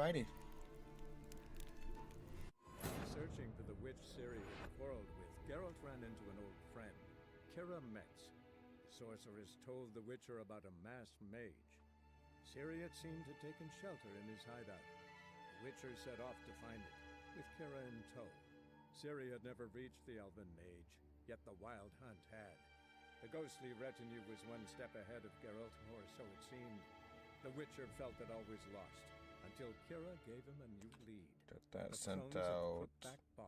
Alrighty. Searching for the witch Ciri had quarreled with, Geralt ran into an old friend, Kira Metz. The sorceress told the Witcher about a masked mage. Ciri had seemed to have taken shelter in his hideout. The Witcher set off to find it, with Kira in tow. Ciri had never reached the elven mage, yet the wild hunt had. The ghostly retinue was one step ahead of Geralt, or so it seemed. The Witcher felt it all was lost, until Kira gave him a new lead. Get that The sent Stones of the out. Crookback Bog.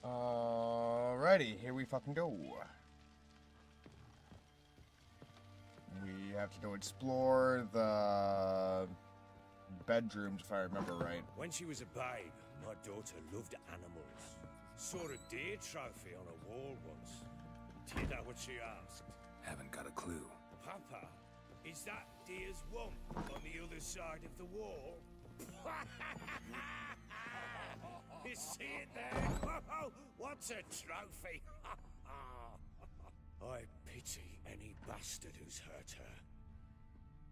Alrighty, here we fucking go. We have to go explore the bedrooms, if I remember right. When she was a babe, my daughter loved animals. Saw a deer trophy on a wall once. Do you know what she asked? Haven't got a clue. Papa, is that deer's womb on the other side of the wall? You see it there? Oh, what's a trophy? I pity any bastard who's hurt her.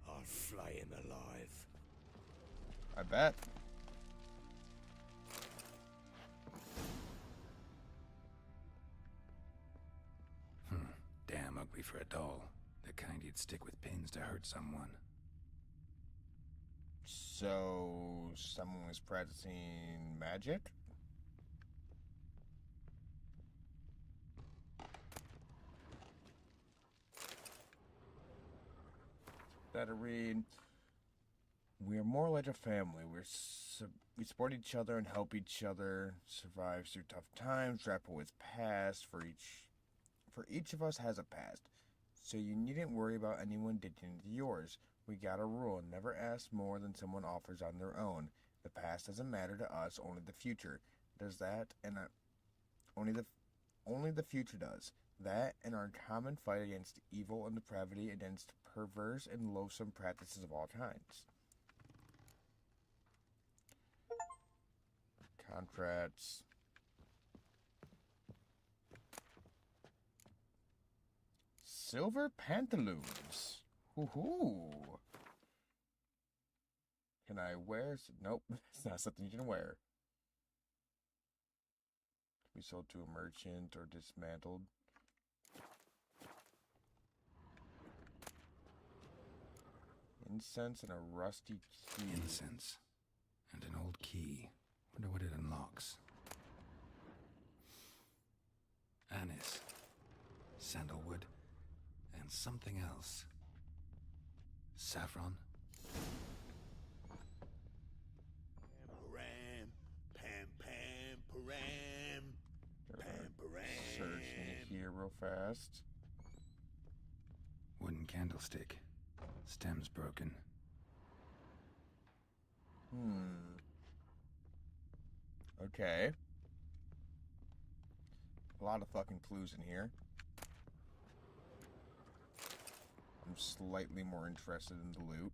I'll flay him alive. I bet. Damn ugly for a doll. The kind you'd stick with pins to hurt someone. So, someone was practicing magic? That'll read. We are more like a family. We support each other and help each other survive through tough times, grapple with past. For each of us has a past, so you needn't worry about anyone digging into yours. We got a rule: never ask more than someone offers on their own. The past doesn't matter to us; only the future does that, and only the future does. That and our common fight against evil and depravity, against perverse and loathsome practices of all kinds. Contracts. Silver pantaloons. Woohoo! Can I wear? Nope, it's not something you can wear. Can be sold to a merchant or dismantled. Incense and a rusty key. Incense. And an old key. Wonder what it unlocks. Anise. Sandalwood. And something else. Saffron. Param, pam, pam, param, pam, param. Searching here real fast. Wooden candlestick. Stem's broken. Okay. A lot of fucking clues in here. I'm slightly more interested in the loot.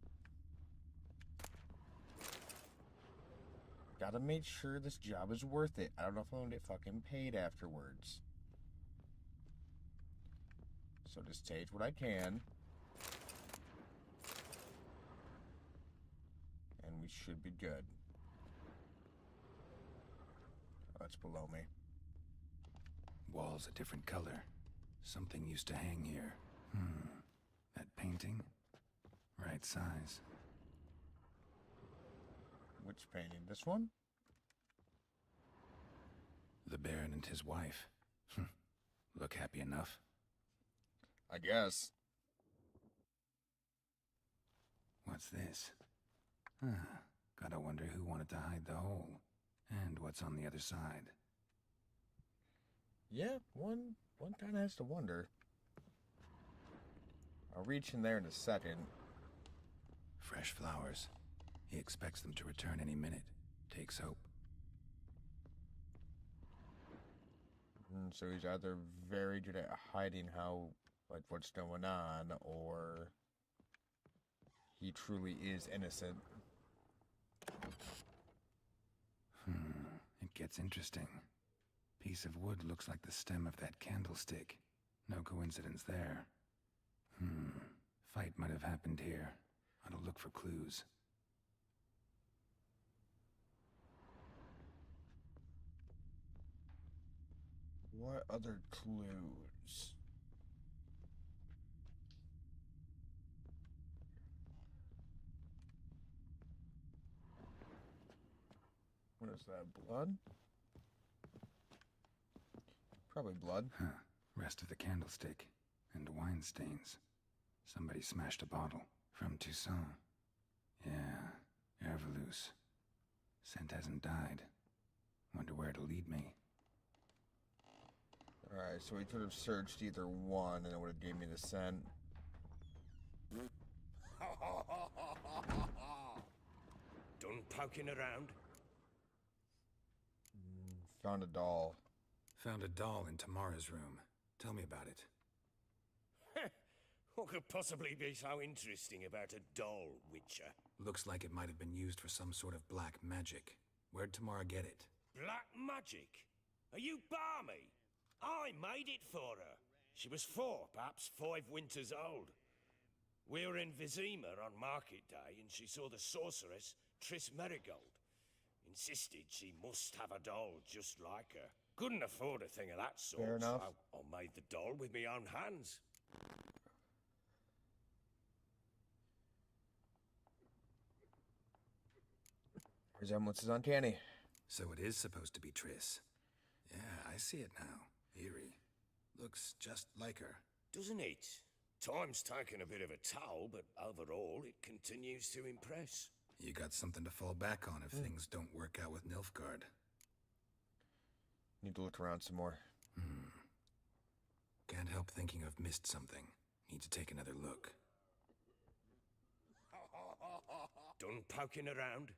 Gotta make sure this job is worth it. I don't know if I'm gonna get fucking paid afterwards. So just take what I can. And we should be good. Oh, that's below me. Walls a different color. Something used to hang here. That painting? Right size. Which painting? This one? The Baron and his wife. Look happy enough. I guess. What's this? Gotta wonder who wanted to hide the hole. And what's on the other side. Yeah, one kind of has to wonder. I'll reach in there in a second. Fresh flowers. He expects them to return any minute. Takes hope. So he's either very good at hiding what's going on, or he truly is innocent. It gets interesting. Piece of wood looks like the stem of that candlestick. No coincidence there. Fight might have happened here. Ought to look for clues. What other clues? What is that, blood? Probably blood. Rest of the candlestick. And wine stains. Somebody smashed a bottle. From Toussaint. Yeah, Herveloos. Scent hasn't died. Wonder where it'll lead me. Alright, so we could have searched either one and it would have gave me the scent. Done poking around? Found a doll. Found a doll in Tamara's room. Tell me about it. What could possibly be so interesting about a doll, Witcher? Looks like it might have been used for some sort of black magic. Where'd Tamara get it? Black magic? Are you balmy? I made it for her. She was 4, perhaps 5 winters old. We were in Vizima on market day, and she saw the sorceress, Triss Merigold. Insisted she must have a doll just like her. Couldn't afford a thing of that sort, Fair enough. so I made the doll with my own hands. Resemblance is uncanny. So it is supposed to be Triss. Yeah, I see it now. Eerie. Looks just like her. Doesn't it? Time's taken a bit of a toll, but overall it continues to impress. You got something to fall back on if things don't work out with Nilfgaard. Need to look around some more. Can't help thinking I've missed something. Need to take another look. Done poking around?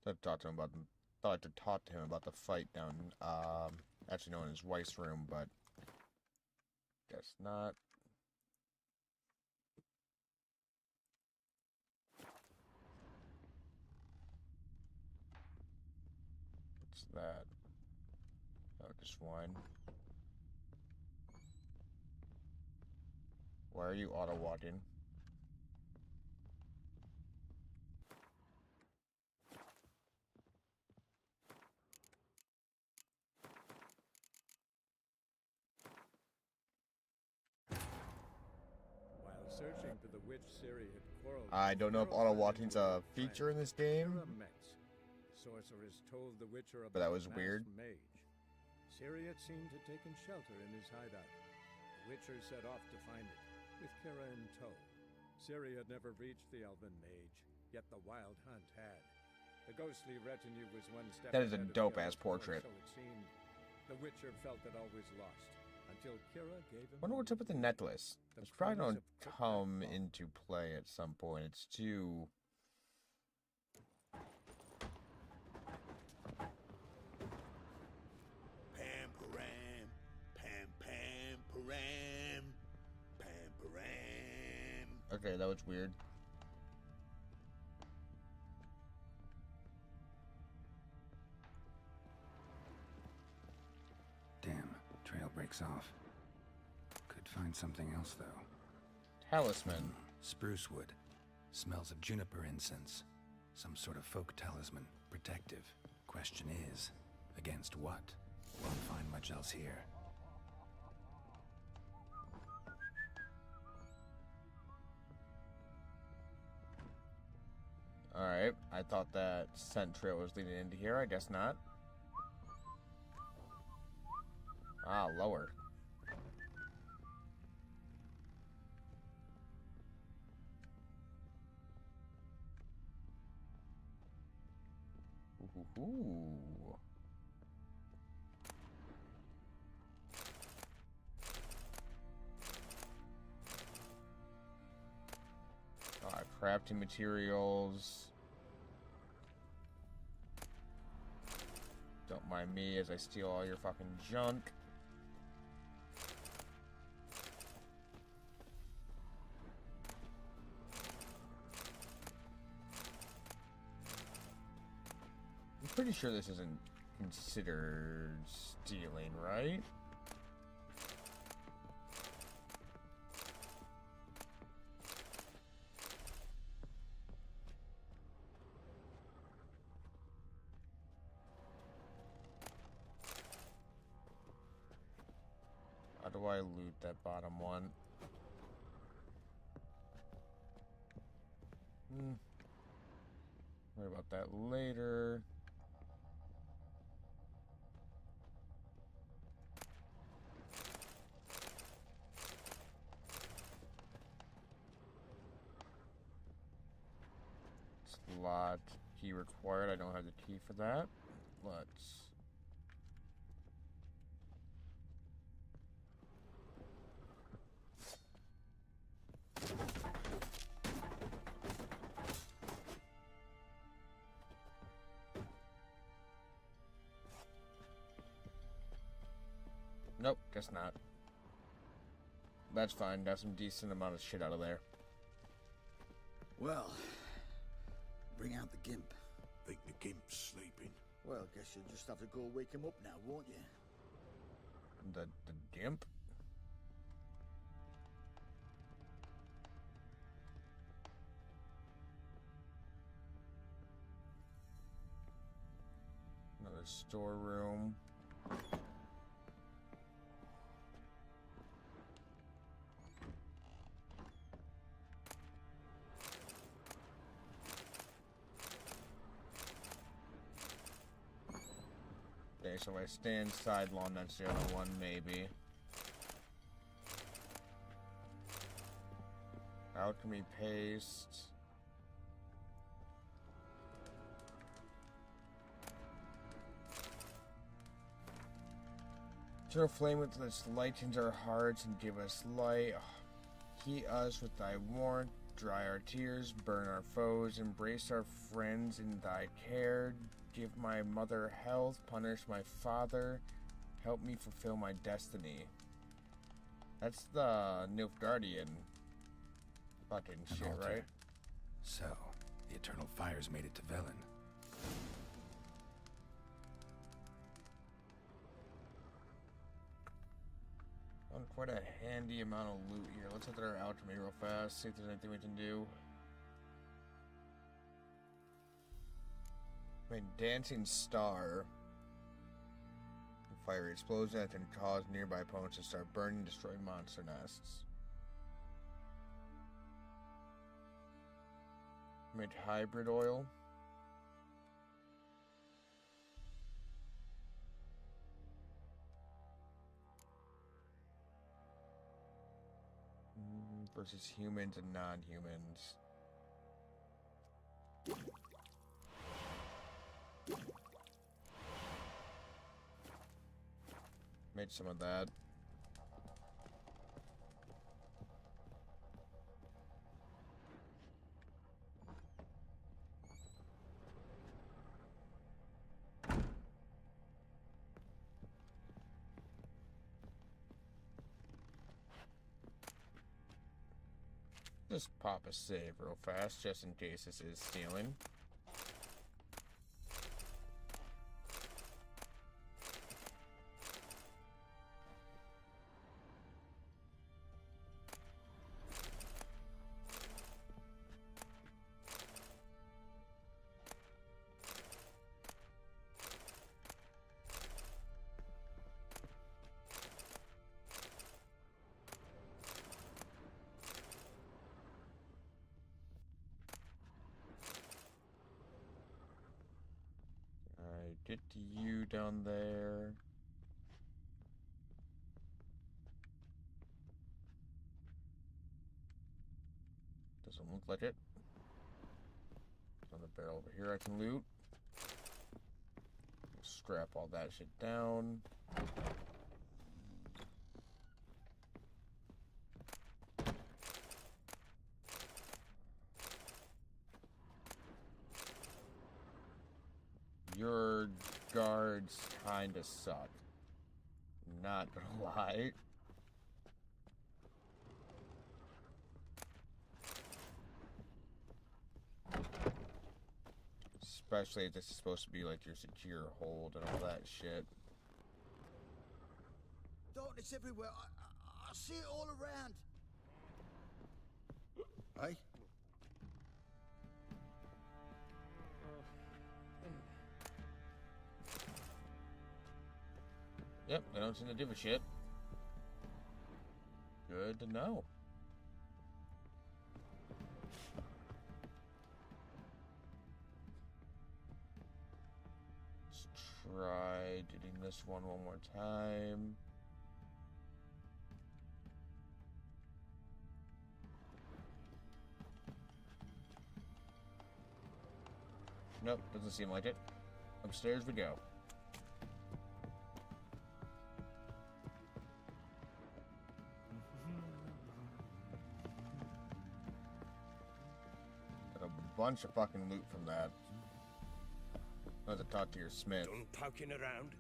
Thought to talk to him about the fight down, actually known as Weiss room, but guess not. What's that? Oh, just wine. Why are you auto-walking? While searching for the witch Ciri had quarreled I with, don't know if Geralt ran auto-walking's into a an old feature in friend, this game. Kira Metz. The sorceress told the Witcher about But that was a masked weird. mage. Ciri had seemed to taken shelter in his hideout. The Witcher set off to find it, with Kira in tow. Ciri had never reached the elven mage, yet the wild hunt had. The ghostly retinue was one step That is a ahead of dope-ass Geralt's force, portrait. So it seemed. The Witcher felt it always lost, until Kira gave him. Wonder what's up with the necklace. The It's probably promise going of to quick come nightfall. into play at some point. It's too. Pam param, pam pam param, pam param. Okay, that was weird. Damn, trail breaks off. Could find something else, though. Talisman. Spruce wood. Smells of juniper incense. Some sort of folk talisman. Protective. Question is, against what? Won't find much else here. Alright, I thought that scent trail was leading into here. I guess not. Ah, lower. Ooh. crafting materials. Don't mind me as I steal all your fucking junk. I'm pretty sure this isn't considered stealing, right? How do I loot that bottom one? Worry about that later. Slot key required. I don't have the key for that. Let's. Nope, guess not. That's fine. Got some decent amount of shit out of there. Well, bring out the gimp. Think the gimp's sleeping? Well, guess you'll just have to go wake him up now, won't you? The gimp? Another storeroom. Okay, so I stay inside long, that's the other one, maybe. Alchemy paste. Eternal flame with which lightens our hearts and give us light. Heat us with thy warmth, dry our tears, burn our foes, embrace our friends in thy care. Give my mother health, punish my father, help me fulfill my destiny. That's the Nilfgaardian fucking An shit, altar. right? So, the Eternal Fires made it to Velen. Found quite a handy amount of loot here. Let's look at our alchemy real fast, see if there's anything we can do. I mean, Dancing Star. Fire explosion that can cause nearby opponents to start burning and destroy monster nests. Made hybrid oil. Versus humans and non-humans. Made some of that. Just pop a save real fast, just in case this is stealing. Get you down there. Doesn't look like it. Another barrel over here I can loot. Scrap all that shit down. guards kinda suck. Not gonna lie. Especially if this is supposed to be like your secure hold and all that shit. Darkness everywhere. I see it all around. Hey? Yep, they don't seem to give a shit. Good to know. Let's try doing this one more time. Nope, doesn't seem like it. Upstairs we go. Got a bunch of fucking loot from that. I have to talk to your smith. Done poking around?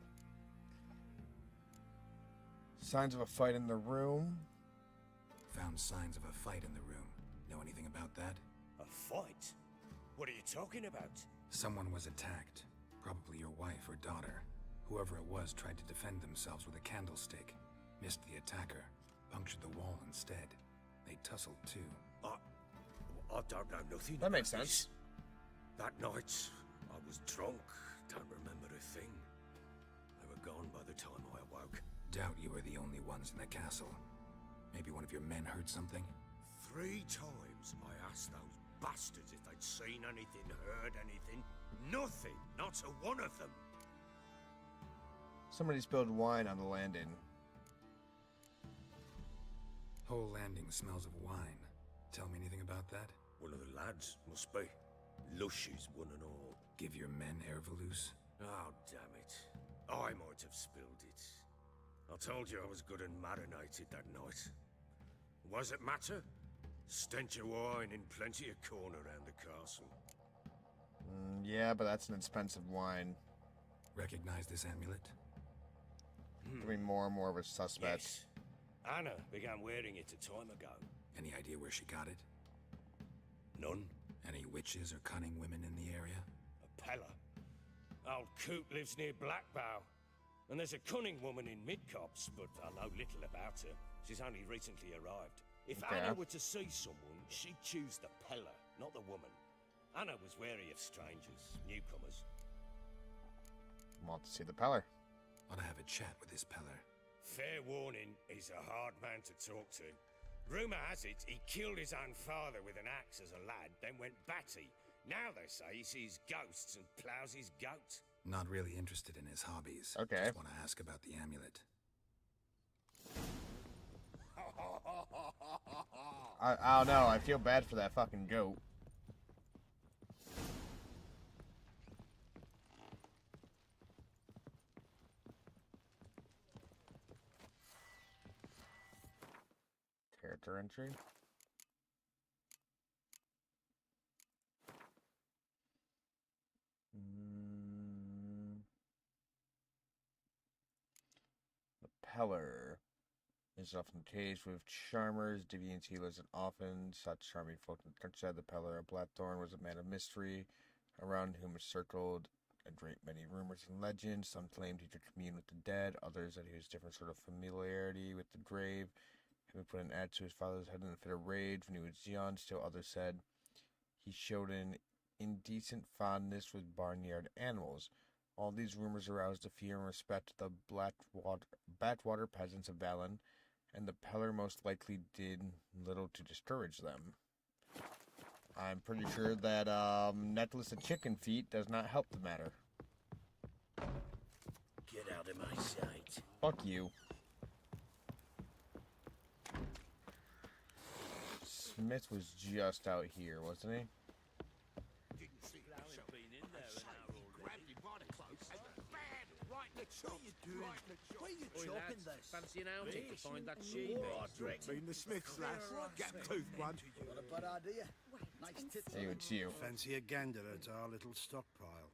Signs of a fight in the room. Found signs of a fight in the room. Know anything about that? A fight? What are you talking about? Someone was attacked. Probably your wife or daughter. Whoever it was tried to defend themselves with a candlestick. Missed the attacker. Punctured the wall instead. They tussled too. I don't know nothing. That makes about sense. this. That night, I was drunk. Don't remember a thing. They were gone by the time I awoke. Doubt you were the only ones in the castle. Maybe one of your men heard something? 3 times I asked those bastards if they'd seen anything, heard anything. Nothing. Not a one of them. Somebody spilled wine on the landing. Whole landing smells of wine. Tell me anything about that? One of the lads, must be. Lushes, one and all. Give your men Ervelus? Oh, damn it. I might have spilled it. I told you I was good and marinated that night. Was it matter? Stench of wine in plenty of corn around the castle. Yeah, but that's an expensive wine. Recognize this amulet? Becoming more and more of a suspect. Yes. Anna began wearing it a time ago. Any idea where she got it? None. Any witches or cunning women in the area? A Pella. Old Coot lives near Blackbow. And there's a cunning woman in Midcopse, but I know little about her. She's only recently arrived. If Okay. Anna were to see someone, she'd choose the Pella, not the woman. Anna was wary of strangers, newcomers. Want to see the Peller. Ought to have a chat with this Peller. Fair warning, he's a hard man to talk to. Rumour has it he killed his own father with an axe as a lad, then went batty. Now they say he sees ghosts and ploughs his goat. Not really interested in his hobbies. Okay. Just want to ask about the amulet. I don't know. I feel bad for that fucking goat. Character entry. The Peller is often caged with charmers, deviants, healers, and often such charming folk in the countryside. The Peller of Blackthorn was a man of mystery, around whom circled a great many rumors and legends. Some claimed he could commune with the dead, others that he was different sort of familiarity with the grave. He would put an axe to his father's head in a fit of rage when he was young. Still others said he showed an indecent fondness with barnyard animals. All these rumors aroused the fear and respect of the Backwater peasants of Valen, and the Peller most likely did little to discourage them. I'm pretty sure that necklace of chicken feet does not help the matter. Get out of my sight. Fuck you. Smith was just out here, wasn't he? Fancy an outing to find that sheep? Been the Smiths, lass. Get toothed one. Not a bad idea. Nice tits. Hey, it's you. Fancy a gander at our little stockpile.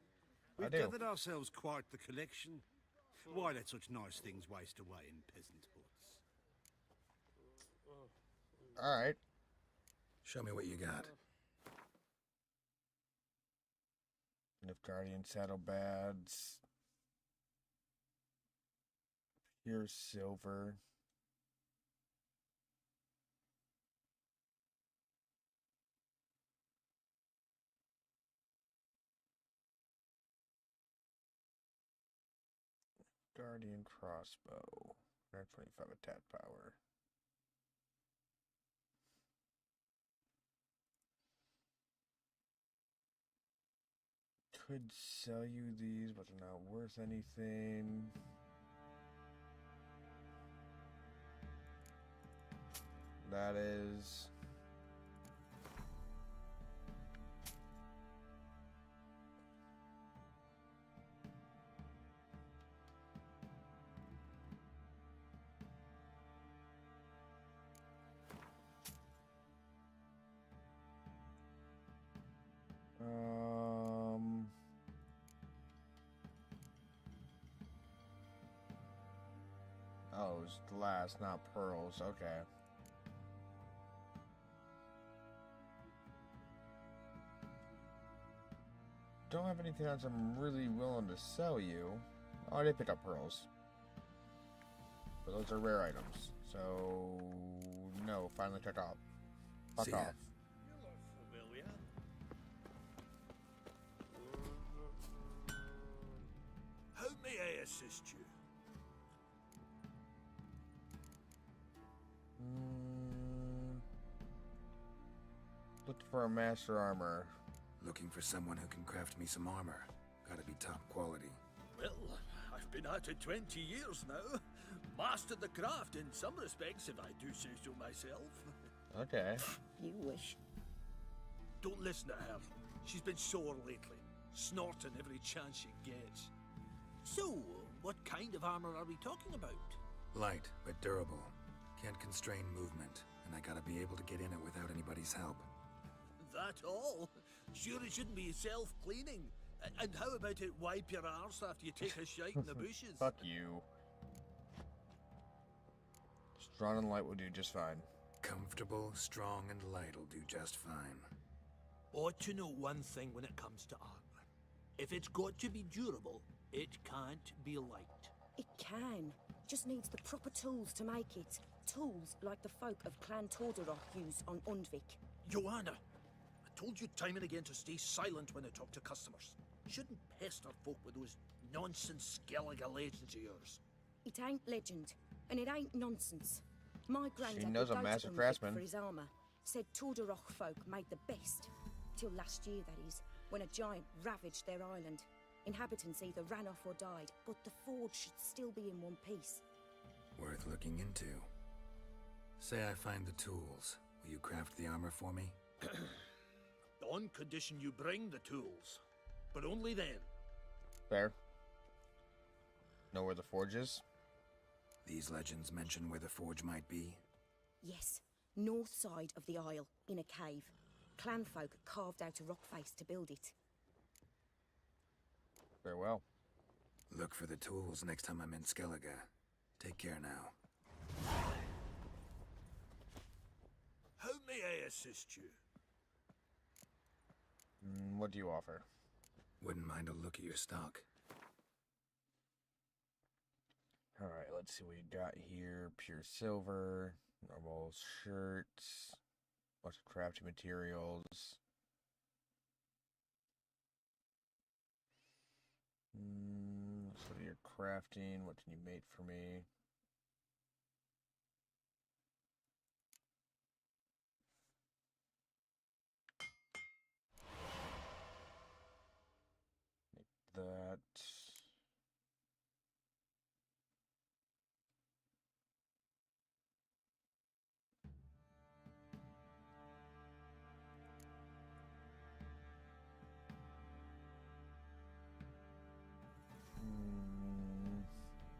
I We've do. gathered ourselves quite the collection. Why let such nice things waste away in peasant huts? Alright. Show me what you got. Nilfgaardian saddlebags. Pure silver. Guardian crossbow. 125 attack power. Could sell you these, but they're not worth anything. That is... Oh, it's glass, not pearls. Okay. Don't have anything else I'm really willing to sell you. Oh, I did pick up pearls. But those are rare items. So, no, finally check off. Fuck See ya. off. You look familiar. How may I assist you? Looked for a master armor. Looking for someone who can craft me some armor. Gotta be top quality. Well, I've been at it 20 years now. Mastered the craft in some respects, if I do say so myself. Okay. You wish. Don't listen to her. She's been sore lately, snorting every chance she gets. So, what kind of armor are we talking about? Light, but durable. Can't constrain movement, and I gotta be able to get in it without anybody's help. That all? Sure it shouldn't be self-cleaning. And how about it wipe your arse after you take a shite in the bushes? Fuck you. Strong and light will do just fine. Comfortable, strong, and light'll do just fine. Ought to know one thing when it comes to armor. If it's got to be durable, it can't be light. It can. Just needs the proper tools to make it. Tools like the folk of Clan Tordarroch use on Undvik. Joanna, I told you time and again to stay silent when I talk to customers. Shouldn't pester folk with those nonsense Skellige legends of yours. It ain't legend, and it ain't nonsense. My granddad knows would a go master to Undvik craftsman. for his armor. Said Tordarroch folk made the best. Till last year, that is, when a giant ravaged their island. Inhabitants either ran off or died, but the forge should still be in one piece. Worth looking into. Say I find the tools. Will you craft the armor for me? On condition you bring the tools. But only then. Fair. Know where the forge is? These legends mention where the forge might be. Yes, north side of the isle, in a cave. Clanfolk carved out a rock face to build it. Very well. Look for the tools next time I'm in Skellige. Take care now. How may I assist you? What do you offer? Wouldn't mind a look at your stock. Alright, let's see what we got here. Pure silver, normal shirts, bunch of crafting materials. So you're crafting, what can you make for me? Make that.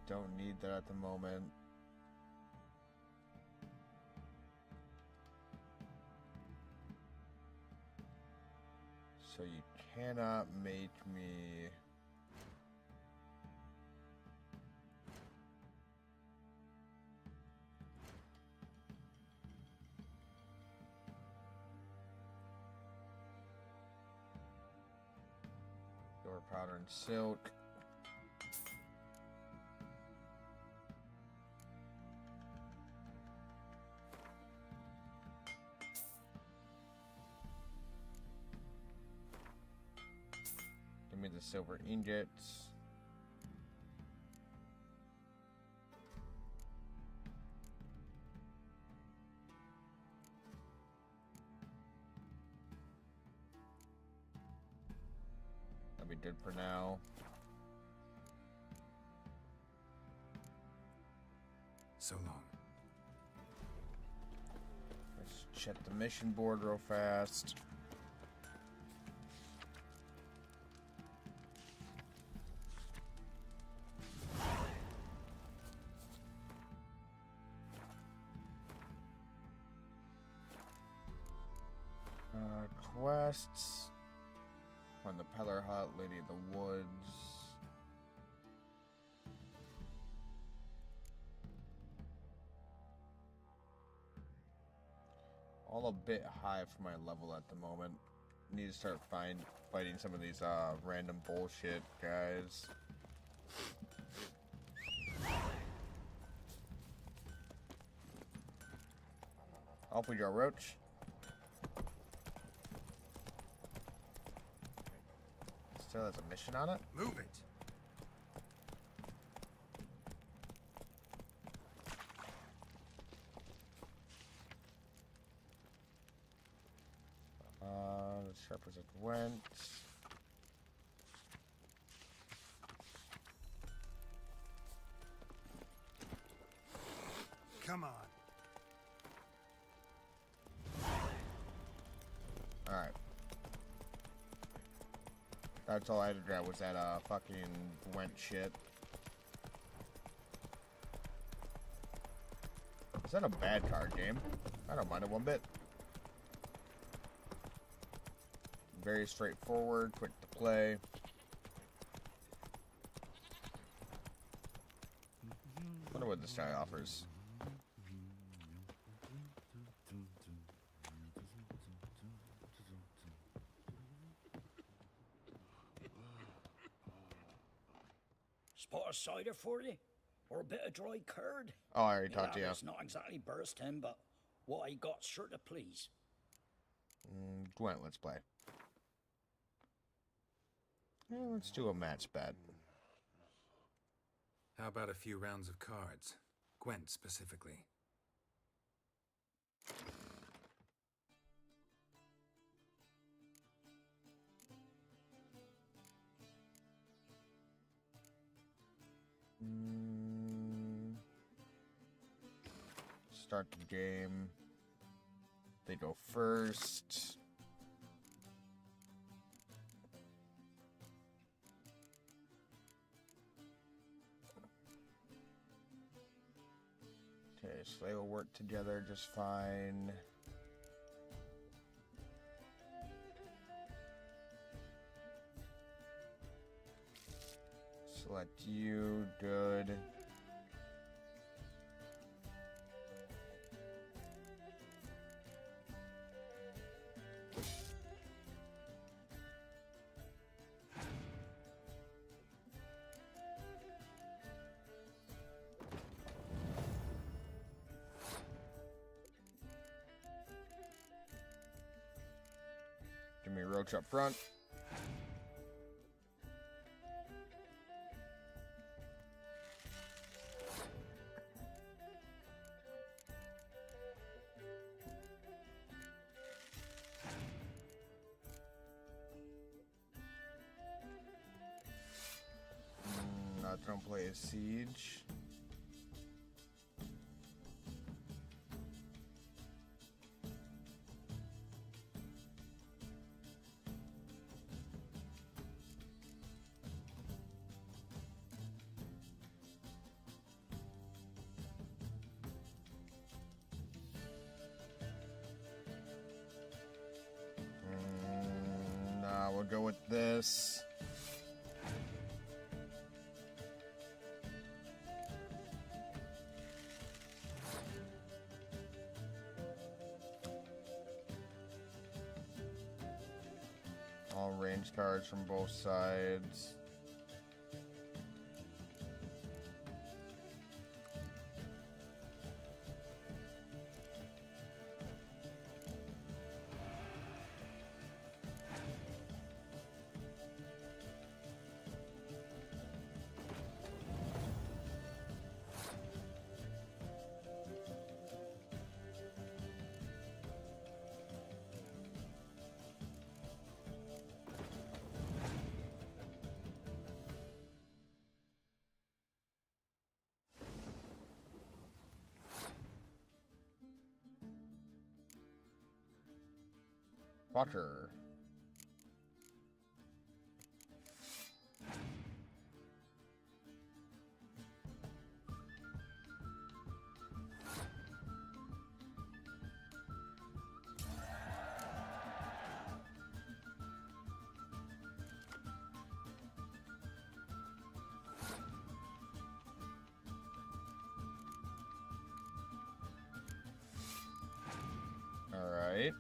Don't need that at the moment. So you cannot make me powder and silk. Give me the silver ingots. That'll be good for now. So long. Let's check the mission board real fast. Quests. Find the Peller Hut, Lady of the Woods. All a bit high for my level at the moment. Need to start fighting some of these random bullshit guys. Off we go, Roach. Still has a mission on it? Move it! Let's represent Went. Come on. Alright. That's all I had to grab was that fucking Went shit. Is that a bad card game? I don't mind it one bit. Very straightforward, quick to play. Wonder what this guy offers. Spot of cider for you? Or a bit of dry curd? Oh, I already talked to you. It's not exactly bursting, but what I got sure to please. Gwent, let's play. Yeah, let's do a match bet. How about a few rounds of cards? Gwent specifically. Start the game. They go first. Okay, so they will work together just fine. Select you, good. Give me Roach up front. Not gonna play a siege. Nah, we'll go with this. All range cards from both sides. Water. All right.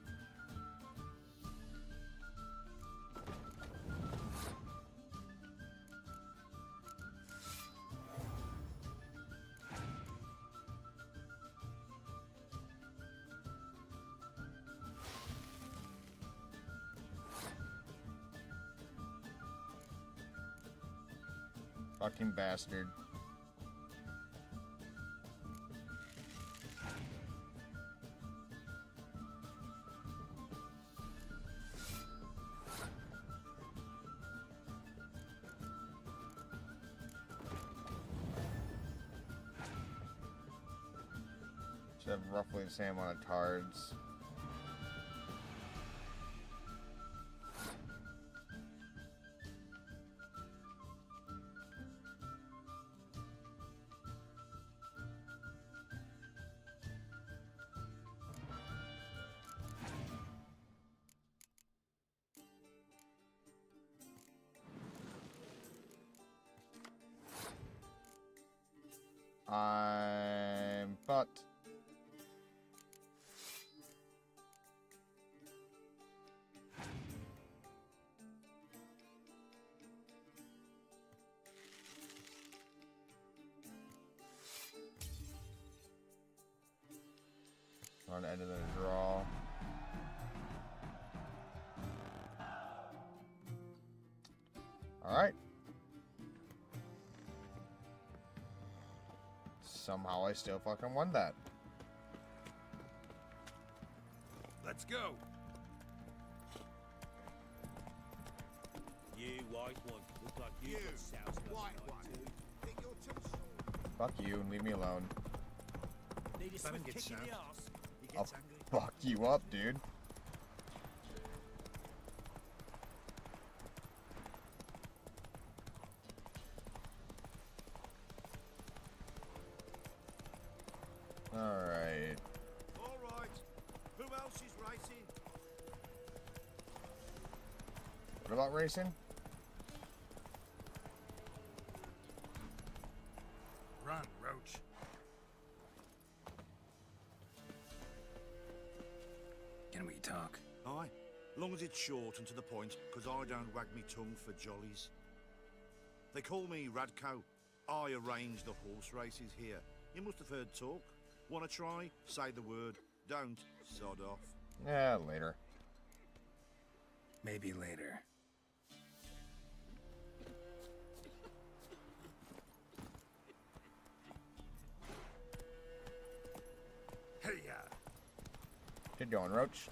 Fucking bastard. Should have roughly the same amount of tards. I'm fucked. On the end of the draw. All right. Somehow I still fucking won that. Let's go. You white one. Look like you got soused last white night one. too. Think you're too short. Fuck you and leave me alone. Need a Simon swift gets kick in the soused. arse. He I'll gets angry. fuck you up, dude. Alright. All right. Who else is racing? What about racing? Run, Roach. Can we talk? Aye. Long as it's short and to the point, 'cause I don't wag me tongue for jollies. They call me Radko. I arrange the horse races here. You must have heard talk. Wanna try? Say the word. Don't. Sod off. Yeah, later. Maybe later. Hey, ya. Get going, Roach.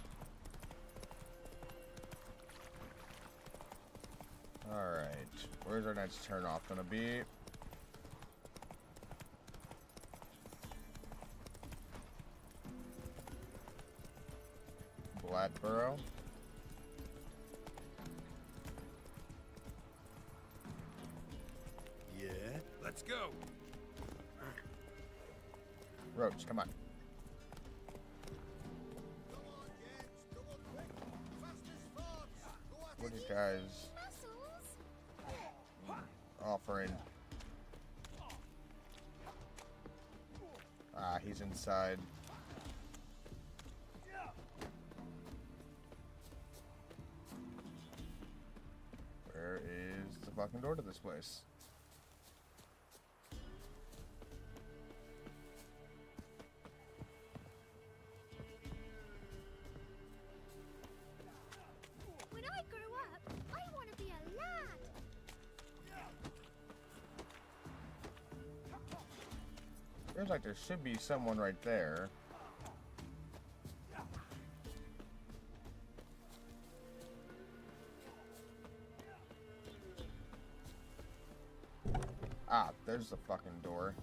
Alright. Where's our next turn off gonna be? Bladborough. Yeah. Let's go. Roach, come on. Come on, gents. Come on, quick. Fast as farts. Go at What are it. you guys offering? Ah, he's inside. fucking door to this place. When I grow up, I want to be a lad. Feels like there should be someone right there. Ah, there's the fucking door.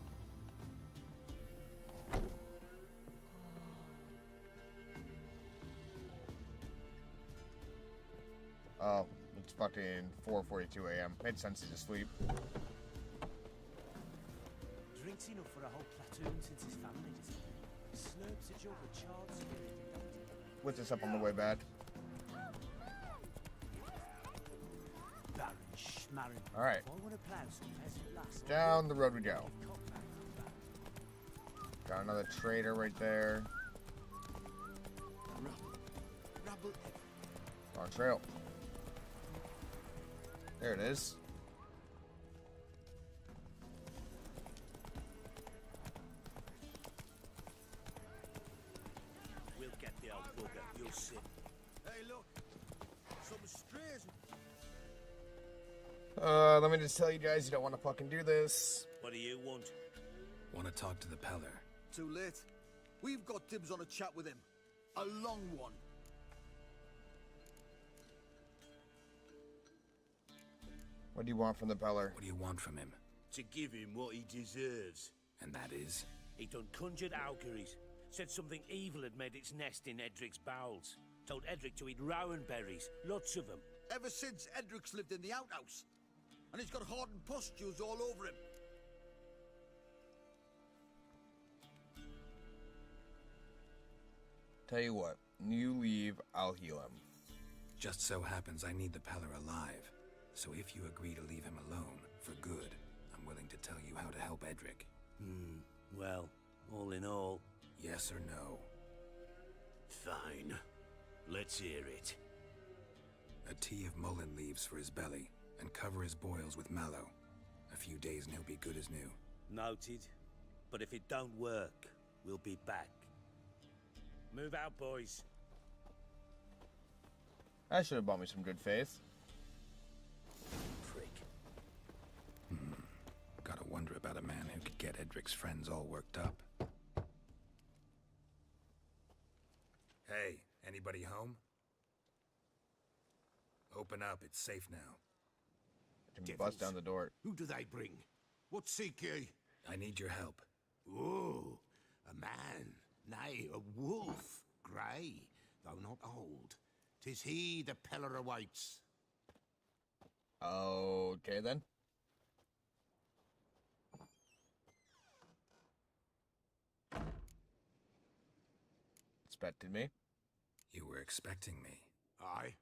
Oh, it's fucking 4:42 a.m. Made sense to just sleep. Drinks enough for a whole platoon since his family disappeared. Slurps a jug of charred spirit and dumped it. With this up on the way back. Baron Schmarren. All right. I want to plow some peasant lass. Down the road we go. Got another trader right there. Rabble Wrong trail. There it is. We'll get the old bugger, you'll see. Hey, look. Some strays. Let me just tell you guys, you don't want to fucking do this. What do you want? Want to talk to the Peller? Too late. We've got dibs on a chat with him. A long one. What do you want from the Peller? What do you want from him? To give him what he deserves. And that is? He done conjured auguries. Said something evil had made its nest in Edric's bowels. Told Edric to eat rowan berries, lots of them. Ever since Edric's lived in the outhouse. And he's got hardened pustules all over him. Tell you what, you leave, I'll heal him. Just so happens I need the Peller alive. So if you agree to leave him alone, for good, I'm willing to tell you how to help Edric. Well, all in all, Yes or no? fine. Let's hear it. A tea of mullein leaves for his belly, and cover his boils with mallow. A few days and he'll be good as new. Noted. But if it don't work, we'll be back. Move out, boys. I should have bought me some good faith. Prick. Gotta wonder about a man who could get Edric's friends all worked up. Hey, anybody home? Open up, it's safe now. Can bust down the door. Who do they bring? What seek ye? I need your help. Oh, a man. Nay, a wolf. Grey, though not old. 'Tis he the Peller awaits. Okay then. Expected me. You were expecting me. Aye,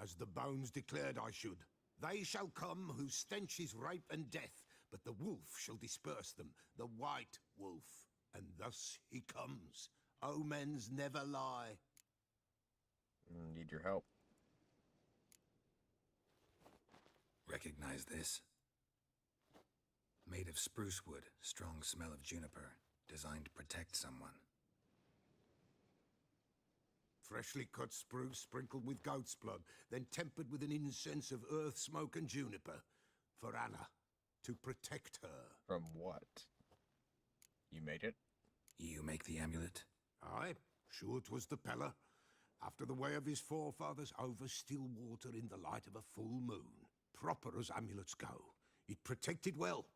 as the bones declared I should. They shall come whose stench is rape and death, but the wolf shall disperse them, the white wolf. And thus he comes. Omens never lie. Need your help. Recognize this? Made of spruce wood, strong smell of juniper, designed to protect someone. Freshly cut spruce sprinkled with goat's blood, then tempered with an incense of earth, smoke, and juniper. For Anna, to protect her. From what? You made it? You make the amulet? Aye, sure 'twas the Peller. After the way of his forefathers, over still water in the light of a full moon. Proper as amulets go. It protected well.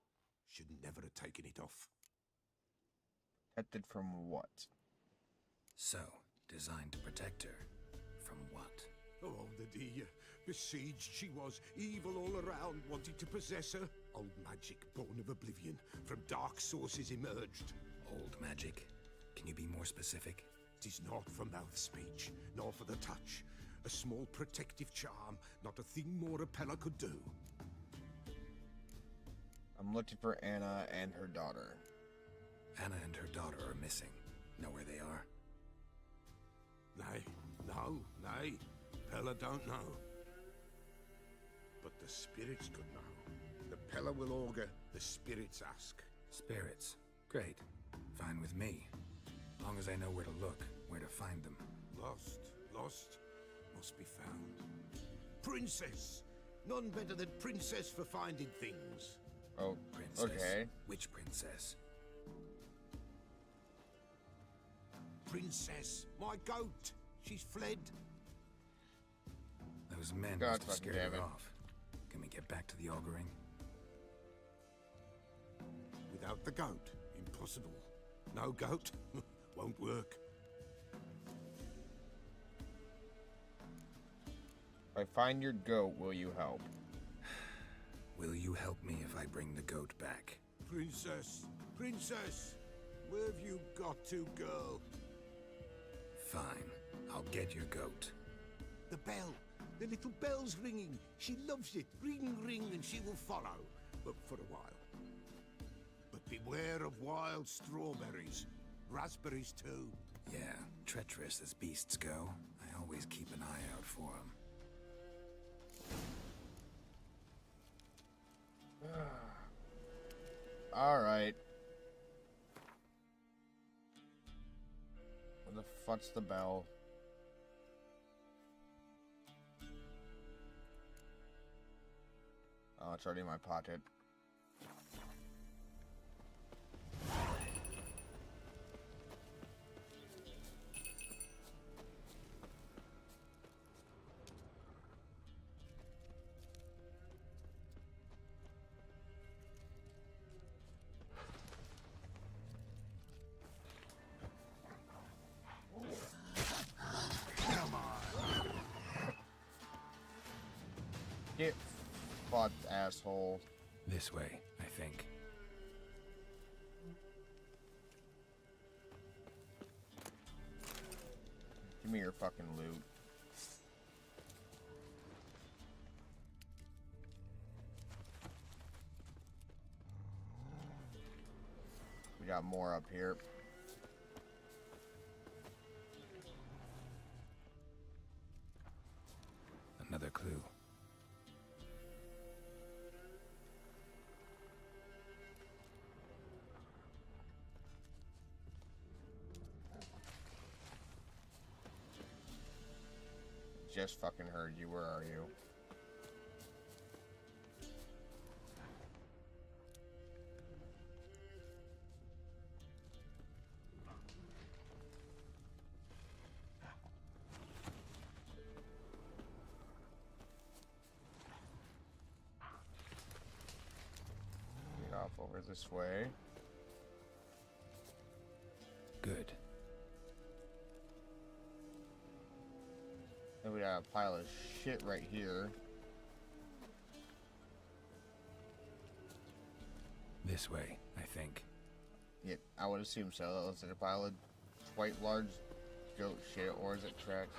Should never have taken it off. Protected from what? So, designed to protect her. From what? Oh, the dear. Besieged she was, evil all around, wanted to possess her. Old magic, born of oblivion, from dark sources emerged. Old magic? Can you be more specific? 'Tis not for mouth speech, nor for the touch. A small protective charm, not a thing more a Peller could do. I'm looking for Anna and her daughter. Anna and her daughter are missing. Know where they are? Nay, no, nay. Peller don't know. But the spirits could know. Pella will augur, the spirits ask. Spirits. Great. Fine with me. Long as I know where to look, where to find them. Lost, must be found. Princess! None better than Princess for finding things. Oh, Princess? okay. Which princess? Princess, my goat! She's fled. Those men God must have fucking scared damn her it. off. Can we get back to the auguring? Without the goat, impossible. No goat, won't work. If I find your goat, will you help? Will you help me if I bring the goat back? Princess, princess! Where have you got to, girl? Fine. I'll get your goat. The bell! The little bell's ringing. She loves it. Ring, ring, and she will follow. But for a while. But beware of wild strawberries. Raspberries, too. Yeah, treacherous as beasts go. I always keep an eye out for them. Alright. Where the fuck's the bell? Oh, it's already in my pocket. Get fucked, asshole. This way, I think. Give me your fucking loot. We got more up here. Another clue. Just fucking heard you. Where are you? Get off over this way. Good. Then we got a pile of shit right here. This way, I think. Yeah, I would assume so. That looks like a pile of quite large goat shit, or is it tracks?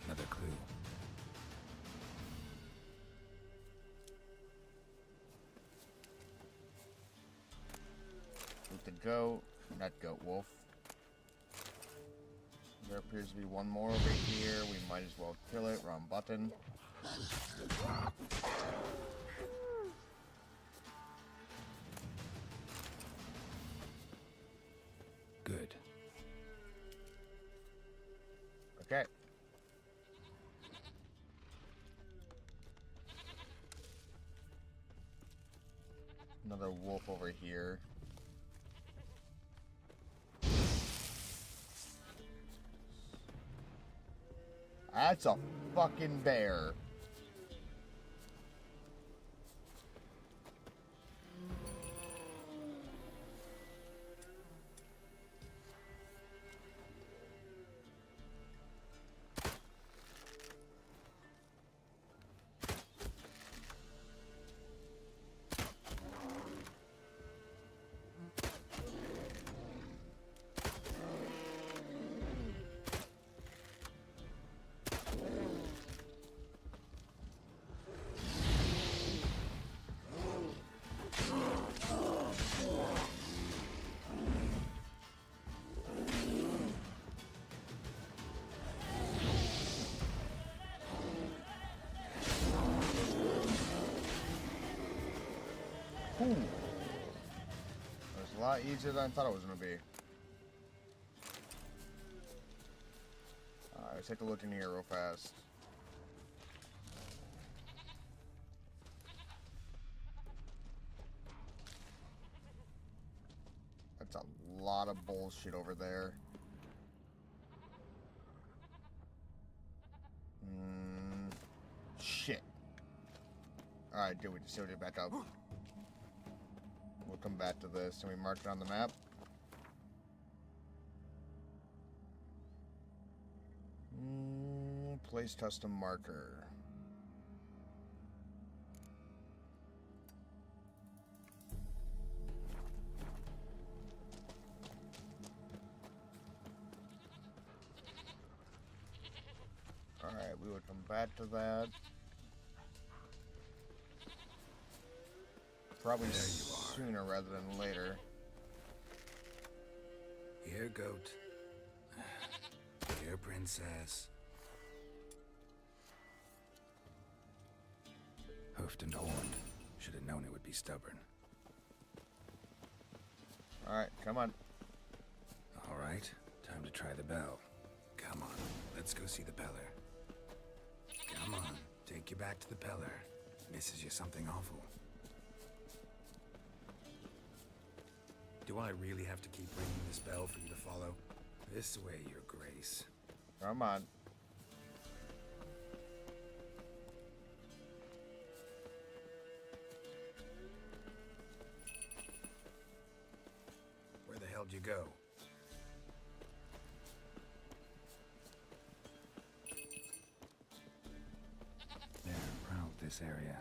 Another clue. With the goat, not goat, wolf. There appears to be one more over here. We might as well kill it. Wrong button. Good. Okay. Another wolf over here. That's a fucking bear. lot easier than I thought it was going to be. Let's take a look in here real fast. That's a lot of bullshit over there. Shit. Alright, dude, we just showed it back up. We'll come back to this. Can we mark it on the map? Place custom marker. Alright, we would come back to that. Probably sooner rather than later. Here, goat. Here, princess. Hoofed and horned. Should have known it would be stubborn. Alright, come on. Alright, time to try the bell. Come on, let's go see the Peller. Come on, take you back to the Peller. Misses you something awful. Do I really have to keep ringing this bell for you to follow? This way, Your Grace. Come on. Where the hell'd you go? They're proud this area.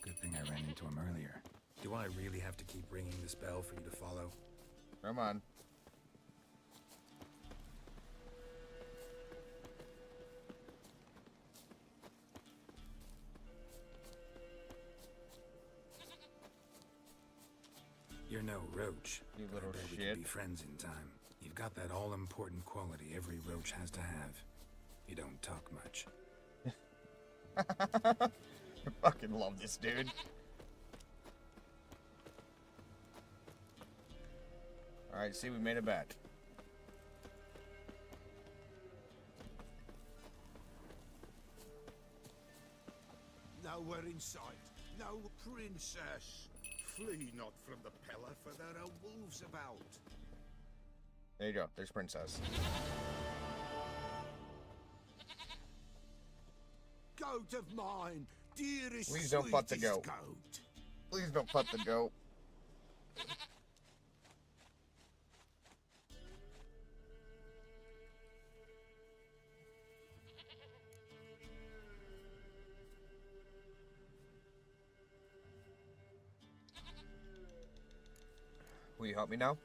Good thing I ran into him earlier. Do I really have to keep ringing this bell for you to follow? Come on. You're no roach. You but I little bet we shit. could be friends in time. You've got that all-important quality every roach has to have. You don't talk much. I fucking love this dude. Alright, see, we made it back. Nowhere in sight. No princess. Flee not from the Peller, for there are wolves about. There you go. There's Princess. Goat of mine, dearest, Please don't fuck the sweetest goat. Please don't fuck the goat. Will you help me now?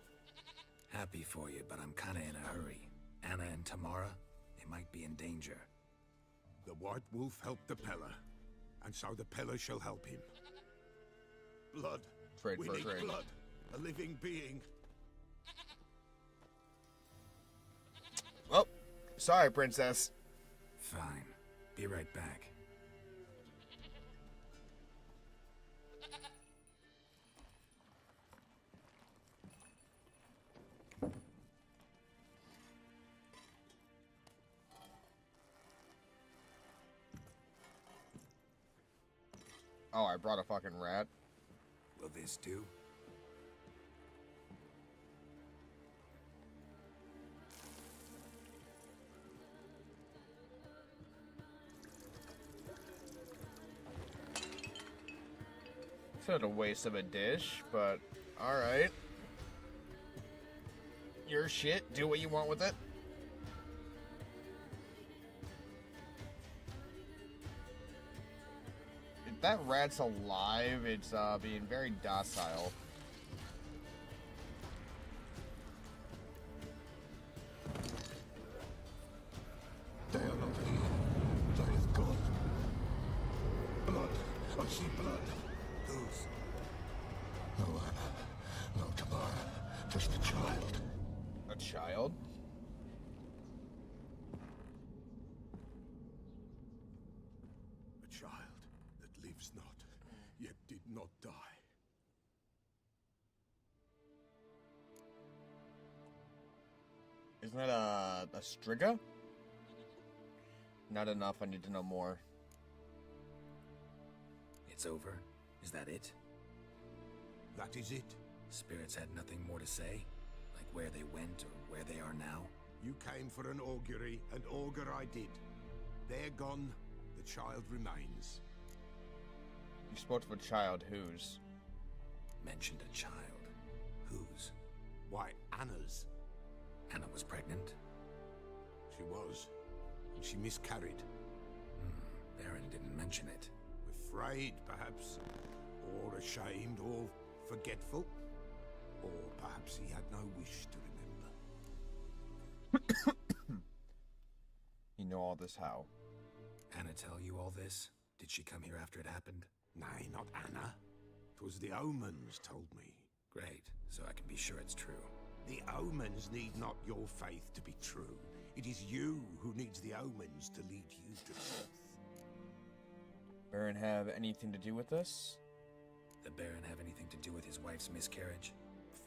Happy for you, but I'm kinda in a hurry. Anna and Tamara, they might be in danger. The White Wolf helped the Peller, and so the Peller shall help him. Blood. Trade we for need trade. blood. A living being. Oh, sorry, Princess. Fine. Be right back. Oh, I brought a fucking rat. Will this do? Sort of a waste of a dish, but alright. Your shit, do what you want with it. If that rat's alive, it's being very docile. They are not here. They is gone. Blood. I see blood. Whose? No Anna. No Tamara. Just a child. A child? A child that lives not, yet did not die. Isn't that a Striga? Not enough. I need to know more. It's over? Is that it? That is it. Spirits had nothing more to say? Like where they went or where they are now? You came for an augury, and augur I did. They're gone. The child remains. You spoke of a child. Whose? Mentioned a child. Whose? Why, Anna's. Anna was pregnant? She was. And she miscarried. Baron didn't mention it. Afraid, perhaps. Or ashamed, or forgetful. Or perhaps he had no wish to remember. You know all this how? Anna tell you all this? Did she come here after it happened? Nay, not Anna. 'Twas the omens told me. Great, so I can be sure it's true. The omens need not your faith to be true. It is you who needs the omens to lead you to truth. Baron have anything to do with this? The Baron have anything to do with his wife's miscarriage?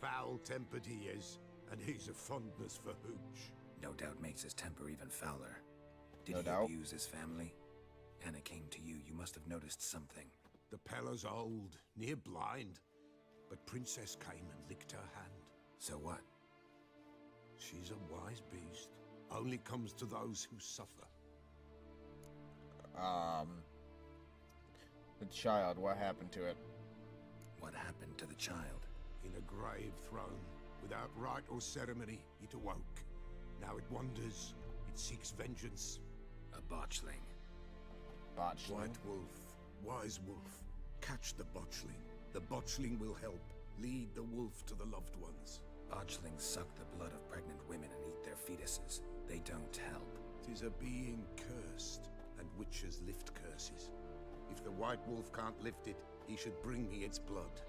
Foul-tempered he is, and he's a fondness for hooch. No doubt makes his temper even fouler. Did No he doubt. abuse his family? Anna came to you. You must have noticed something. The Pella's old, near blind, but Princess came and licked her hand. So what? She's a wise beast. Only comes to those who suffer. The child, what happened to it? What happened to the child? In a grave thrown, without rite or ceremony, it awoke. Now it wanders, it seeks vengeance. A botchling. Botchling? White wolf, wise wolf, catch the botchling. The botchling will help, lead the wolf to the loved ones. Botchlings suck the blood of pregnant women and eat their fetuses. They don't help. 'Tis a being cursed, and witches lift curses. If the white wolf can't lift it, he should bring me its blood.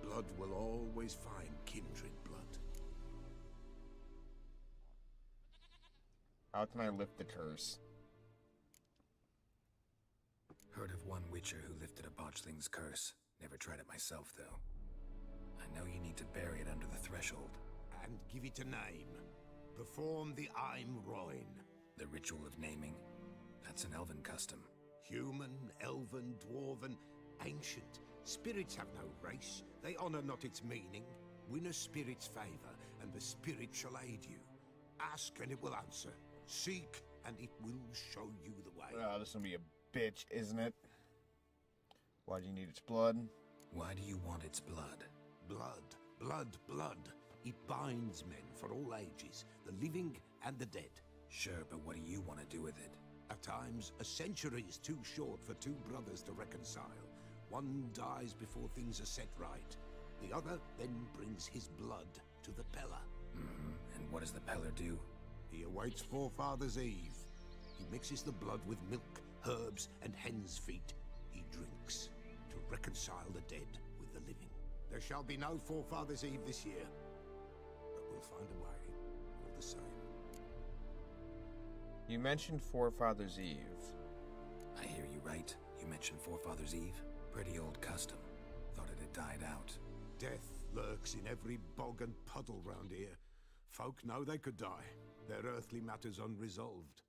Blood will always find kindred blood. How can I lift the curse? Heard of one witcher who lifted a botchling's curse. Never tried it myself, though. I know you need to bury it under the threshold. And give it a name. Perform the Aim Roin. The ritual of naming? That's an elven custom. Human, elven, dwarven, ancient. Spirits have no race. They honor not its meaning. Win a spirit's favor, and the spirit shall aid you. Ask, and it will answer. Seek, and it will show you the way. Oh, this will be a bitch, isn't it? Why do you need its blood? Why do you want its blood? Blood, blood, blood. It binds men for all ages, the living and the dead. Sure, but what do you want to do with it? At times, a century is too short for two brothers to reconcile. One dies before things are set right. The other then brings his blood to the Pella. And what does the Peller do? He awaits Forefather's Eve. He mixes the blood with milk, herbs, and hen's feet. He drinks to reconcile the dead with the living. There shall be no Forefather's Eve this year, but we'll find a way, all the same. You mentioned Forefather's Eve. I hear you right. You mentioned Forefather's Eve. Pretty old custom. Thought it had died out. Death lurks in every bog and puddle round here. Folk know they could die, their earthly matters unresolved.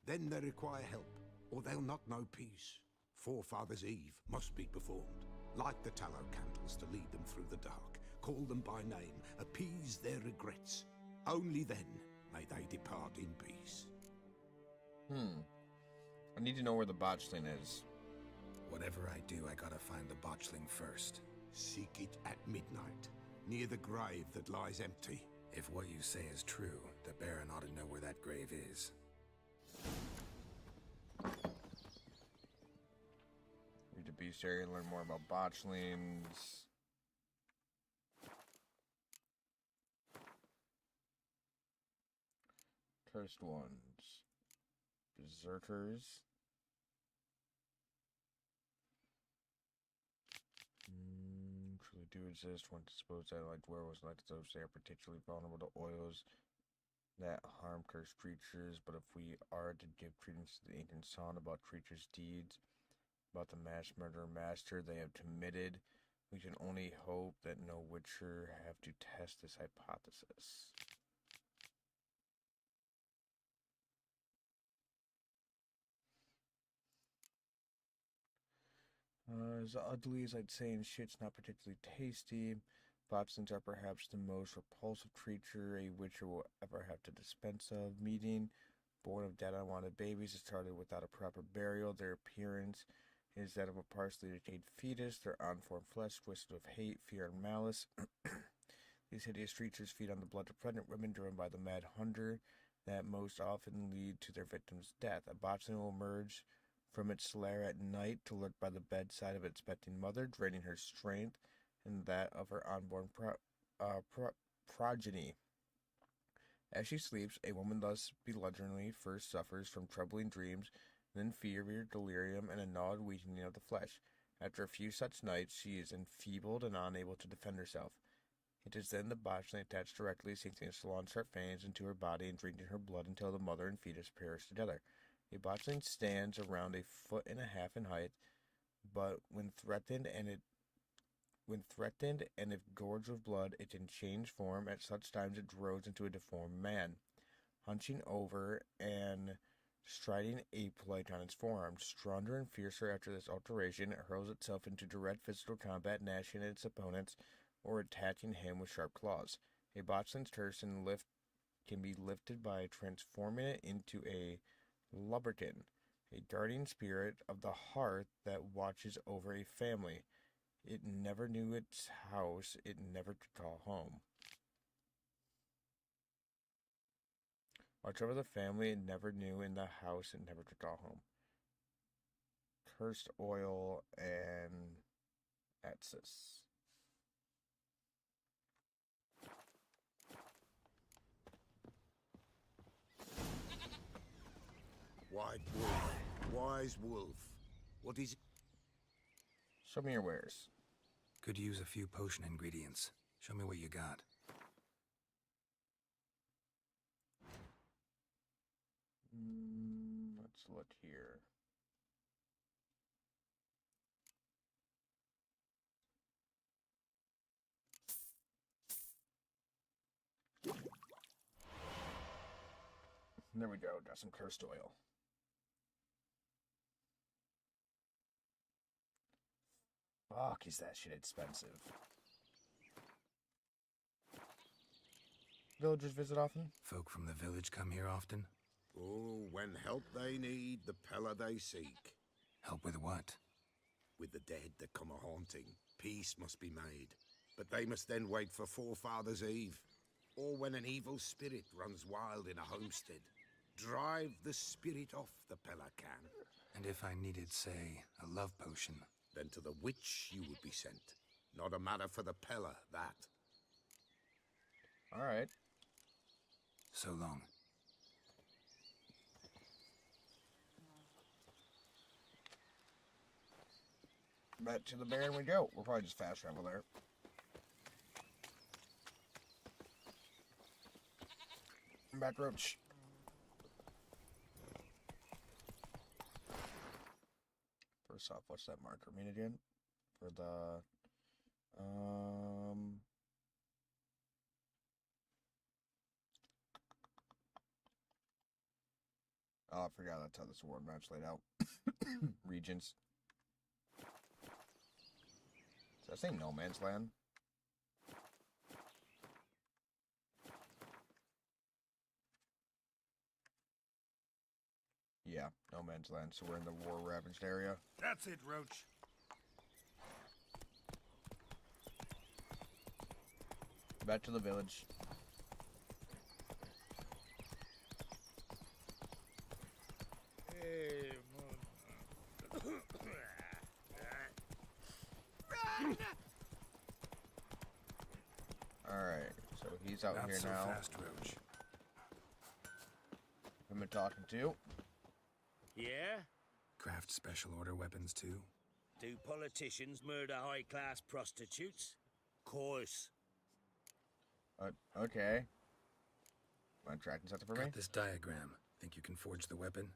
Then they require help, or they'll not know peace. Forefather's Eve must be performed. Light the tallow candles to lead them through the dark. Call them by name, appease their regrets. Only then may they depart in peace. I need to know where the botchling is. Whatever I do, I gotta find the botchling first. Seek it at midnight, near the grave that lies empty. If what you say is true, the Baron ought to know where that grave is. Read the bestiary and learn more about botchlings. Cursed ones. Berserkers. Truly do exist. One disposed that like werewolves like those they are particularly vulnerable to oils that harm cursed creatures. But if we are to give credence to the ancient song about creatures' deeds, about the mass murderer master they have committed, we can only hope that no witcher have to test this hypothesis. As ugly as I'd say, and shit's not particularly tasty. Botslings are perhaps the most repulsive creature a witcher will ever have to dispense of. Meeting, born of dead unwanted babies, it started without a proper burial. Their appearance is that of a partially decayed fetus, their unformed flesh twisted with hate, fear, and malice. These hideous creatures feed on the blood of pregnant women driven by the mad hunger that most often lead to their victim's death. A botchling will emerge from its lair at night to lurk by the bedside of its expecting mother, draining her strength and that of her unborn progeny. As she sleeps, a woman thus belligerently first suffers from troubling dreams, then fever, delirium, and a gnawed weakening of the flesh. After a few such nights, she is enfeebled and unable to defend herself. It is then the botchling attached directly, sinking its long sharp fangs into her body and drinking her blood until the mother and fetus perish together. A botchling stands around 1.5 feet in height, but when threatened and if gorged with blood, it can change form. At such times it grows into a deformed man, hunching over and striding ape-like on its forearms. Stronger and fiercer after this alteration, it hurls itself into direct physical combat, gnashing at its opponents or attacking him with sharp claws. A botchling's person can be lifted by transforming it into a lubberkin, a guardian spirit of the hearth that watches over a family. It never knew its house, it never could call home. Watch over the family it never knew, in the house it never could call home. Cursed oil and Atsis. White wolf, wise wolf. What is it? Show me your wares. Could use a few potion ingredients. Show me what you got. Let's look here. There we go, got some cursed oil. Fuck, is that shit expensive. Villagers visit often? Folk from the village come here often? Oh, when help they need, the Pella they seek. Help with what? With the dead that come a-haunting, peace must be made. But they must then wait for Forefathers' Eve, or when an evil spirit runs wild in a homestead. Drive the spirit off, the Pella can. And if I needed, say, a love potion? Then to the witch you would be sent. Not a matter for the Pella, that. All right. So long. Back to the Baron we go. We'll probably just fast travel there. Back roach. First off, what's that marker mean again? For the oh, I forgot that's how this award map's laid out. Regions. Does that say No Man's Land? Yeah, No Man's Land, so we're in the war-ravaged area. That's it, Roach. Back to the village. Alright, so he's out Not here so now. Fast, Roach. Who am I talking to? Yeah? Craft special order weapons too? Do politicians murder high-class prostitutes? Course. Okay. Want to tracking something for me? Got this diagram. Think you can forge the weapon?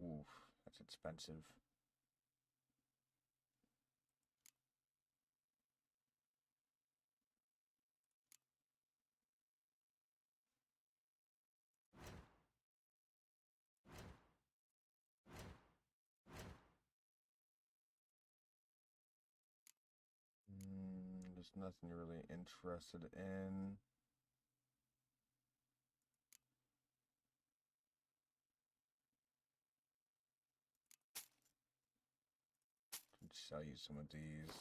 Oof, that's expensive. There's nothing you're really interested in. I'll sell you some of these.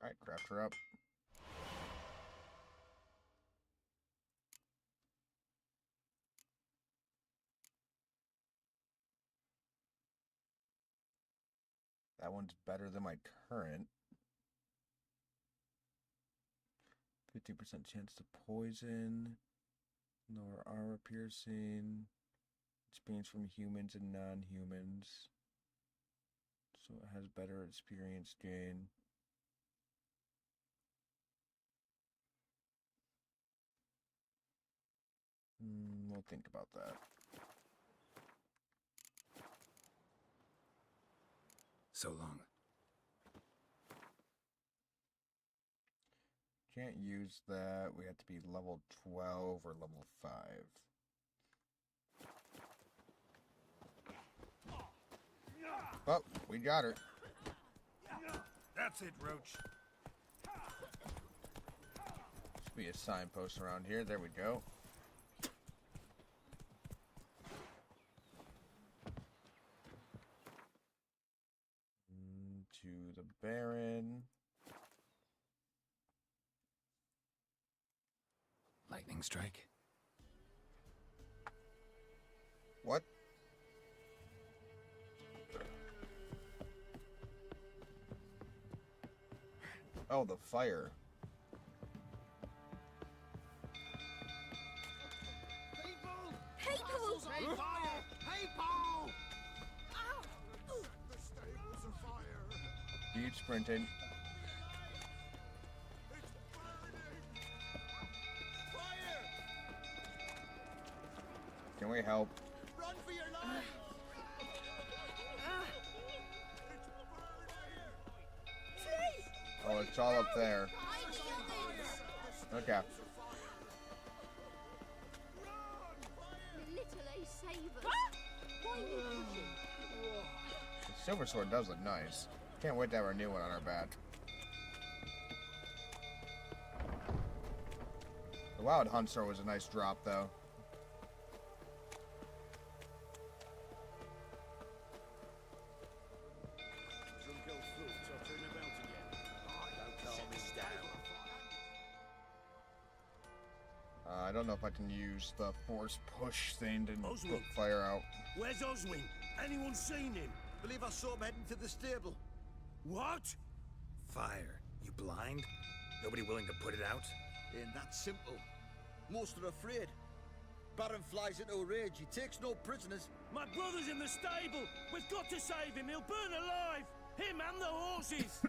Alright, craft her up. That one's better than my current. 50% chance to poison. Lower armor piercing. Experience from humans and non-humans. So it has better experience gain. We'll think about that. So long. Can't use that. We have to be level 12 or level 5. Oh, we got her. That's it, Roach. Should be a signpost around here. There we go. To the Baron. Lightning strike. What? Oh, the fire. People! Hey, fire! Hey, Paul! The stable's on fire! Dude sprinting. It's burning! Fire! Can we help? Run for your life! Oh, it's all up there. Okay. Little Ace Savers. Why are you pushing? The silver sword does look nice. Can't wait to have our new one on our back. The Wild Hunt sword was a nice drop, though. I don't know if I can use the force push thing to put fire out. Where's Oswin? Anyone seen him? Believe I saw him heading to the stable. What? Fire. You blind? Nobody willing to put it out? Ain't that simple. Most are afraid. Baron flies into a rage. He takes no prisoners. My brother's in the stable. We've got to save him. He'll burn alive. Him and the horses.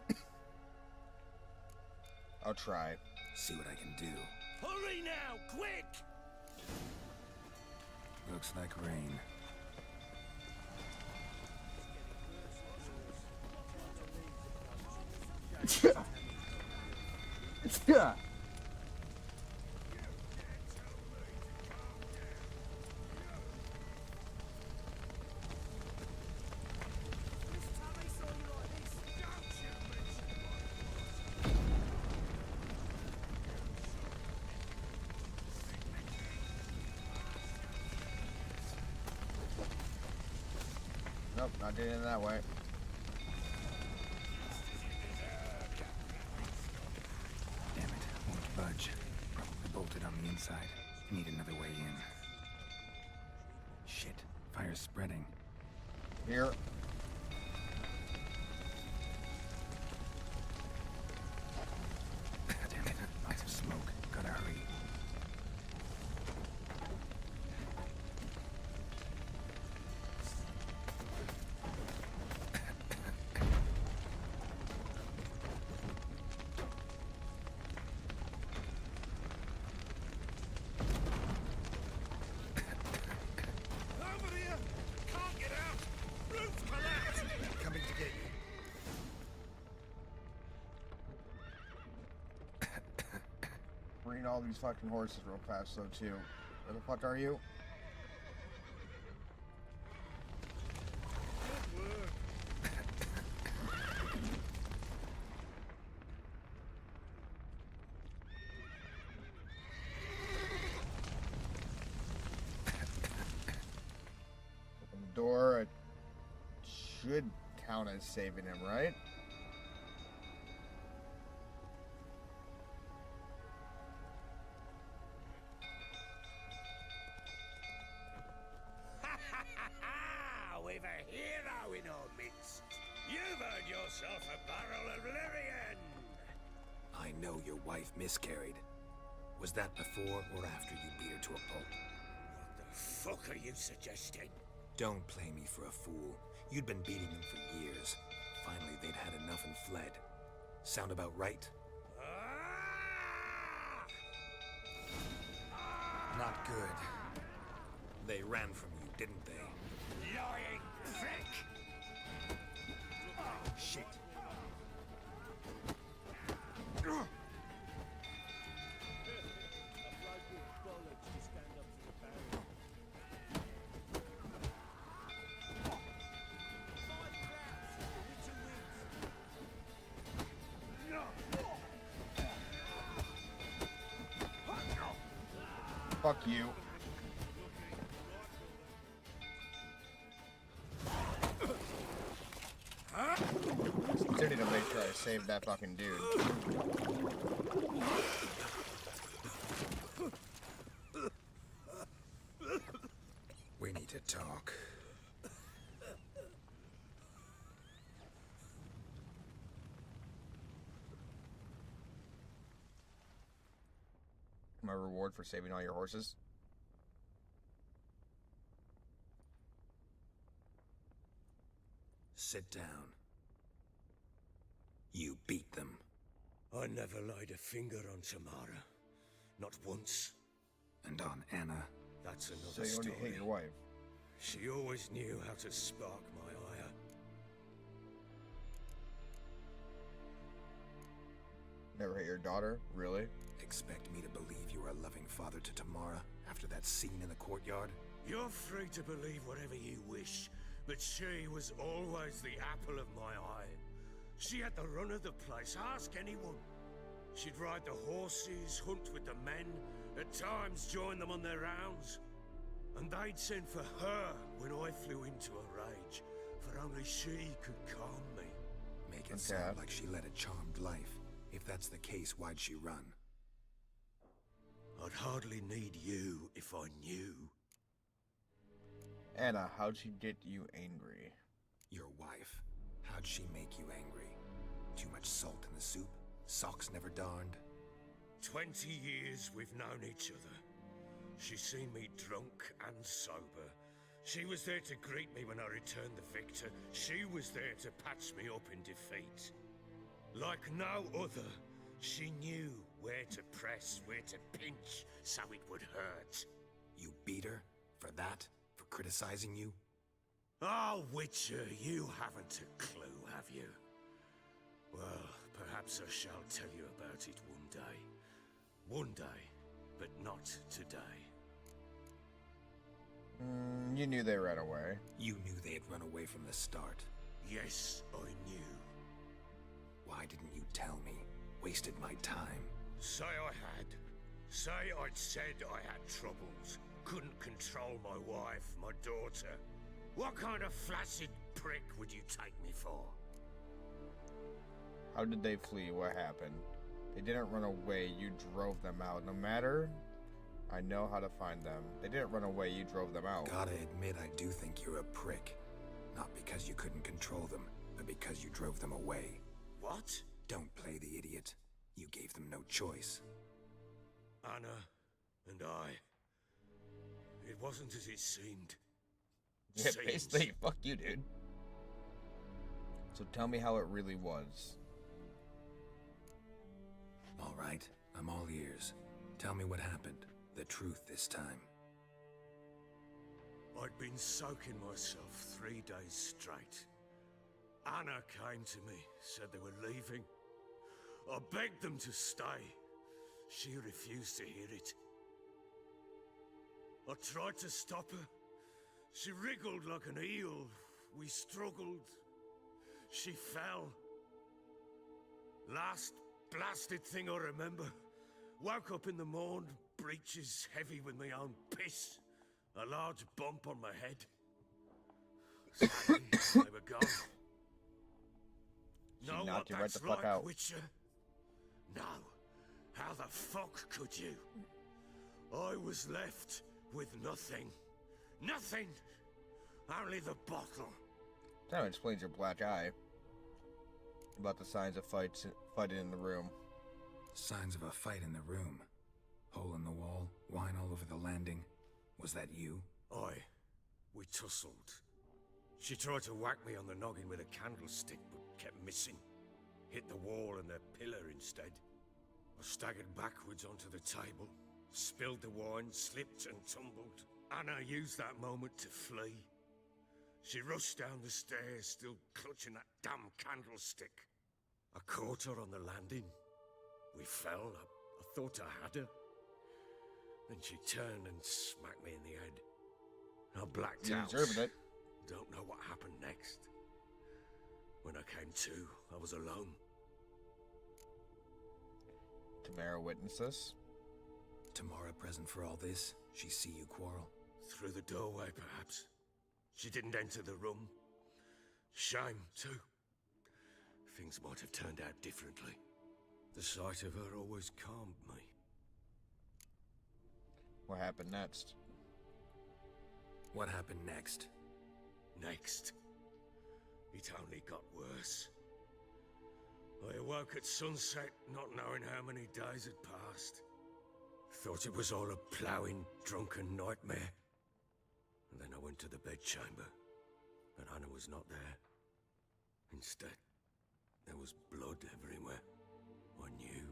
I'll try. See what I can do. Hurry now, quick! Looks like rain. Yeah. Nope, not getting it that way. Damn it, won't budge. Probably bolted on the inside. Need another way in. Shit, fire's spreading. Here. Damn it, lots of smoke. Gotta hurry. Over here! Can't get out! Root breeding all these fucking horses real fast, though, too. Where the fuck are you? Open the door. It should count as saving him, right? We've a hero in our midst. You've earned yourself a barrel of Lyrian. I know your wife miscarried. Was that before or after you beat her to a pulp? What the fuck are you suggesting? Don't play me for a fool. You'd been beating them for years. Finally, they'd had enough and fled. Sound about right? Not good. They ran from you, didn't they? Lying prick! Shit. Fuck you. Considered to make sure I saved that fucking dude. We need to talk. My reward for saving all your horses? Sit down. You beat them. I never laid a finger on Tamara. Not once. And on Anna. That's So another you only story. hate your wife? She always knew how to spark my ire. Never hate your daughter? Really? Expect me to believe you were a loving father to Tamara after that scene in the courtyard? You're free to believe whatever you wish, but she was always the apple of my eye. She had the run of the place, ask anyone. She'd ride the horses, hunt with the men, at times join them on their rounds. And they'd send for her when I flew into a rage, for only she could calm me. Make it sound like she led a charmed life. If that's the case, why'd she run? I'd hardly need you if I knew. Anna, how'd she get you angry? Your wife. How'd she make you angry? Too much salt in the soup? Socks never darned? 20 years we've known each other. She's seen me drunk and sober. She was there to greet me when I returned the victor. She was there to patch me up in defeat. Like no other, she knew where to press, where to pinch, so it would hurt. You beat her? For that? For criticizing you? Oh, Witcher, you haven't a clue, have you? Well, perhaps I shall tell you about it one day. One day, but not today. You knew they ran away. You knew they had run away from the start. Yes, I knew. Why didn't you tell me? Wasted my time. Say I had. Say I'd said I had troubles. Couldn't control my wife, my daughter. What kind of flaccid prick would you take me for? How did they flee? What happened? They didn't run away, you drove them out. No matter, I know how to find them. They didn't run away, you drove them out. Gotta admit, I do think you're a prick. Not because you couldn't control them, but because you drove them away. What? Don't play the idiot. You gave them no choice. Anna and I. It wasn't as it seemed. Yeah, basically, fuck you, dude. So tell me how it really was. All right, I'm all ears. Tell me what happened. The truth this time. I'd been soaking myself 3 days straight. Anna came to me, said they were leaving. I begged them to stay. She refused to hear it. I tried to stop her. She wriggled like an eel. We struggled. She fell. Last blasted thing I remember. Woke up in the morn, breeches heavy with my own piss. A large bump on my head. Sadly, they were gone. She Know what knocked you right that's the fuck like, out. Witcher? No. How the fuck could you? I was left with nothing. Nothing! Only the bottle. Kind of explains your black eye. About the signs of fighting in the room. Signs of a fight in the room. Hole in the wall, wine all over the landing. Was that you? Aye. We tussled. She tried to whack me on the noggin with a candlestick, but kept missing. Hit the wall and the pillar instead. I staggered backwards onto the table, spilled the wine, slipped and tumbled. Anna used that moment to flee. She rushed down the stairs, still clutching that damn candlestick. I caught her on the landing. We fell. I thought I had her. Then she turned and smacked me in the head. I blacked You out. deserved it. Don't know what happened next. When I came to, I was alone. Tamara witnessed this. Tamara present for all this? She see you quarrel? Through the doorway, perhaps. She didn't enter the room. Shame, too. Things might have turned out differently. The sight of her always calmed me. What happened next? What happened next? Next, it only got worse. I awoke at sunset, not knowing how many days had passed. Thought it was all a ploughing, drunken nightmare. And then I went to the bedchamber, but Anna was not there. Instead, there was blood everywhere. I knew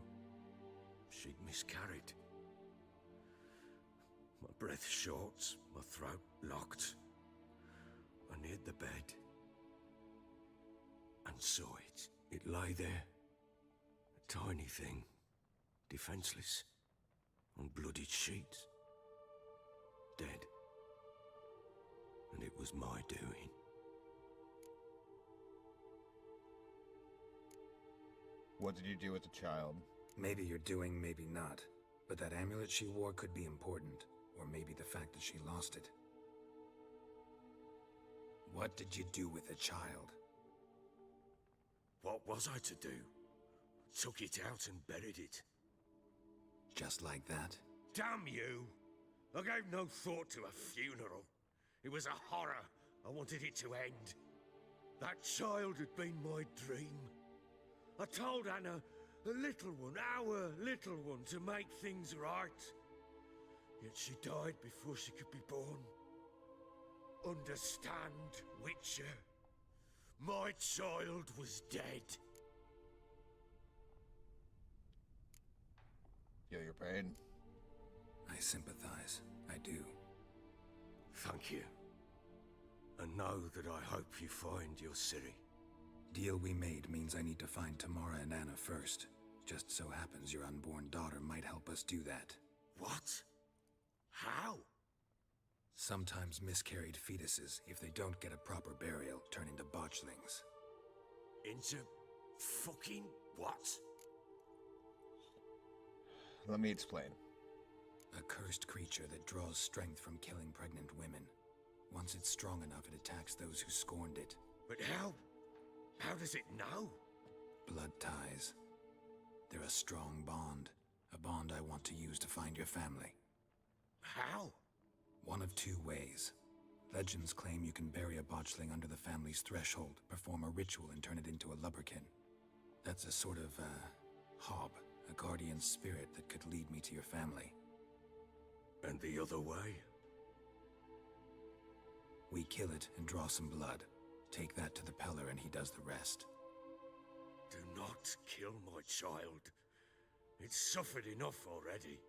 she'd miscarried. My breath short, my throat locked. I neared the bed and saw it. It lay there, a tiny thing, defenseless, on bloodied sheets, dead. And it was my doing. What did you do with the child? Maybe you're doing, maybe not. But that amulet she wore could be important. Or maybe the fact that she lost it. What did you do with the child? What was I to do? Took it out and buried it. Just like that? Damn you! I gave no thought to a funeral. It was a horror. I wanted it to end. That child had been my dream. I told Anna, the little one, our little one, to make things right. Yet she died before she could be born. Understand, Witcher? My child was dead. Feel your pain? I sympathize. I do. Thank you. And know that I hope you find your Ciri. Deal we made means I need to find Tamara and Anna first. Just so happens your unborn daughter might help us do that. What? How? Sometimes miscarried fetuses, if they don't get a proper burial, turn into botchlings. Into fucking what? Let me explain. A cursed creature that draws strength from killing pregnant women. Once it's strong enough, it attacks those who scorned it. But how? How does it know? Blood ties. They're a strong bond. A bond I want to use to find your family. How? One of two ways. Legends claim you can bury a botchling under the family's threshold, perform a ritual and turn it into a lubberkin. That's a sort of, hob, a guardian spirit that could lead me to your family. And the other way? We kill it and draw some blood. Take that to the Peller and he does the rest. Do not kill my child. It's suffered enough already.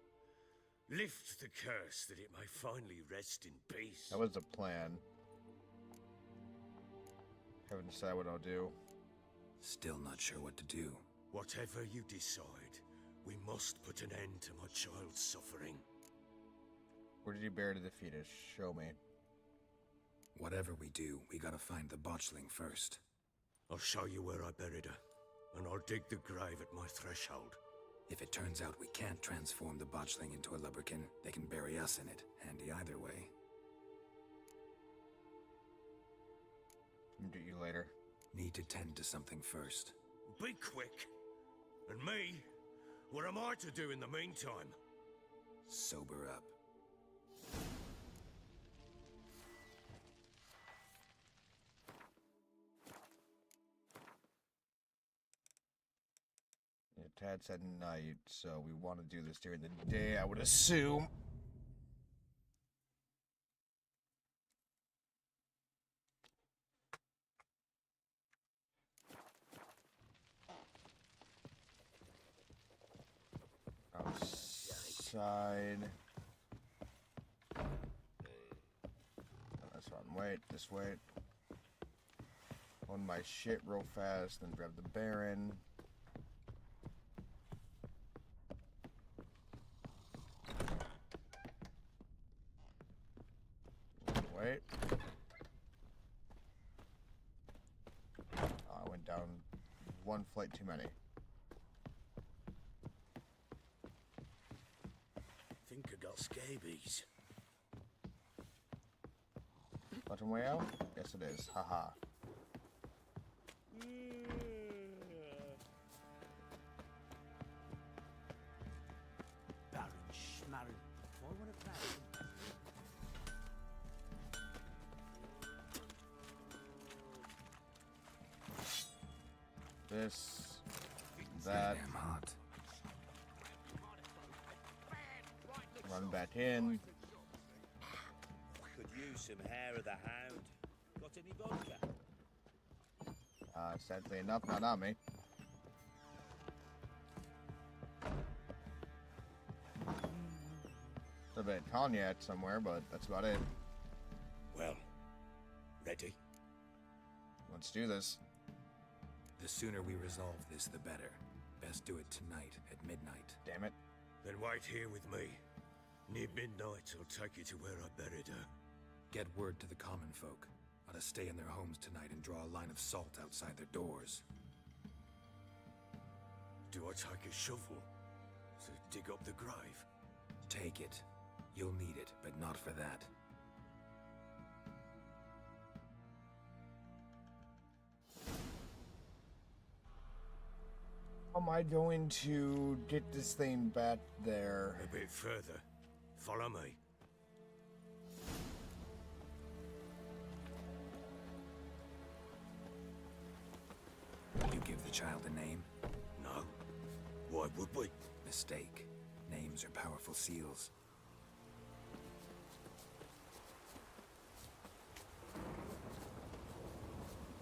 Lift the curse that it may finally rest in peace. That was the plan. Haven't decided what I'll do. Still not sure what to do. Whatever you decide, We must put an end to my child's suffering. Where did you bury the defeated? Show me. Whatever we do, we gotta find the botchling first. I'll show you where I buried her, and I'll dig the grave at my threshold. If it turns out we can't transform the botchling into a lubberkin, they can bury us in it. Handy either way. Do you later. Need to tend to something first. Be quick. And me? What am I to do in the meantime? Sober up. Yeah, Tad said night, so we want to do this during the day, I would assume. Outside. That's one. Wait, this way. On my shit real fast, then grab the Baron. Wait. Oh, I went down one flight too many. Think I got scabies. Bottom way out? Yes, it is. Haha. Baron Schmarren. Why would it matter? This, that, Damn hot. run back in. Could use some hair of the hound. Got any vodka? Sadly enough, not on me. A bit of cognac somewhere, but that's about it. Well, ready? Let's do this. The sooner we resolve this, the better. Best do it tonight at midnight. Damn it. Then wait here with me. Near midnight, I'll take you to where I buried her. Get word to the common folk. Ought to stay in their homes tonight and draw a line of salt outside their doors. Do I take a shovel to dig up the grave? Take it. You'll need it, but not for that. How am I going to get this thing back there? A bit further. Follow me. You give the child a name? No. Why would we? Mistake. Names are powerful seals.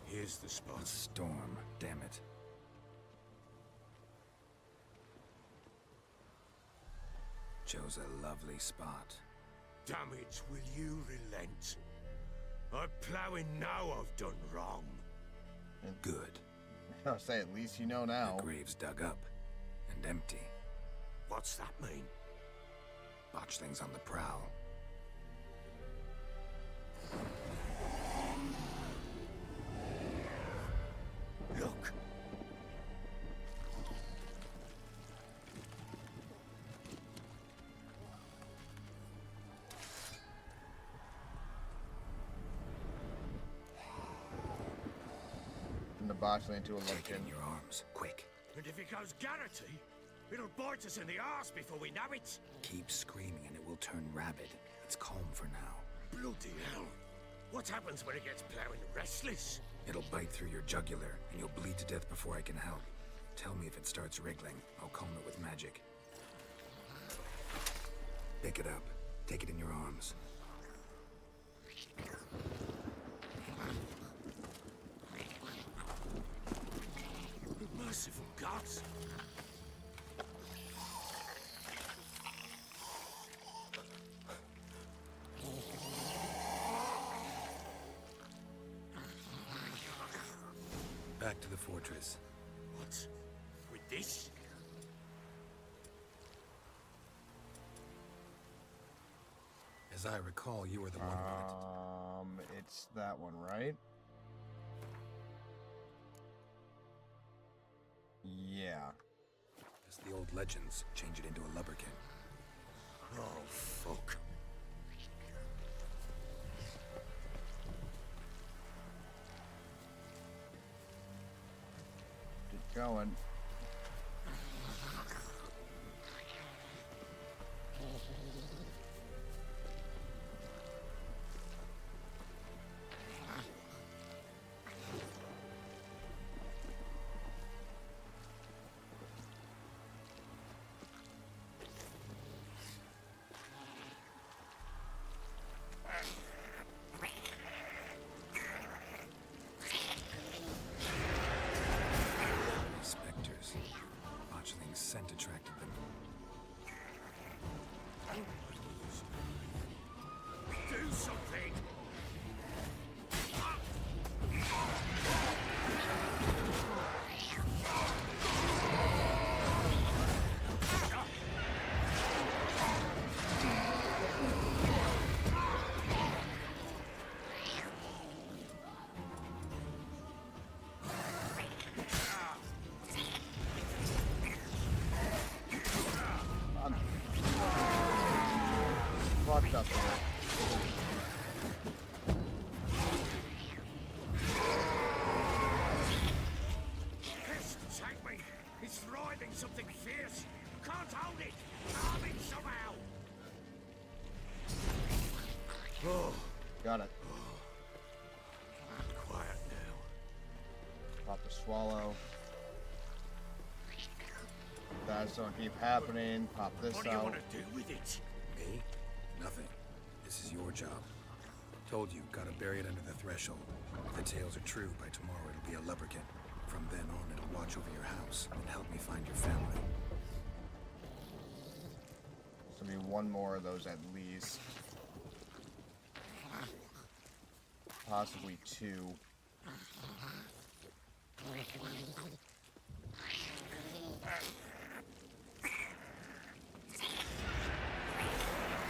Here's the spot. Storm, damn it. Chose a lovely spot. Damn it, will you relent? I'm plowing now I've done wrong. Good. I'll say at least you know now. The grave's dug up and empty. What's that mean? Botchling's on the prowl. Look. From the botchling into a Take it luncheon. in your arms, quick. And if it goes Garrity, it'll bite us in the arse before we know it. Keep screaming and it will turn rabid. It's calm for now. Bloody hell. What happens when it gets plowing restless? It'll bite through your jugular, and you'll bleed to death before I can help. Tell me if it starts wriggling. I'll calm it with magic. Pick it up. Take it in your arms. Merciful gods. Back to the fortress. What? With this? As I recall, you were the one who It's that one, right? Yeah. as the old legends change it into a lubberkin. Oh, fuck. Keep going. Spectres. Botchling's scent attracted them. Do something! Fucked up here. This take me! It's thriving something fierce! Can't hold it! Harm it somehow! Oh, Got it. quiet now. Pop the swallow. That's gonna keep happening. Pop this What do you out. want to do with it? Me? Nothing. This is your job. Told you, gotta bury it under the threshold. If the tales are true, by tomorrow it'll be a lubberkin. From then on, it'll watch over your house and help me find your family. So be one more of those at least. Possibly two.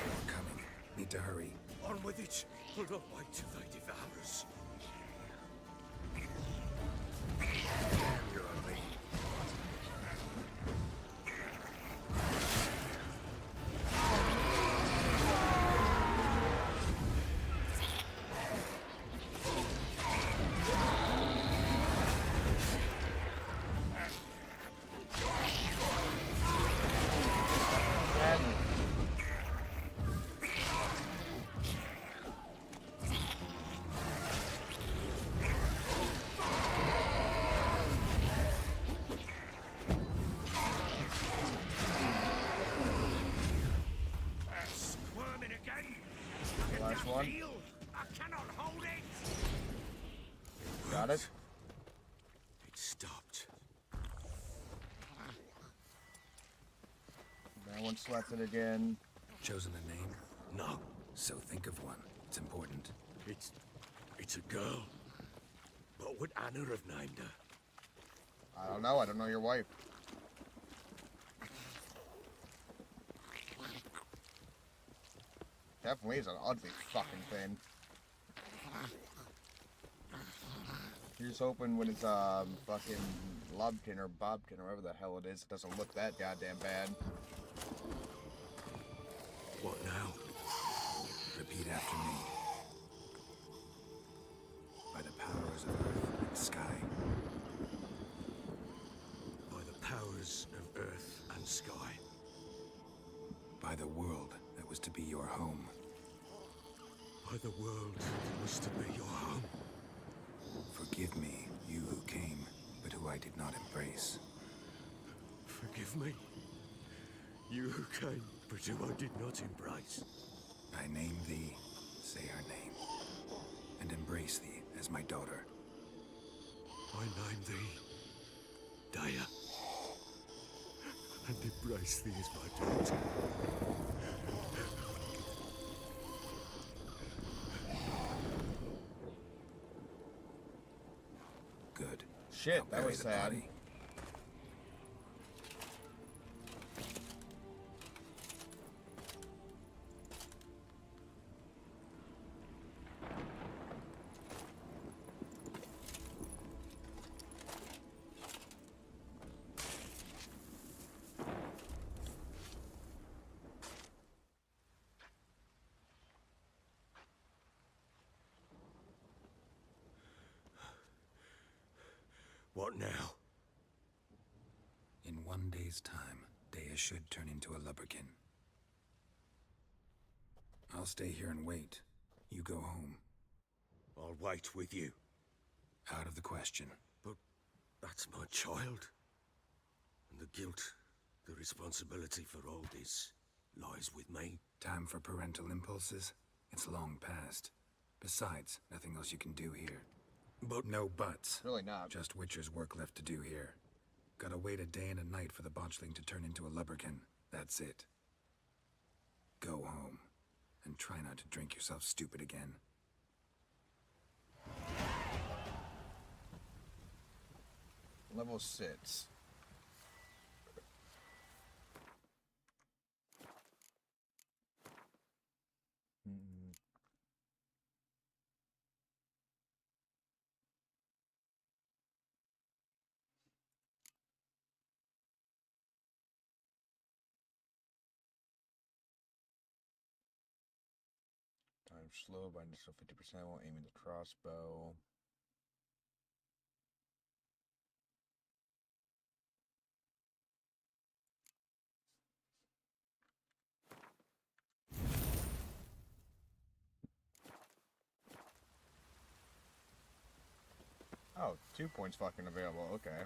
We're coming. Need to hurry. On with it! Or not wait till they devour us. You're on me. Squirming again! Last one. Feel? I cannot hold it! Got it? It stopped. That one selected again. Chosen a name? No, So think of one. It's important. it's a girl. What would Anna have named her? I don't know. I don't know your wife. Definitely is an ugly fucking thing. Here's hoping when it's fucking Lobkin or Bobkin or whatever the hell it is, it doesn't look that goddamn bad. What now? Repeat after me. By the powers of earth and sky. By the powers of earth and sky. By the world that was to be your home. By the world that was to be your home. Forgive me, you who came, but who I did not embrace. Forgive me. You who came, but who I did not embrace. I name thee, say her name, and embrace thee as my daughter. I name thee Daya. And embrace thee as my daughter. Good. Shit, Now that bury was the sad. body. What now? In 1 day's time, Dea should turn into a lubberkin. I'll stay here and wait. You go home. I'll wait with you. Out of the question. But that's my child. And the guilt, the responsibility for all this lies with me. Time for parental impulses? It's long past. Besides, nothing else you can do here. But no buts. Really not. Just Witcher's work left to do here. Gotta wait a day and a night for the botchling to turn into a lubberkin. That's it. Go home. And try not to drink yourself stupid again. Level 6. Time slow by initial 50% while aiming the crossbow. Oh, 2 points fucking available, okay.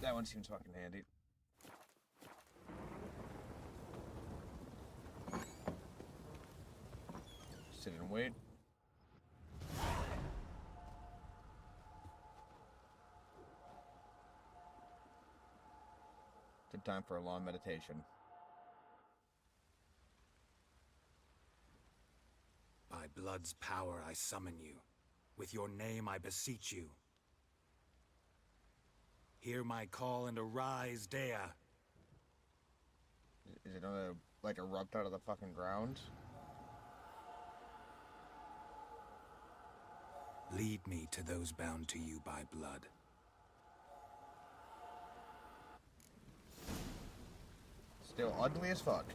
That one seems fucking handy. Sit and wait. Good time for a long meditation. By blood's power I summon you. With your name I beseech you. Hear my call and arise, Dea. Is it gonna, like, erupt out of the fucking ground? Lead me to those bound to you by blood. Still ugly as fuck.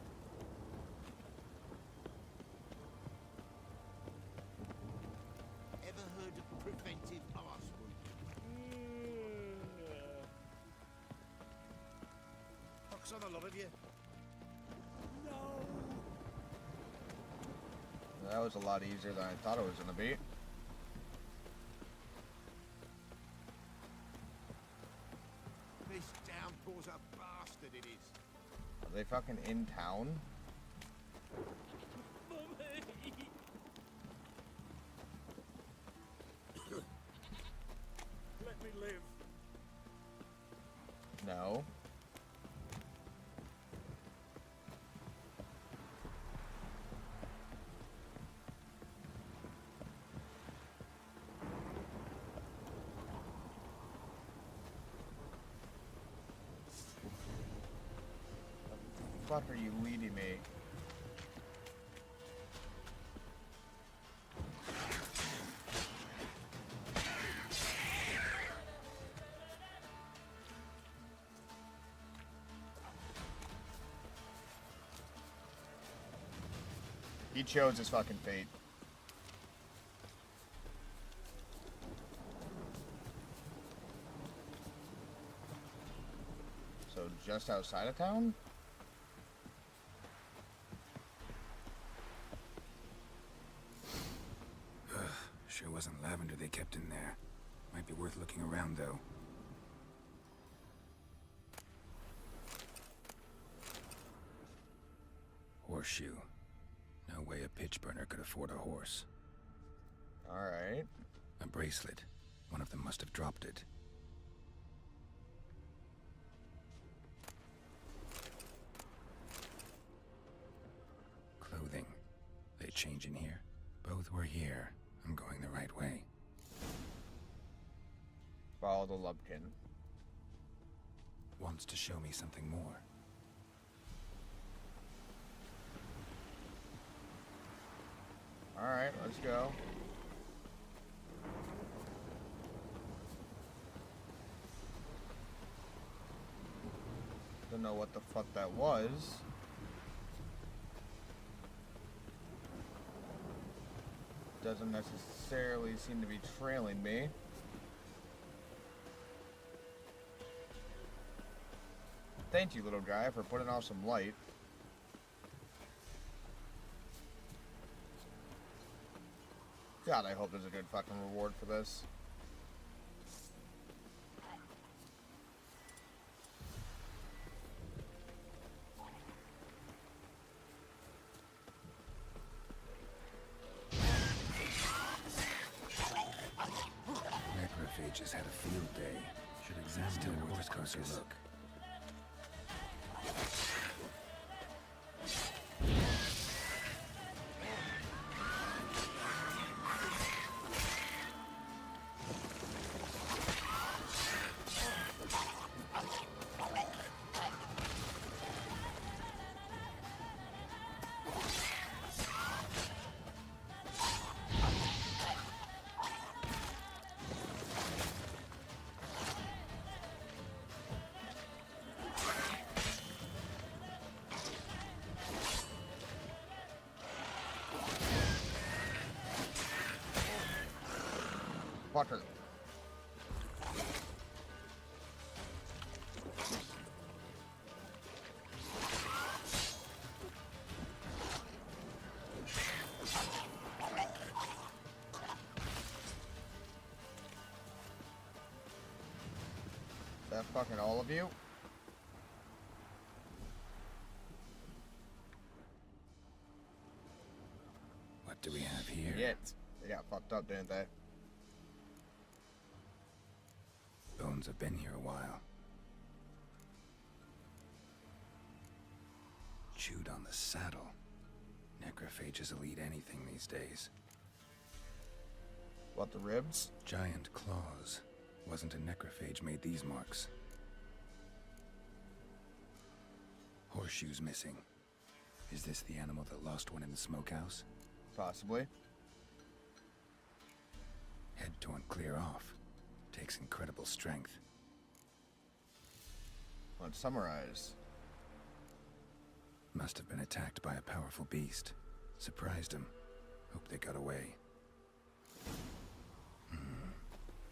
Ever heard of preventive arsewound? Pox on a lot of you. That was a lot easier than I thought it was gonna be. This downpour's a bastard, it is. Are they fucking in town? Let me live. No. What the fuck are you leading me? He chose his fucking fate. So just outside of town? Sure wasn't lavender they kept in there. Might be worth looking around, though. Horseshoe. No way a pitch burner could afford a horse. Alright. A bracelet. One of them must have dropped it. Clothing. They change in here? Both were here. I'm going the right way. Follow the Lubkin. Wants to show me something more. Alright, let's go. know what the fuck that was. Doesn't necessarily seem to be trailing me. Thank you, little guy, for putting off some light. God, I hope there's a good fucking reward for this. Necrophages had a field day. Should examine it with a closer look. Fucker. That fucking all of you? What do we have here? Yet. They got fucked up, didn't they? Bones have been here a while. Chewed on the saddle. Necrophages will eat anything these days. What, the ribs? Giant claws. Wasn't a necrophage made these marks. Horseshoes missing. Is this the animal that lost one in the smokehouse? Possibly. Head torn clear off. Takes incredible strength. Let's summarize. Must have been attacked by a powerful beast. Surprised him. Hope they got away.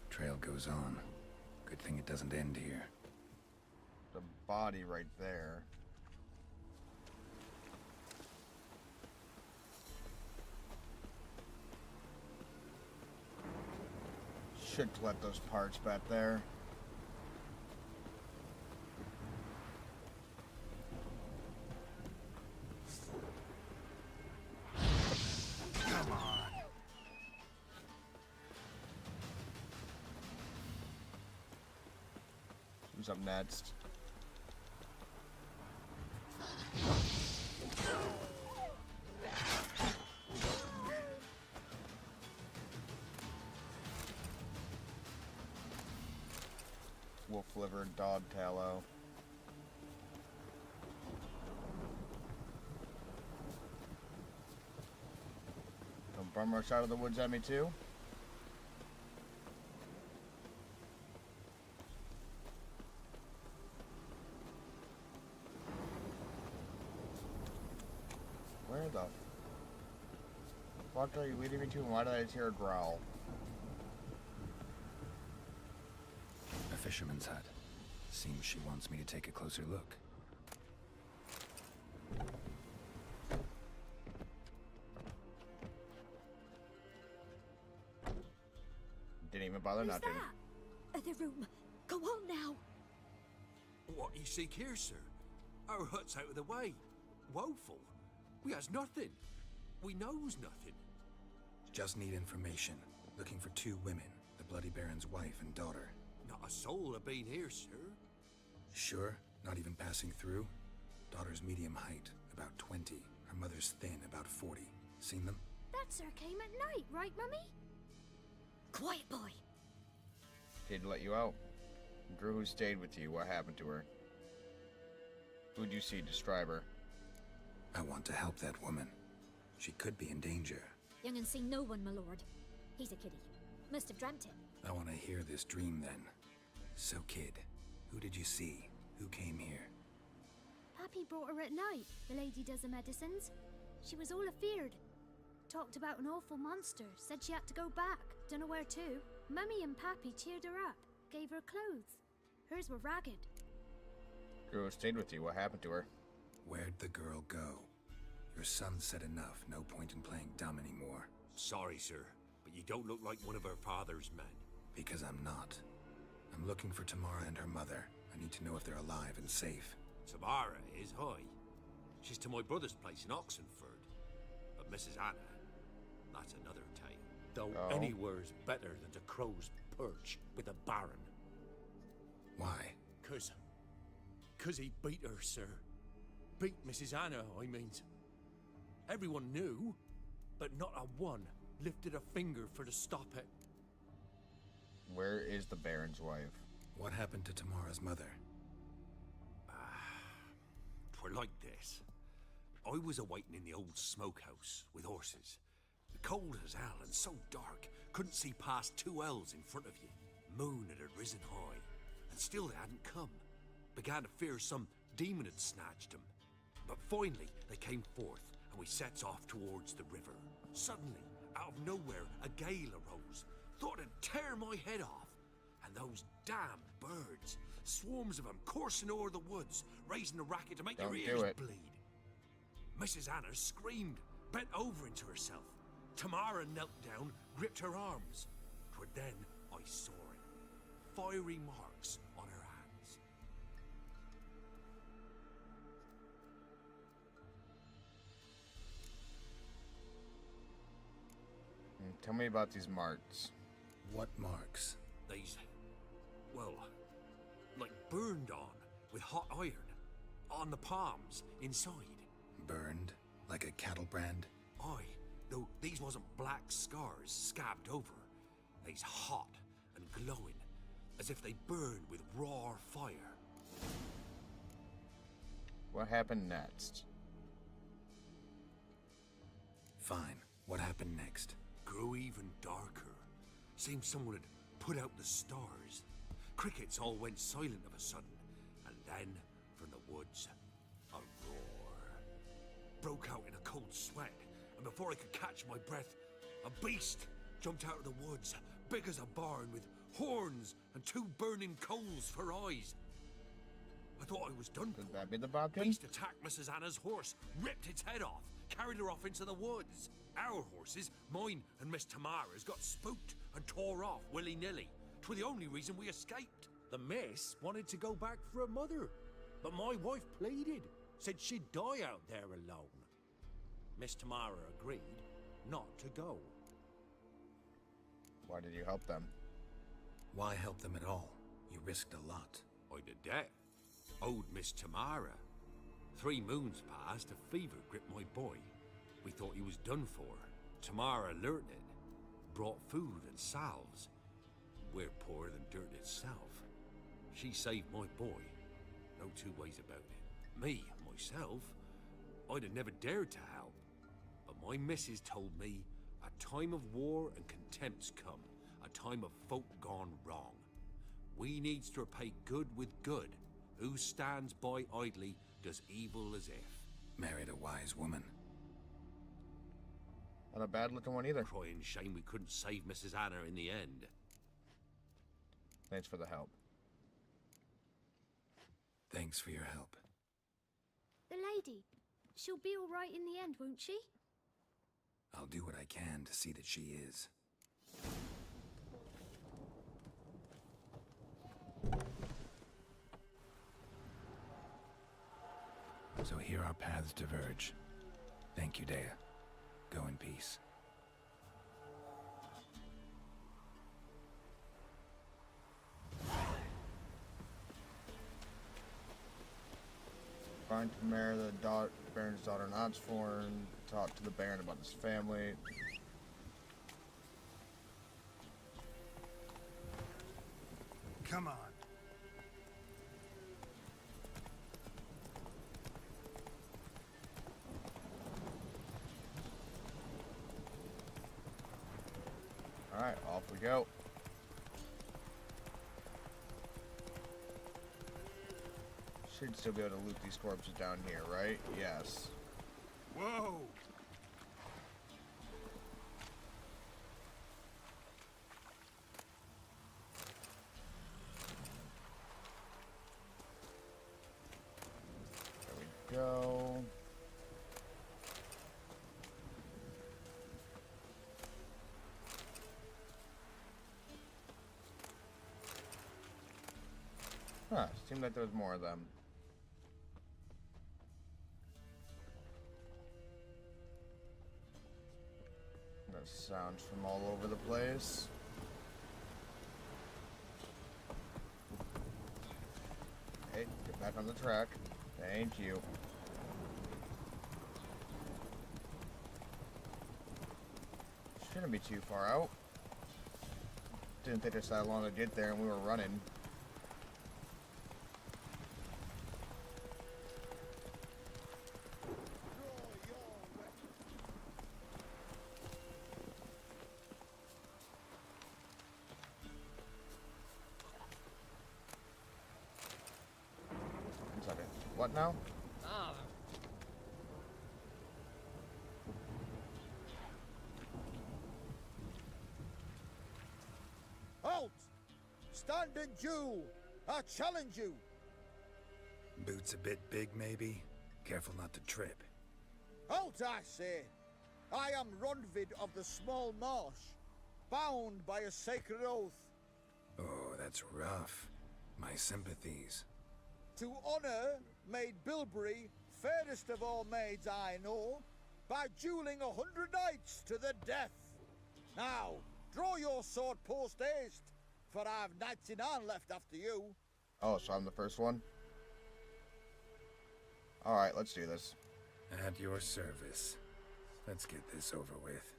Trail goes on. Good thing it doesn't end here. The body right there. Should collect those parts back there. Come on. Who's up next? Wolf-livered dog tallow. Don't bum rush out of the woods at me too. Where the fuck are you leading me to, and why did I just hear a growl? A fisherman's hut. Seems she wants me to take a closer look. Didn't even bother Who's not to. that? Other room. Go on now. What you seek here, sir? Our hut's out of the way. Woeful. We has nothing. We knows nothing. Just need information. Looking for 2 women. The Bloody Baron's wife and daughter. Not a soul have been here, sir. Sure? Not even passing through? Daughter's medium height, about 20. Her mother's thin, about 40. Seen them? That sir came at night, right, Mummy? Quiet, boy. Did let you out. Drew, who stayed with you, what happened to her? Who'd you see? Describe her. I want to help that woman. She could be in danger. Young and seen no one, my lord. He's a kiddie. Must have dreamt it. I want to hear this dream then. So, kid, who did you see? Who came here? Pappy brought her at night, the lady does the medicines. She was all afeared. Talked about an awful monster, said she had to go back, dunno where to. Mummy and Pappy cheered her up, gave her clothes. Hers were ragged. Girl stayed with you. What happened to her? Where'd the girl go? Your son said enough. No point in playing dumb anymore. Sorry, sir, but you don't look like one of her father's men. Because I'm not. I'm looking for Tamara and her mother. I need to know if they're alive and safe. Tamara is, hi. She's to my brother's place in Oxenford. But Mrs. Anna, that's another tale. Though anywhere's better than the Crow's Perch with a baron. Why? Cause he beat her, sir. Beat Mrs. Anna, I mean. Everyone knew, but not a one lifted a finger for to stop it. Where is the Baron's wife? What happened to Tamara's mother? Twere like this. I was awaiting in the old smokehouse with horses. Cold as hell and so dark, couldn't see past 2 ells in front of you. Moon had risen high, and still they hadn't come. Began to fear some demon had snatched them. But finally, they came forth, and we sets off towards the river. Suddenly, out of nowhere, a gale arose. Thought it'd tear my head off. And those damn birds, swarms of them coursing o'er the woods, raising a racket to make your ears bleed. Mrs. Anna screamed, bent over into herself. Tamara knelt down, gripped her arms. 'Twere then I saw it. Fiery marks on her hands. Tell me about these marks. What marks? These, well, like burned on with hot iron. On the palms, inside. Burned? Like a cattle brand? Aye, though these wasn't black scars scabbed over. They's hot and glowing, as if they burned with raw fire. What happened next? Fine. What happened next? Grew even darker. Seemed someone had put out the stars. Crickets all went silent of a sudden, and then, from the woods, a roar. Broke out in a cold sweat, and before I could catch my breath, a beast jumped out of the woods, big as a barn, with horns and 2 burning coals for eyes. I thought I was done for. Could that be the Bobkin? Beast attacked Mrs. Anna's horse, ripped its head off, carried her off into the woods. Our horses, mine and Miss Tamara's, got spooked and tore off willy-nilly. 'Twere the only reason we escaped. The miss wanted to go back for her mother, but my wife pleaded, said she'd die out there alone. Miss Tamara agreed not to go. Why did you help them? Why help them at all? You risked a lot. I'd a debt. Owed Miss Tamara. 3 moons passed, a fever gripped my boy. We thought he was done for. Tamara learnt it. Brought food and salves. We're poorer than dirt itself. She saved my boy. No 2 ways about it. Me, myself, I'd have never dared to help. But my missus told me a time of war and contempt's come. A time of folk gone wrong. We needs to repay good with good. Who stands by idly does evil as if. Married a wise woman. Not a bad-looking one either. Crying shame we couldn't save Mrs. Anna in the end. Thanks for the help. Thanks for your help. The lady. She'll be all right in the end, won't she? I'll do what I can to see that she is. So here our paths diverge. Thank you, Dea. Go in peace. Find Tamara, the Baron's daughter in Oxforn. Talk to the Baron about his family. Come on. Alright, off we go. Should still be able to loot these corpses down here, right? Yes. Whoa! There we go. Huh, seemed like there was more of them. There's sounds from all over the place. Hey, get back on the track. Thank you. Shouldn't be too far out. Didn't take us that long to get there and we were running. What now? Halt! Stand and Jew! I challenge you! Boots a bit big, maybe? Careful not to trip. Halt, I say! I am Ronvid of the Small Marsh, bound by a sacred oath. Oh, that's rough. My sympathies. To honor Maid Bilberry, fairest of all maids I know, by dueling 100 knights to the death. Now, draw your sword post haste, for I've 99 left after you. Oh, so I'm the first one? Alright, let's do this. At your service. Let's get this over with.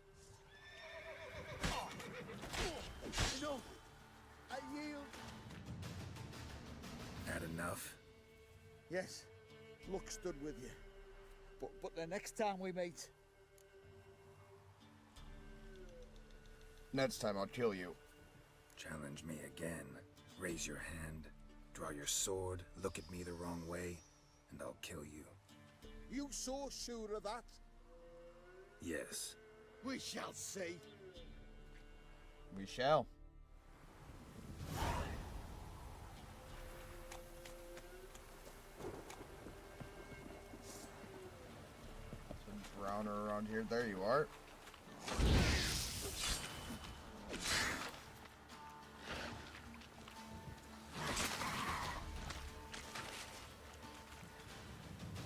No, I yield. Had enough? Yes, luck stood with you. But the next time we meet... Next time I'll kill you. Challenge me again. Raise your hand, draw your sword, look at me the wrong way, and I'll kill you. You so sure of that? Yes. We shall see. We shall. Drowner around here. There you are.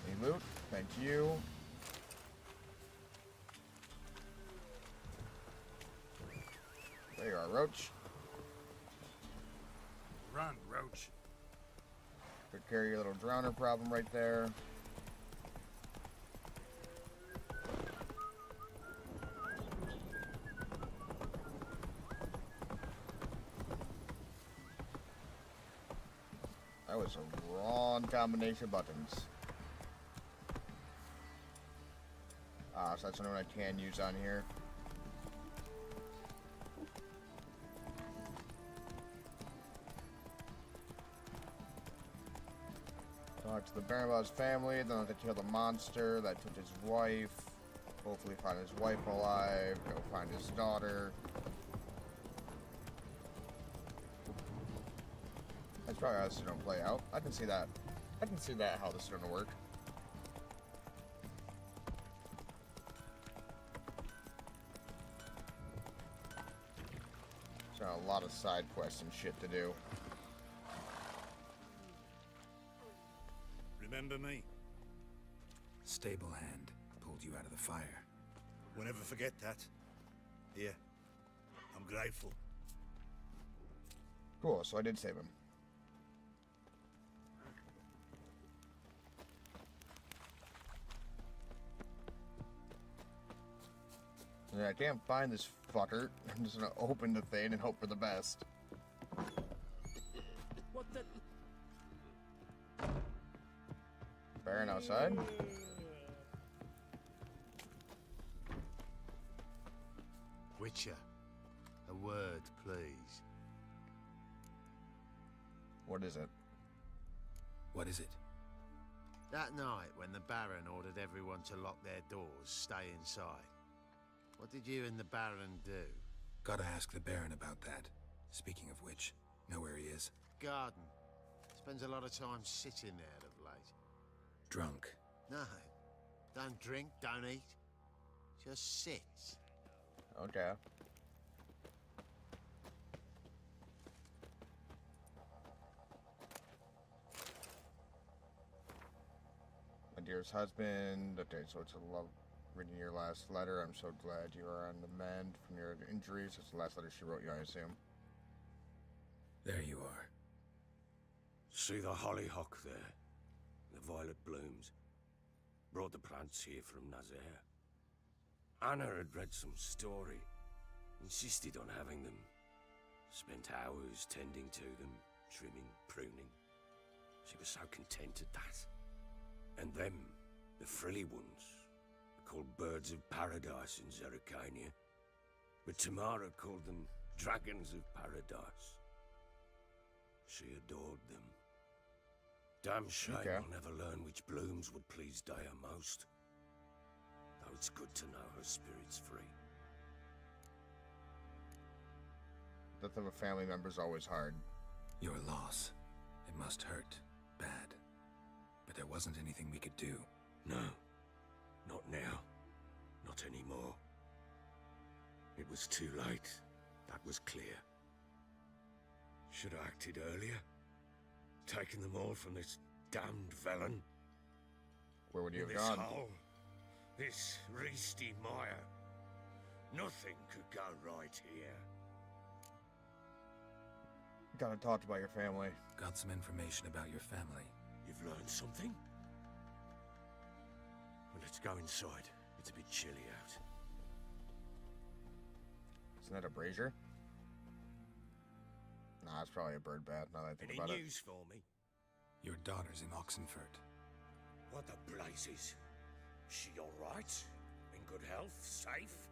Any loot? Thank you. There you are, Roach. Run, Roach. Took care of your little drowner problem right there. That was a wrong combination of buttons. So that's something I can use on here. Talk to the Barenbaugh's family, then I'll have to kill the monster that took his wife. Hopefully find his wife alive, go find his daughter. That's probably how this is gonna play out. I can see that. I can see that how this is gonna work. So a lot of side quests and shit to do. Remember me? Stable hand pulled you out of the fire. We'll never forget that. Here. I'm grateful. Cool, so I did save him. Yeah, I can't find this fucker. I'm just gonna open the thing and hope for the best. What the... Baron outside? Witcher, a word, please. What is it? What is it? That night, when the Baron ordered everyone to lock their doors, stay inside, what did you and the Baron do? Gotta ask the Baron about that. Speaking of which, know where he is? Garden. Spends a lot of time sitting there of late. Drunk. No. Don't drink, don't eat. Just sits. Okay. My dearest husband, okay, so it's a love. Reading your last letter, I'm so glad you are on the mend from your injuries. It's the last letter she wrote you, I assume. There you are. See the hollyhock there? The violet blooms. Brought the plants here from Nazaire. Anna had read some story. Insisted on having them. Spent hours tending to them, trimming, pruning. She was so content at that. And them, the frilly ones, are called birds of paradise in Zerrikania. But Tamara called them dragons of paradise. She adored them. Damn shame I'll never learn which blooms would please Daya most. Though it's good to know her spirit's free. Death of a family member's always hard. Your loss. It must hurt. Bad. But there wasn't anything we could do. No. Not now. Not anymore. It was too late. That was clear. Should have acted earlier. Taken them all from this damned Velen. Where would you have this gone? hole, this Reesty mire. Nothing could go right here. Gotta talk about your family. Got some information about your family. You've learned something? Well, let's go inside. It's a bit chilly out. Isn't that a brazier? Nah, it's probably a bird bath now that I think Any about news for me? Your daughter's in Oxenfurt. What the blazes? She all right? In good health? Safe?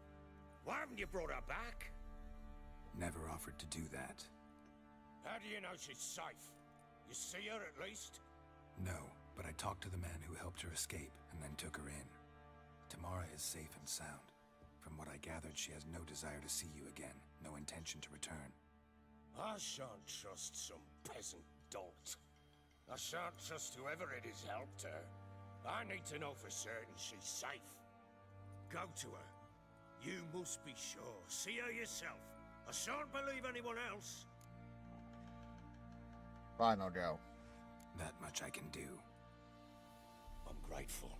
Why haven't you brought her back? Never offered to do that. How do you know she's safe? You see her at least? No, but I talked to the man who helped her escape and then took her in. Tamara is safe and sound. From what I gathered, she has no desire to see you again, no intention to return. I shan't trust some peasant dolt. I shan't trust whoever it is helped her. I need to know for certain she's safe. Go to her. You must be sure. See her yourself. I shan't believe anyone else. Fine, I'll go. That much I can do. I'm grateful.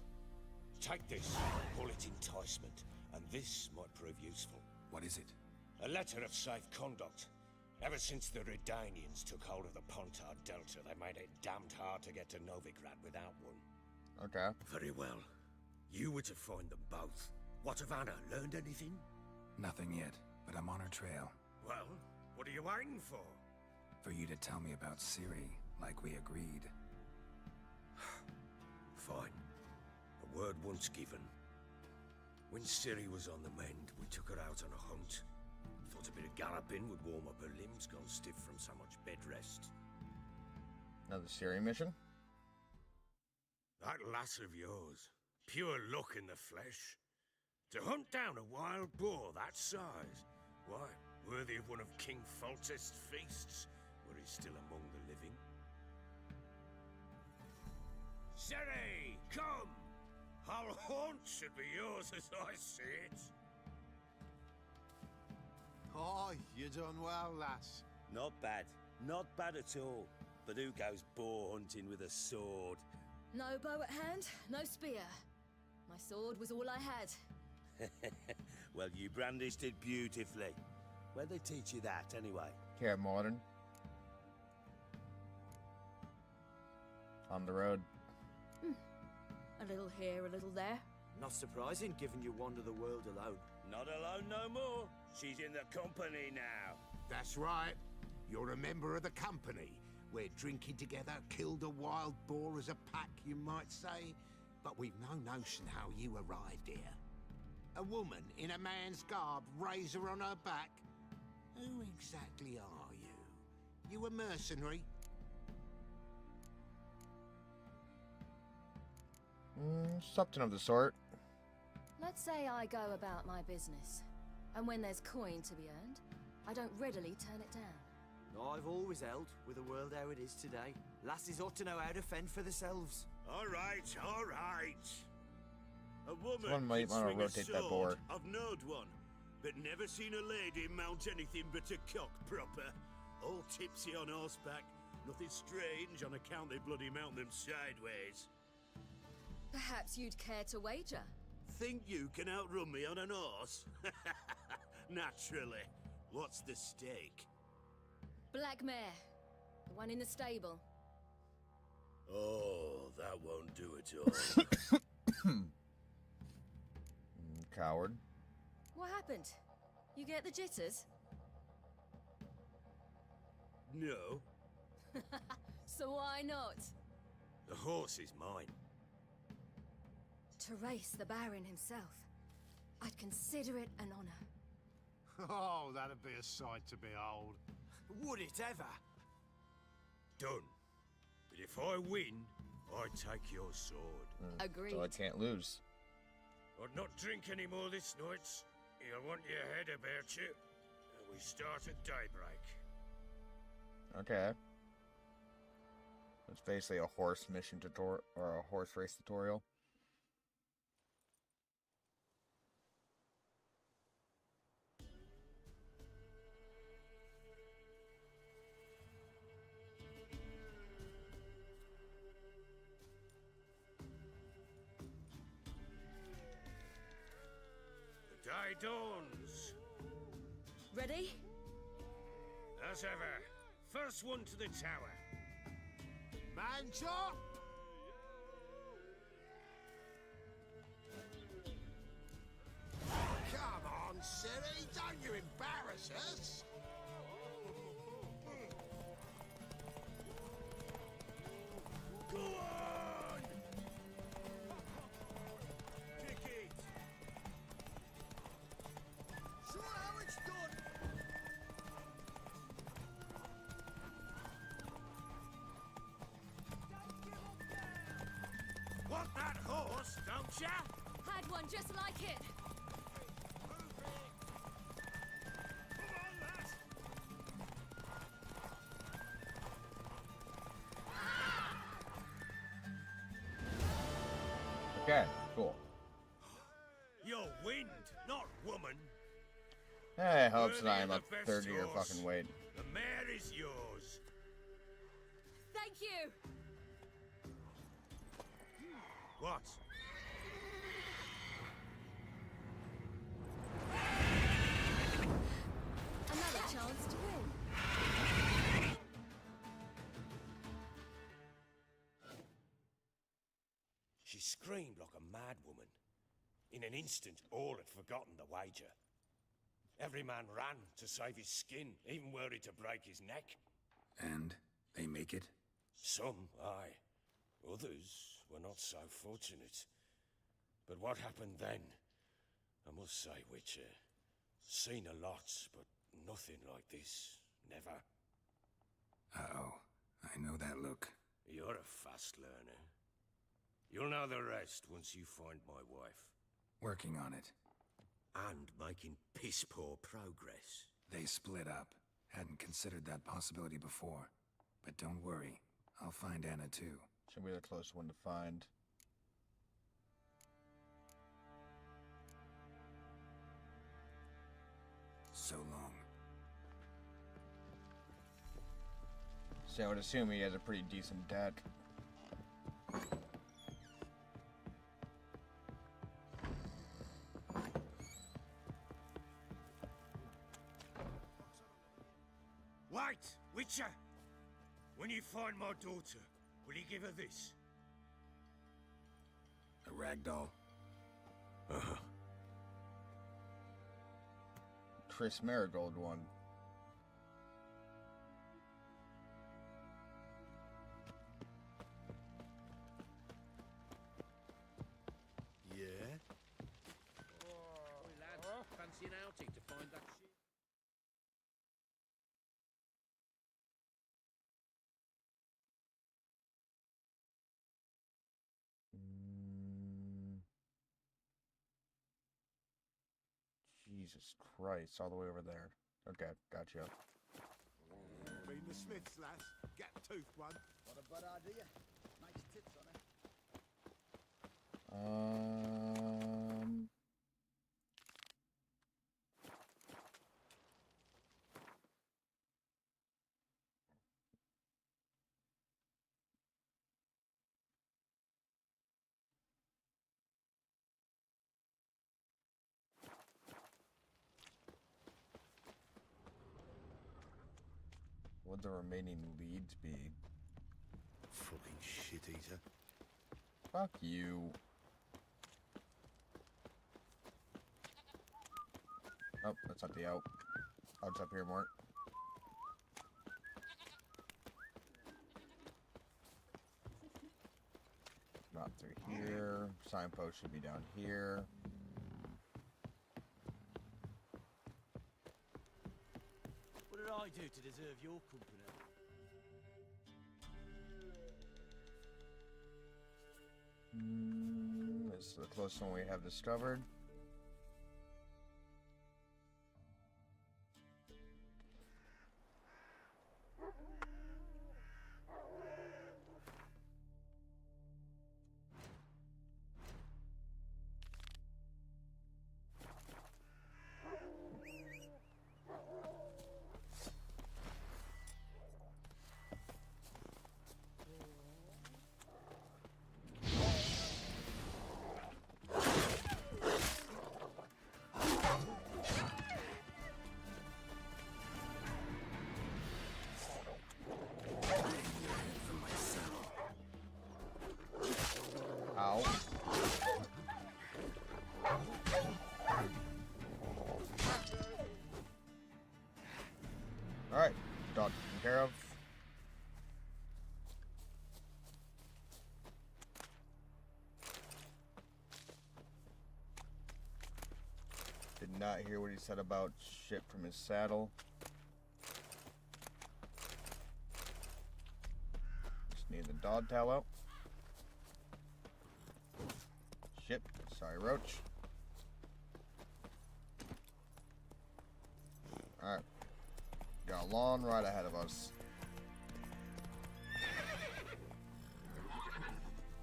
Take this, call it enticement, and this might prove useful. What is it? A letter of safe conduct. Ever since the Redanians took hold of the Pontard Delta, they made it damned hard to get to Novigrad without one. Okay. Very well. You were to find them both. What of Anna? Learned anything? Nothing yet, but I'm on her trail. Well, what are you waiting for? For you to tell me about Ciri, like we agreed. Fine. A word once given. When Ciri was on the mend, we took her out on a hunt. Thought a bit of galloping would warm up her limbs gone stiff from so much bed rest. Another Ciri mission? That lass of yours. Pure luck in the flesh. To hunt down a wild boar that size. Why, worthy of one of King Foltest's feasts, where he's still among the living. Ciri, come! Our haunt should be yours as I see it. Oh, you done well, lass. Not bad. Not bad at all. But who goes boar hunting with a sword? No bow at hand, no spear. My sword was all I had. Well, you brandished it beautifully. Where'd they teach you that, anyway? Care Modern. On the road. A little here, a little there. Not surprising, given you wander the world alone. Not alone no more. She's in the company now. That's right. You're a member of the company. We're drinking together, killed a wild boar as a pack, you might say. But we've no notion how you arrived here. A woman in a man's garb, razor on her back. Who exactly are you? You a mercenary? Something of the sort. Let's say I go about my business, and when there's coin to be earned, I don't readily turn it down. I've always held, with the world how it is today, lasses ought to know how to fend for themselves. All right, all right. A woman Someone might can wanna swing a rotate that sword. board. I've knowed one, but never seen a lady mount anything but a cock proper. All tipsy on horseback. Nothing strange on account they bloody mount them sideways. Perhaps you'd care to wager? Think you can outrun me on an horse? Naturally. What's the stake? Black mare. The one in the stable. Oh, that won't do it all. Coward. What happened? You get the jitters? No, So why not? the horse is mine. To race the Baron himself. I'd consider it an honor. Oh, that'd be a sight to behold. Would it ever? Done. But if I win, I take your sword. Agreed. So I can't lose. I'd not drink any more this night. You'll want your head about you. We start at daybreak. Okay. It's basically a horse mission tutorial, or a horse race tutorial. The day dawns. Ready? As ever, first one to the tower. Man chop! Come on, Siri, don't you embarrass us! Go on! Kick it! Show how it's done! Want that horse, don't ya? Had one just like it. Okay, cool. You're wind, not woman. Hey, hopes Worthy I of am a the best third of your horse. fucking weight. The mare is yours. Thank you. What? Another chance to win. She screamed like a mad woman. In an instant, all had forgotten the wager. Every man ran to save his skin, even were it to break his neck. And they make it? Some, aye. Others were not so fortunate. But what happened then? I must say, Witcher, seen a lot, but nothing like this. Never. Uh-oh. I know that look. You're a fast learner. You'll know the rest once you find my wife. Working on it. And making piss-poor progress. They split up. Hadn't considered that possibility before. But don't worry. I'll find Anna too. Should be the closest one to find. So long. So I would assume he has a pretty decent deck. Wait, Witcher! When you find my daughter, will you give her this? A ragdoll? Uh-huh. Chris Marigold one. Yeah? Oi, lad, fancy an outing to find that shit? Jesus Christ, all the way over there. Okay, gotcha. Been the Smiths, lass. Get toothed one. What a bad idea. Nice tits on it. What would the remaining leads be? Fucking shit eater. Fuck you. Oh, that's not the out. Out's up here more. Not through here. Signpost should be down here. What did I do to deserve your company? This is the closest one we have discovered. Ow. Alright, dog taken care of. Did not hear what he said about shit from his saddle. Just need the dog tail out. Shit. Sorry, Roach. Alright. Got a long ride ahead of us.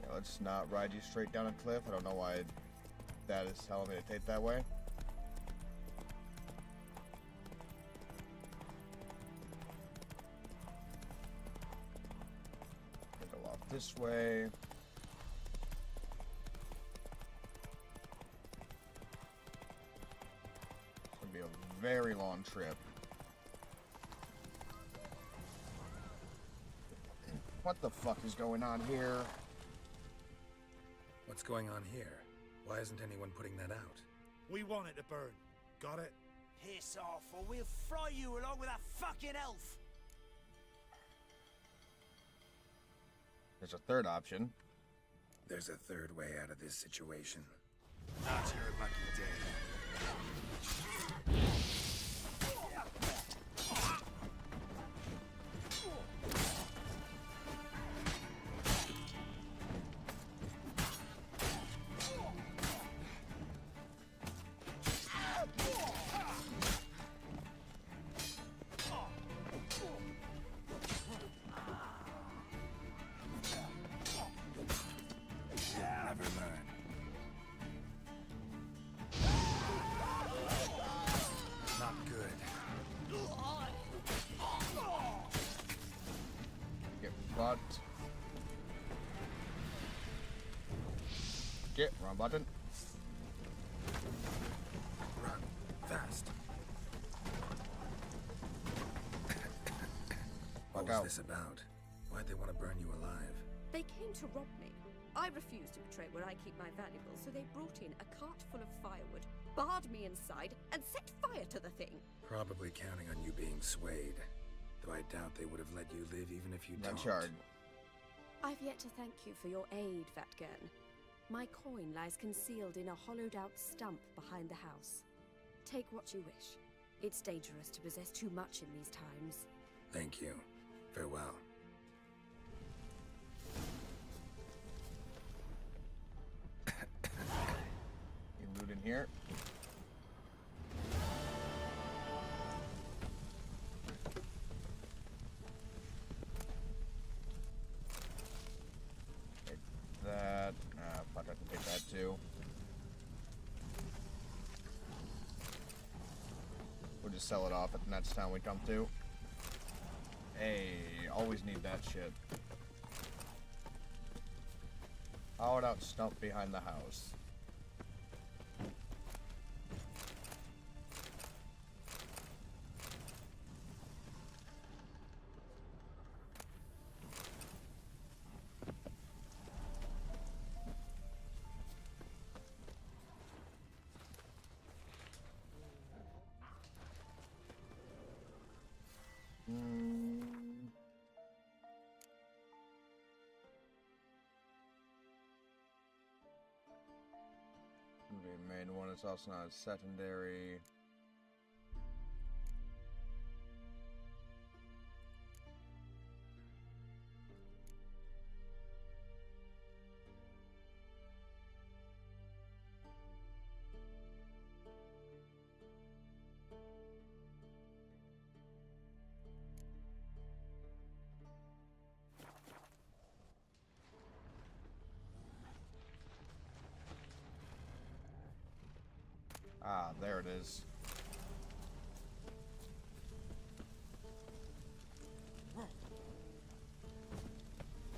Yeah, let's not ride you straight down a cliff. I don't know why that is telling me to take that way. Go off this way. Be a very long trip. What the fuck is going on here? What's going on here? Why isn't anyone putting that out? We want it to burn. Got it? Piss off, or we'll fry you along with that fucking elf! There's a third option. There's a third way out of this situation. Not your lucky day. Never learn. Not good. Get fucked. Get wrong button. Run. Fast. What was this about? Why'd they want to burn you alive? They came to rob me. I refused to betray where I keep my valuables, so they brought in a cart full of firewood, barred me inside, and set fire to the thing. Probably counting on you being swayed. Though I doubt they would have let you live even if you talked. I've yet to thank you for your aid, Vatgern. My coin lies concealed in a hollowed-out stump behind the house. Take what you wish. It's dangerous to possess too much in these times. Thank you. Farewell. You loot in here. just sell it off at the next town we come to. Hey, always need that shit. Hollowed out stump behind the house. Main one is also not a secondary. Ah, there it is.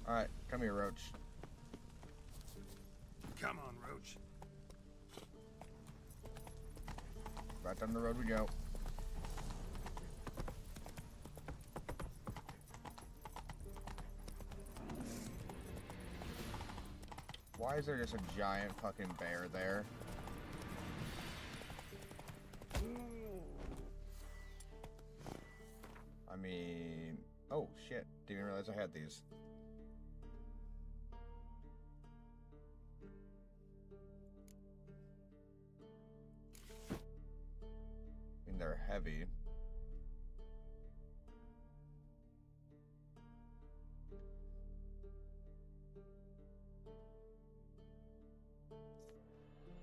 Alright, come here, Roach. Come on, Roach. Right down the road we go. Why is there just a giant fucking bear there? I mean... Oh, shit. Didn't even realize I had these. I mean, they're heavy.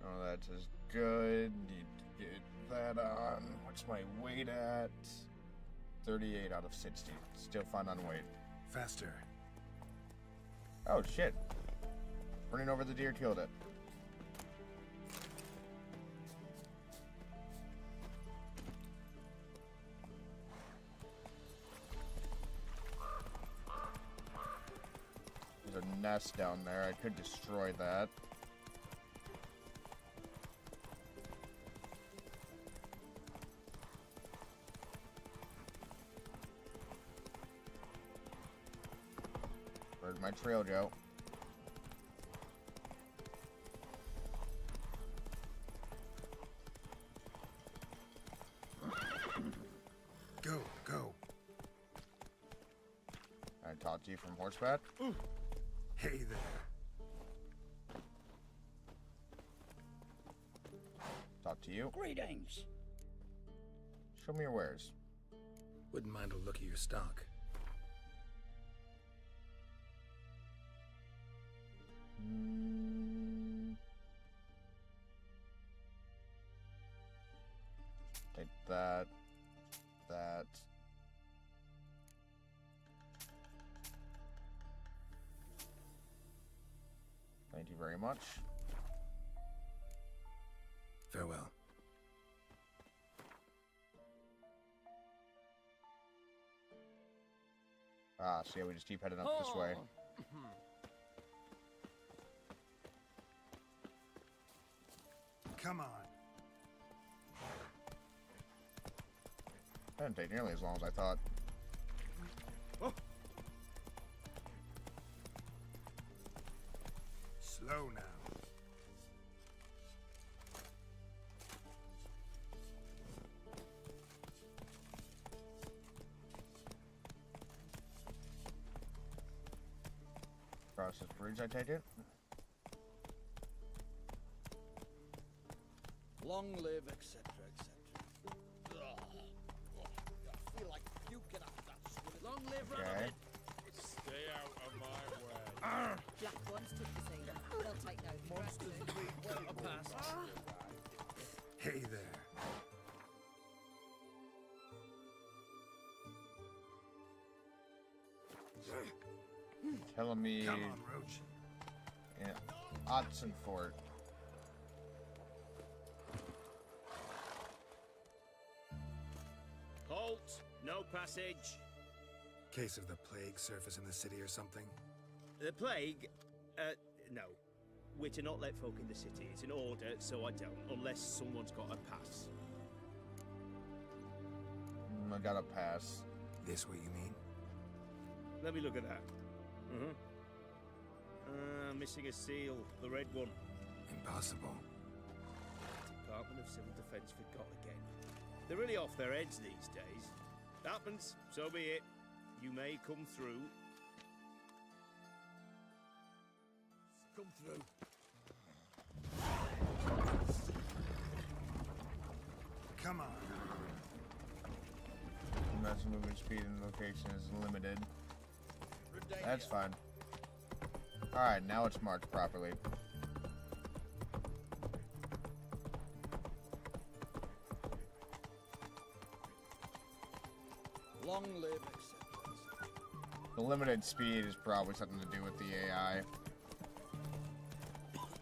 Oh, that's as good. Need to get that on. What's my weight at? 38 out of 60. Still fine on weight. Faster. Oh, shit. Running over the deer killed it. There's a nest down there. I could destroy that. Where's my trail, Joe? Go, go. I talked to you from horseback? Hey there. Talk to you? Greetings. Show me your wares. Wouldn't mind a look at your stock. Take that. That. Thank you very much. Farewell. Ah, so yeah, we just keep heading up this way. Come on. That didn't take nearly as long as I thought. Slow now. Cross this bridge, I take it? Long live, etc., etc. I feel like puking after that swim. Long live, Okay. Stay out of my way. Black ones took the scene. They'll take no Monsters bleed people. Hey there. Telling me... Come on, Roach. Yeah. Otson Fort. passage. Case of the plague surface in the city or something? The plague? No. We're to not let folk in the city. It's an order, so I don't, unless someone's got a pass. I got a pass. This what you mean? Let me look at that. Missing a seal, the red one. Impossible. Department of Civil Defence forgot again. They're really off their heads these days. Happens, so be it. You may come through. Come through. Come on. Maximum movement speed and location is limited. That's fine. Alright, now it's marked properly. Long live acceptance. The limited speed is probably something to do with the AI.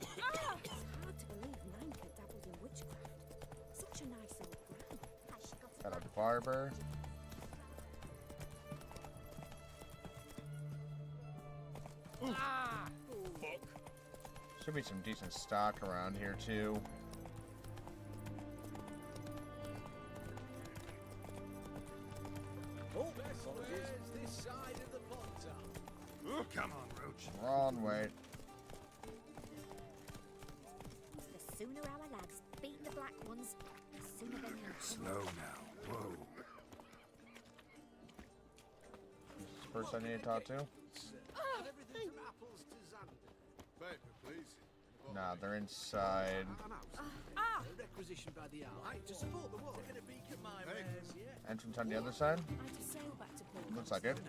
It's hard to believe Nanka dabbled in witchcraft. Such a nice old gran. Got a barber. Should be some decent stock around here too. Oh, apologies. This side of the Pontar. Come on, Roach. Wrong way. The sooner our lads beat the black ones, the sooner they know. Slow now. Whoa. Is this the person I need to talk to? Everything from apples to Xander. Paper, please. Nah, they're inside. Requisition by the owl. To support the war. Taking a peek at my wares, yeah. Entrance on the other side? I had to sail back to Port. Looks like it.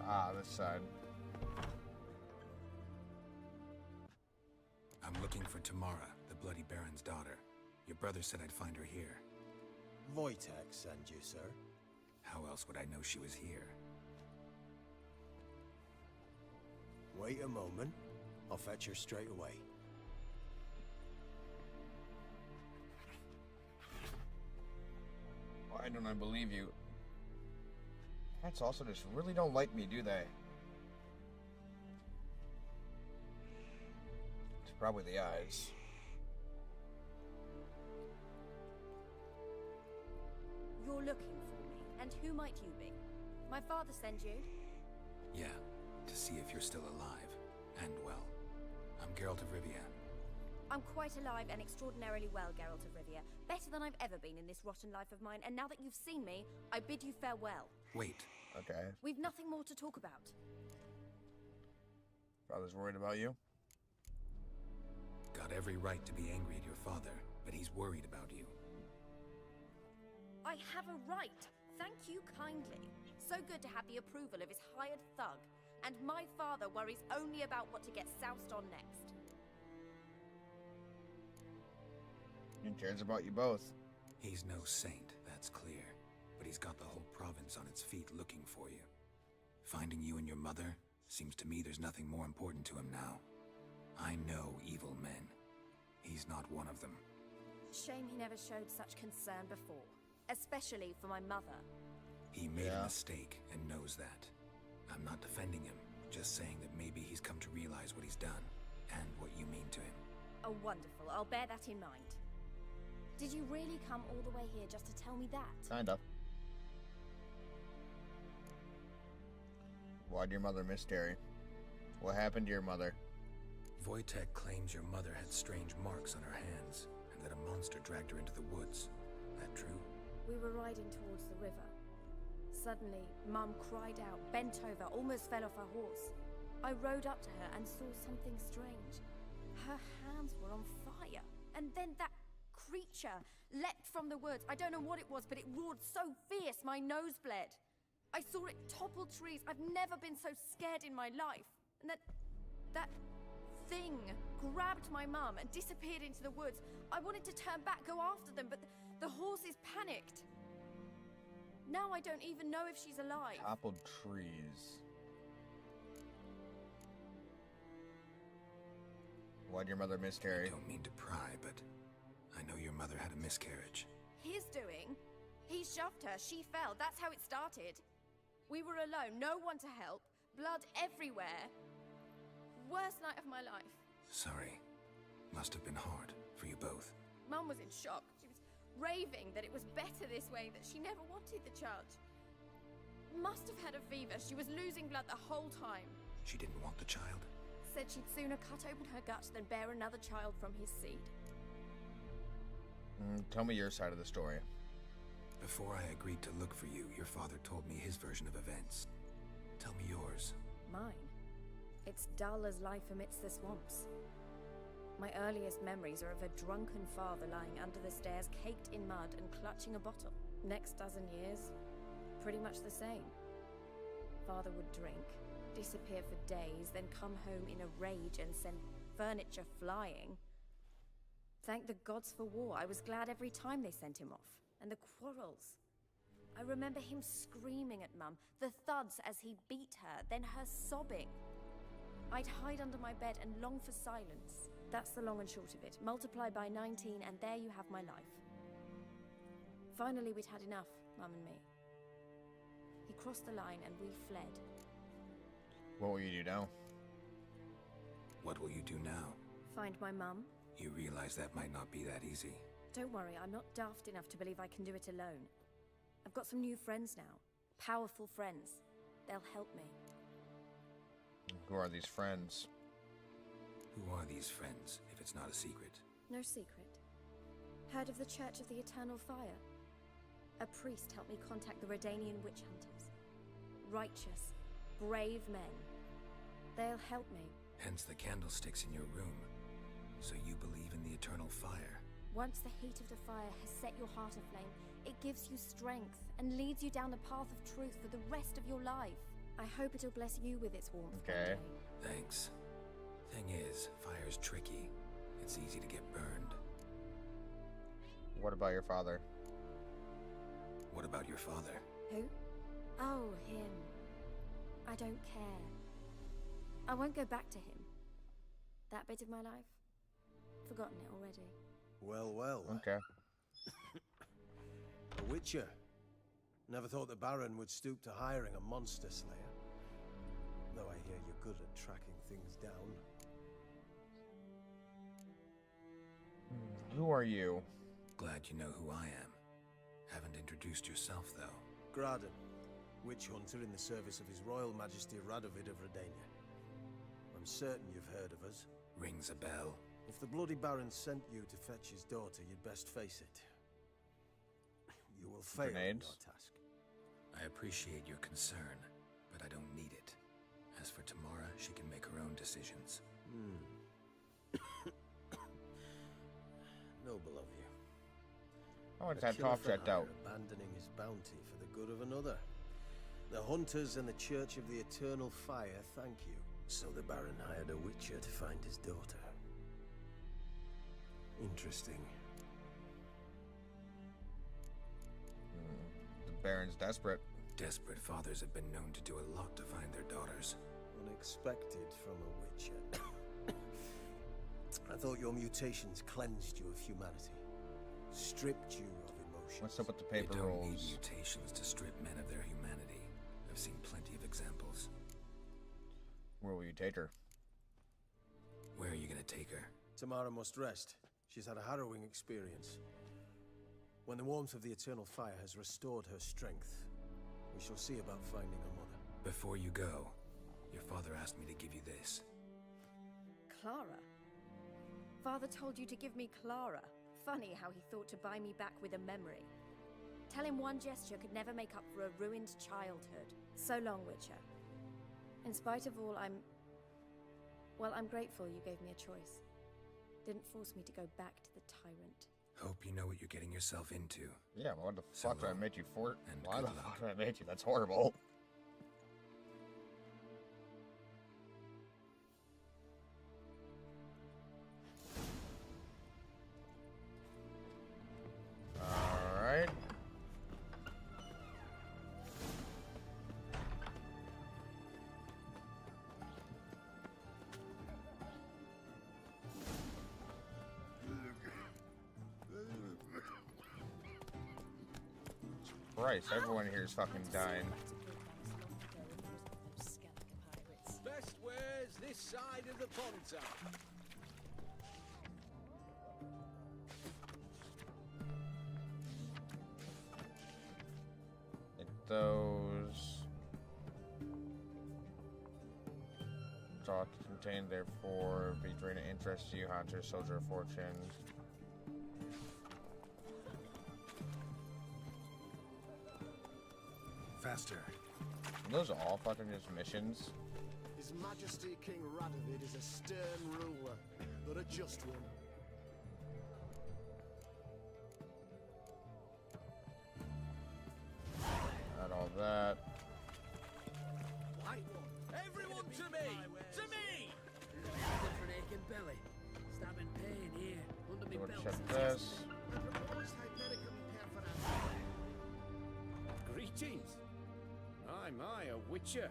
Ah, this side. I'm looking for Tamara, the Bloody Baron's daughter. Your brother said I'd find her here. Wojtek sent you, sir. How else would I know she was here? Wait a moment. I'll fetch her straight away. Why don't I believe you? Cats also just really don't like me, do they? It's probably the eyes. You're looking for me, and who might you be? My father sent you? Yeah, to see if you're still alive. And well. I'm Geralt of Rivia. I'm quite alive and extraordinarily well, Geralt of Rivia. Better than I've ever been in this rotten life of mine, and now that you've seen me, I bid you farewell. Wait. Okay. We've nothing more to talk about. Father's worried about you? Got every right to be angry at your father, but he's worried about you. I have a right. Thank you kindly. So good to have the approval of his hired thug. And my father worries only about what to get soused on next. He cares about you both. He's no saint, that's clear. But he's got the whole province on its feet looking for you. Finding you and your mother, seems to me there's nothing more important to him now. I know evil men. He's not one of them. Shame he never showed such concern before. Especially for my mother. He made a mistake and knows that. I'm not defending him, just saying that maybe he's come to realize what he's done, and what you mean to him. Oh, wonderful. I'll bear that in mind. Did you really come all the way here just to tell me that? Kinda. Why'd your mother miscarry? What happened to your mother? Wojtek claims your mother had strange marks on her hands, and that a monster dragged her into the woods. That true? We were riding towards the river. Suddenly, Mum cried out, bent over, almost fell off her horse. I rode up to her and saw something strange. Her hands were on fire. And then that creature leapt from the woods. I don't know what it was, but it roared so fierce my nose bled. I saw it topple trees. I've never been so scared in my life. And that thing grabbed my mum and disappeared into the woods. I wanted to turn back, go after them, but the horses panicked. Now I don't even know if she's alive. Toppled trees. Why'd your mother miscarry? I don't mean to pry, but I know your mother had a miscarriage. His doing. He shoved her, she fell, that's how it started. We were alone, no one to help, blood everywhere. Worst night of my life. Sorry. Must have been hard for you both. Mum was in shock. She was raving that it was better this way, that she never wanted the child. Must have had a fever. She was losing blood the whole time. She didn't want the child? Said she'd sooner cut open her gut than bear another child from his seed. Tell me your side of the story. Before I agreed to look for you, your father told me his version of events. Tell me yours. Mine? It's dull as life amidst the swamps. My earliest memories are of a drunken father lying under the stairs, caked in mud and clutching a bottle. Next dozen years, pretty much the same. Father would drink, disappear for days, then come home in a rage and send furniture flying. Thank the gods for war. I was glad every time they sent him off. And the quarrels. I remember him screaming at Mum, the thuds as he beat her, then her sobbing. I'd hide under my bed and long for silence. That's the long and short of it. Multiply by 19 and there you have my life. Finally, we'd had enough, Mum and me. He crossed the line and we fled. What will you do now? What will you do now? Find my mum. You realize that might not be that easy. Don't worry, I'm not daft enough to believe I can do it alone. I've got some new friends now. Powerful friends. They'll help me. Who are these friends? Who are these friends, if it's not a secret? No secret. Heard of the Church of the Eternal Fire? A priest helped me contact the Redanian witch hunters. Righteous, brave men. They'll help me. Hence the candlesticks in your room. So you believe in the eternal fire? Once the heat of the fire has set your heart aflame, it gives you strength and leads you down the path of truth for the rest of your life. I hope it'll bless you with its warmth. Okay. Thanks. Thing is, fire's tricky. It's easy to get burned. What about your father? What about your father? Who? Oh, him. I don't care. I won't go back to him. That bit of my life? Forgotten it already. Well, well. Okay. A witcher. Never thought the Baron would stoop to hiring a monster slayer. Though I hear you're good at tracking things down. Who are you? Glad you know who I am. Haven't introduced yourself, though. Graden, witch hunter in the service of His Royal Majesty Radovid of Redania. I'm certain you've heard of us. Rings a bell. If the Bloody Baron sent you to fetch his daughter, you'd best face it. You will fail in your task. I appreciate your concern, but I don't need it. As for Tamara, she can make her own decisions. Noble of you. I want A that killer top for checked out. hire abandoning his bounty for the good of another. The hunters and the Church of the Eternal Fire thank you. So the Baron hired a witcher to find his daughter. Interesting. The Baron's desperate. Desperate fathers have been known to do a lot to find their daughters. Unexpected from a witcher. I thought your mutations cleansed you of humanity. Stripped you of emotion. What's up with the paper They don't rolls? need mutations to strip men of their humanity. I've seen plenty of examples. Where will you take her? Where are you gonna take her? Tamara must rest. She's had a harrowing experience. When the warmth of the Eternal Fire has restored her strength, we shall see about finding her mother. Before you go, your father asked me to give you this. Clara? Father told you to give me Clara. Funny how he thought to buy me back with a memory. Tell him one gesture could never make up for a ruined childhood. So long, Witcher. In spite of all, I'm grateful you gave me a choice. Didn't force me to go back to the tyrant. Hope you know what you're getting yourself into. Yeah, well, what the So fuck did I long. make you for? And Why good the luck. fuck did I make you? That's horrible. Alright. Christ, everyone here is fucking dying. Best ware's this side of the ponton. Those thought contained, therefore be drain of interest to you, hunter, soldier of fortune. Faster. Are those all fucking just missions? His Majesty King Radovid is a stern ruler, but a just one. Not all that. Everyone to me! To me! Different aching belly. Stabbing pain here, under me We'll belt. check this. Greetings. My, a witcher.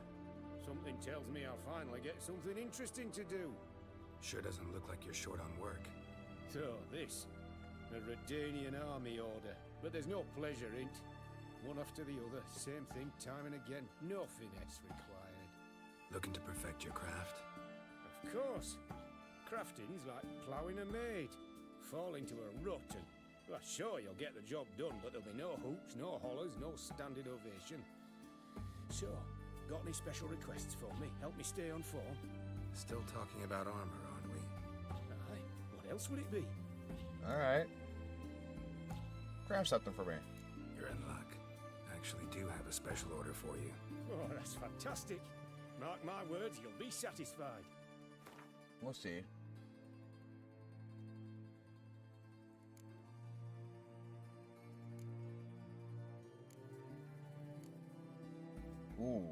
Something tells me I'll finally get something interesting to do. Sure doesn't look like you're short on work. So, this. A Redanian army order. But there's no pleasure in it. One after the other, same thing time and again. No finesse required. Looking to perfect your craft? Of course. Crafting's like ploughing a maid. Fall into a rut and... Well, sure, you'll get the job done, but there'll be no hoops, no hollers, no standing ovation. So, got any special requests for me? Help me stay on form? Still talking about armor, aren't we? Aye. What else would it be? Alright. Grab something for me. You're in luck. I actually do have a special order for you. Oh, that's fantastic. Mark my words, you'll be satisfied. We'll see. Ooh.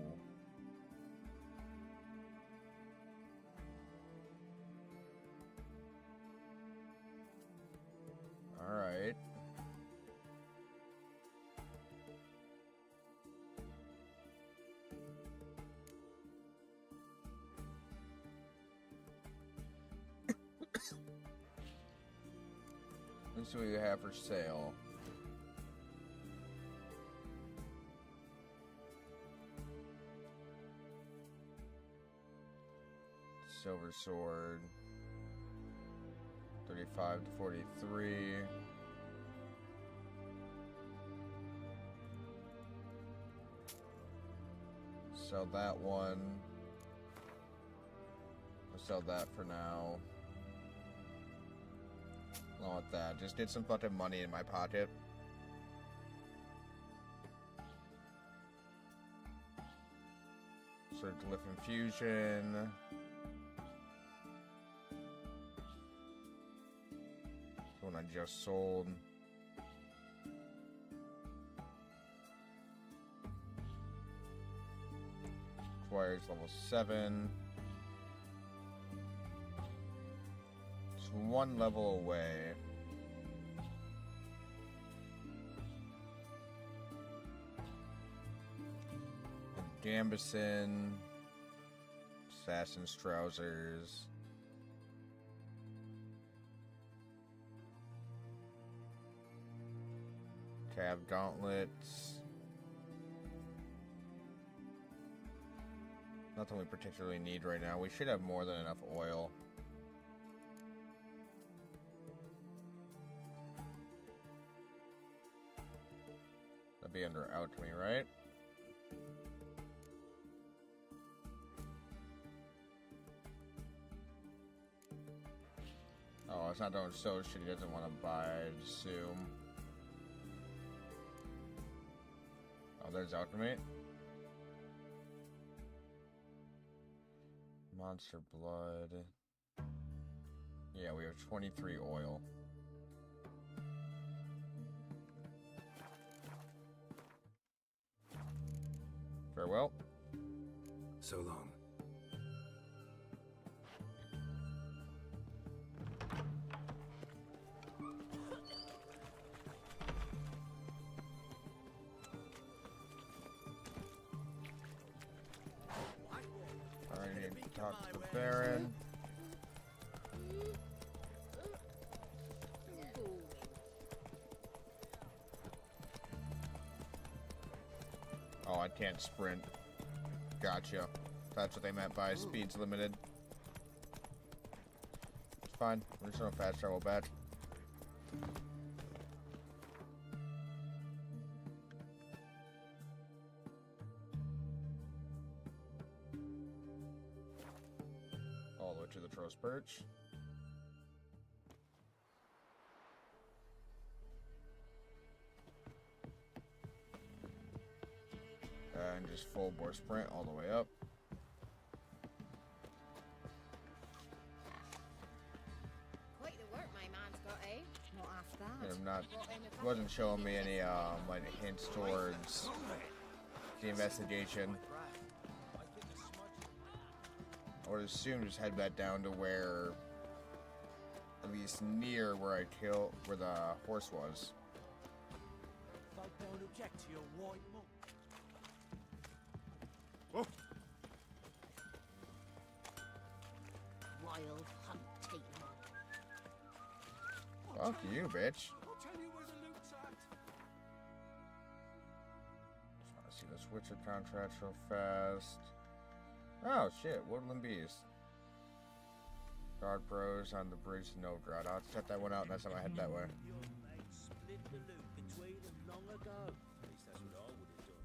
All right. Let's see what you have for sale. Silver sword, 35 to 43. Sell that one. I'll sell that for now. Along with that, just get some fucking money in my pocket. Sword Glyph Infusion. One I just sold. Requires level 7. It's one level away. Gambison. Assassin's Trousers. Cav Gauntlets. Nothing we particularly need right now. We should have more than enough oil. That'd be under alchemy, right? Oh, it's not doing so shit he doesn't want to buy, I assume. Oh, there's alchemy. Monster blood. Yeah, we have 23 oil. Farewell. So long. Talk to the Baron. I can't sprint. Gotcha. That's what they meant by speed's limited. It's fine. We're just gonna fast travel back. All the way to the Trost Perch. And just full bore sprint all the way up. Quite the work my man's got, eh? Not half that. And I'm not, wasn't showing me any like hints towards the investigation. I would assume just head back down to where, at least near where I killed, where the horse was. Folk don't object to your white monk. Wild hunt taken on. Fuck you, bitch. I'll tell you where the loot's at. Just want to see the Switcher contract real fast. Oh shit, Woodland Beast. Guard Bros on the bridge to Novgorod. I'll check that one out next time I head that way. Your mates split the loot between them long ago. At least that's what I would have done.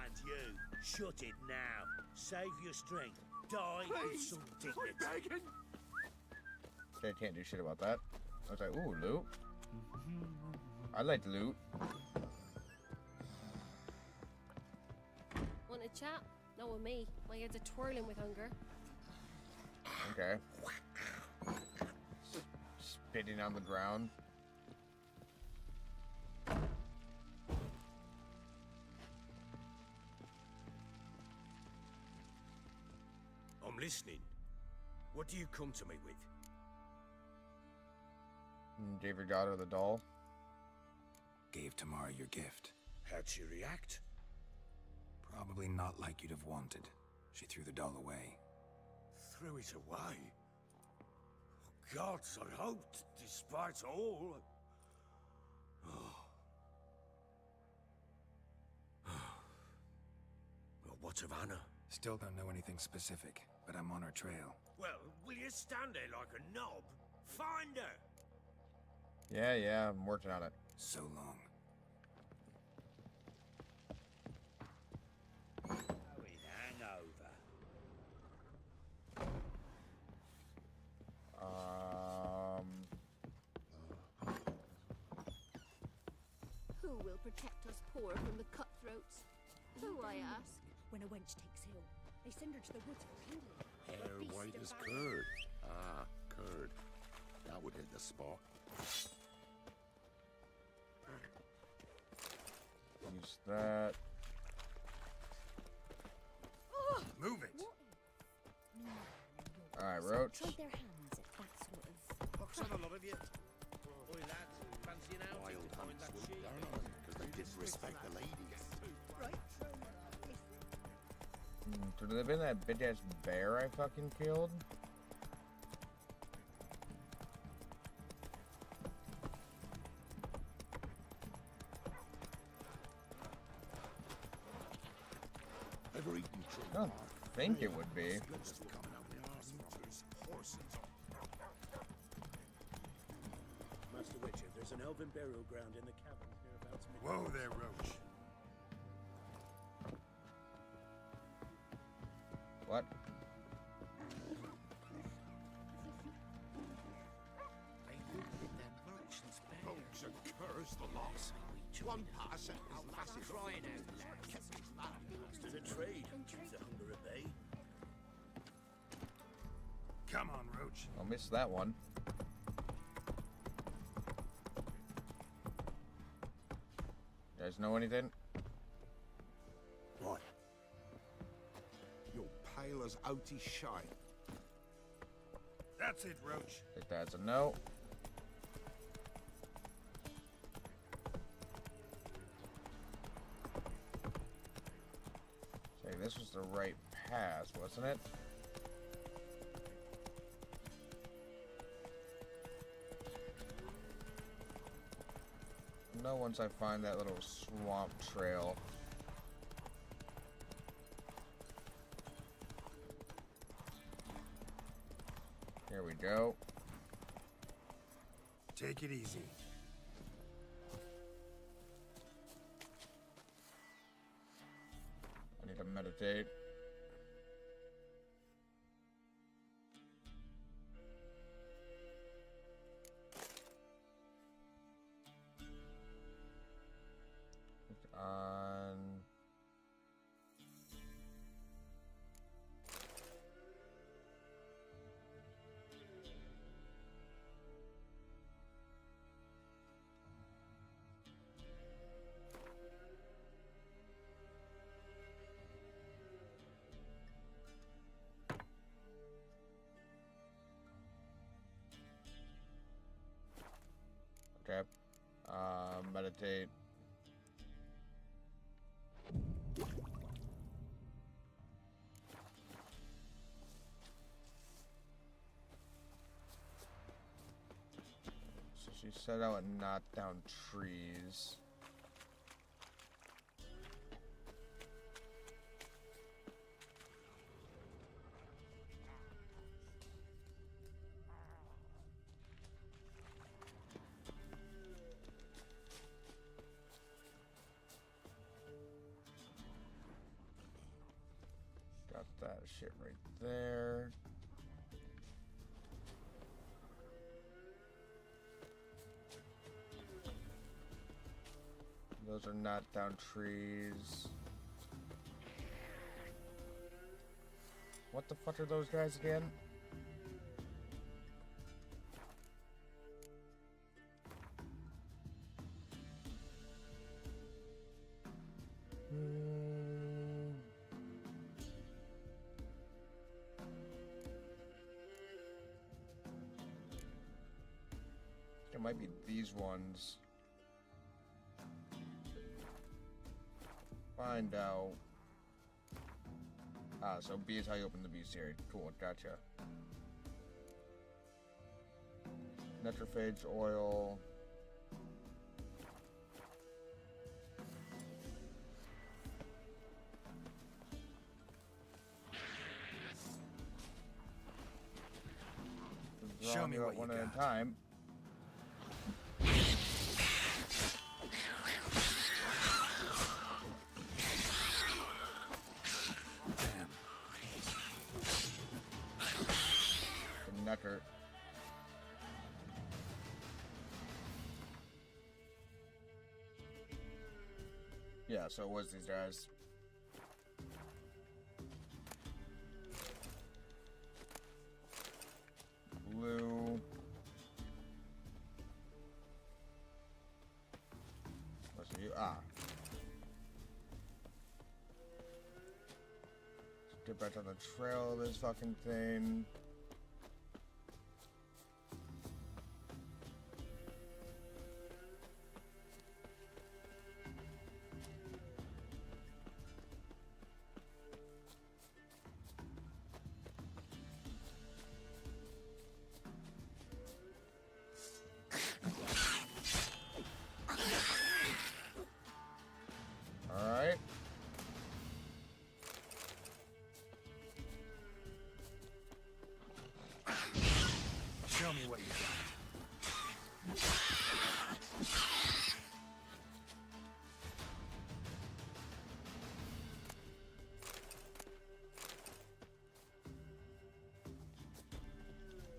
And you, shut it now. Save your strength. Die with some dignity. Okay, can't do shit about that. I was like, ooh, loot. I like loot. Want a chat? Not with me. My head's a twirling with hunger. Okay. Spitting on the ground. I'm listening. What do you come to me with? Gave your daughter the doll. Gave Tamara your gift. How'd she react? Probably not like you'd have wanted. She threw the doll away. Threw it away? Oh, gods, I hoped, despite all. Well, what of Anna? Still don't know anything specific, but I'm on her trail. Well, will you stand there like a knob? Find her! Yeah, I'm working on it. So long. Hangover. Who will protect us poor from the cutthroats? Who, I ask? When a wench takes ill, they send her to the woods for healing. Hair white as curd. Ah, curd. That would hit the spot. Use that. Move it! Alright, Roach. Tried their hands at that sort of... Fuck's on a lot of you. Oi, lads, fancy an outing Wild to find hunts that will sheep? burn on because they didn't respect the ladies. Could it have been that bitch ass bear I fucking killed? Ever eaten I don't think it would be. Master Witcher, there's an elven burial ground in the caverns hereabouts. Whoa there, Roach. What? Rogues and curs the loss. One pass and his lasses crying out loud. kept his man. To the trade, keeps the hunger at bay. Come on, Roach. I'll miss that one. You guys know anything? What? You're pale as outy shine. That's it, Roach. Take that as a no. Okay, this was the right path, wasn't it? No, once I find that little swamp trail. go. Take it easy. I need to meditate. On okay. Meditate. So she set out and knock down trees. Got that shit right there. Those are not down trees. What the fuck are those guys again? It might be these ones. Find out. Ah, so B is how you open the bestiary. Cool, gotcha. Nitrophage oil. Show me what one you at a got. time. Necker. Yeah, so it was these guys. Blue. What's you? Ah. Let's get back on the trail of this fucking thing. Alright. Show me what you got.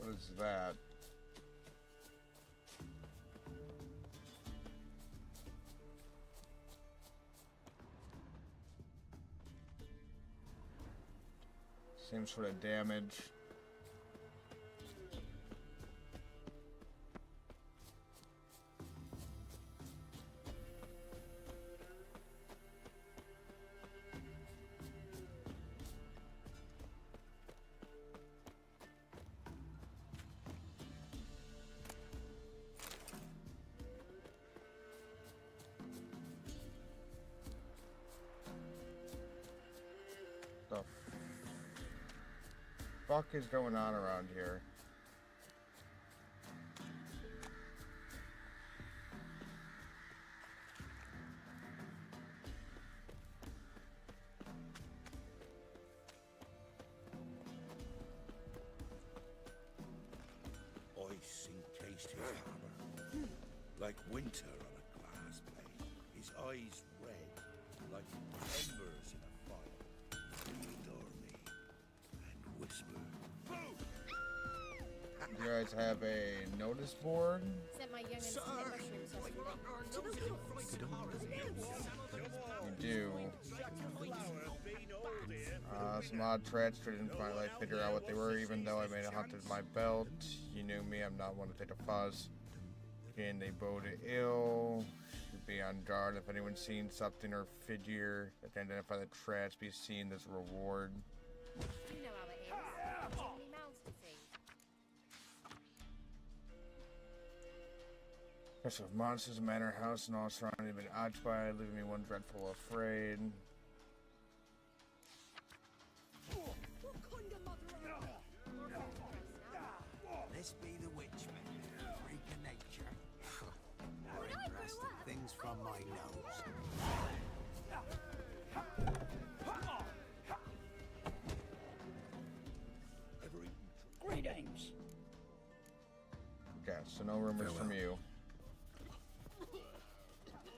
What is that? Same sort of damage. The fuck is going on around here? like winter on a glass pane. His eyes red, like embers in a fire. He adore me and whisper, "Move!" You guys have a notice board? Sent my young'uns to hit mushrooms yesterday. You do. Some odd threats didn't finally figure out what they were, even though I made a hunt of my belt. You knew me, I'm not one to take a fuss. And they boded ill. Should be on guard if anyone's seen something or figure that can identify the threats, be seen as a reward. You know how it is. Too many mouths to feed. Rest of monsters, manor house, and all surrounding have been occupied, leaving me one dreadful afraid. This be the witchman, freak of nature. Interesting things from my nose. Greetings. Okay, so no rumors from you.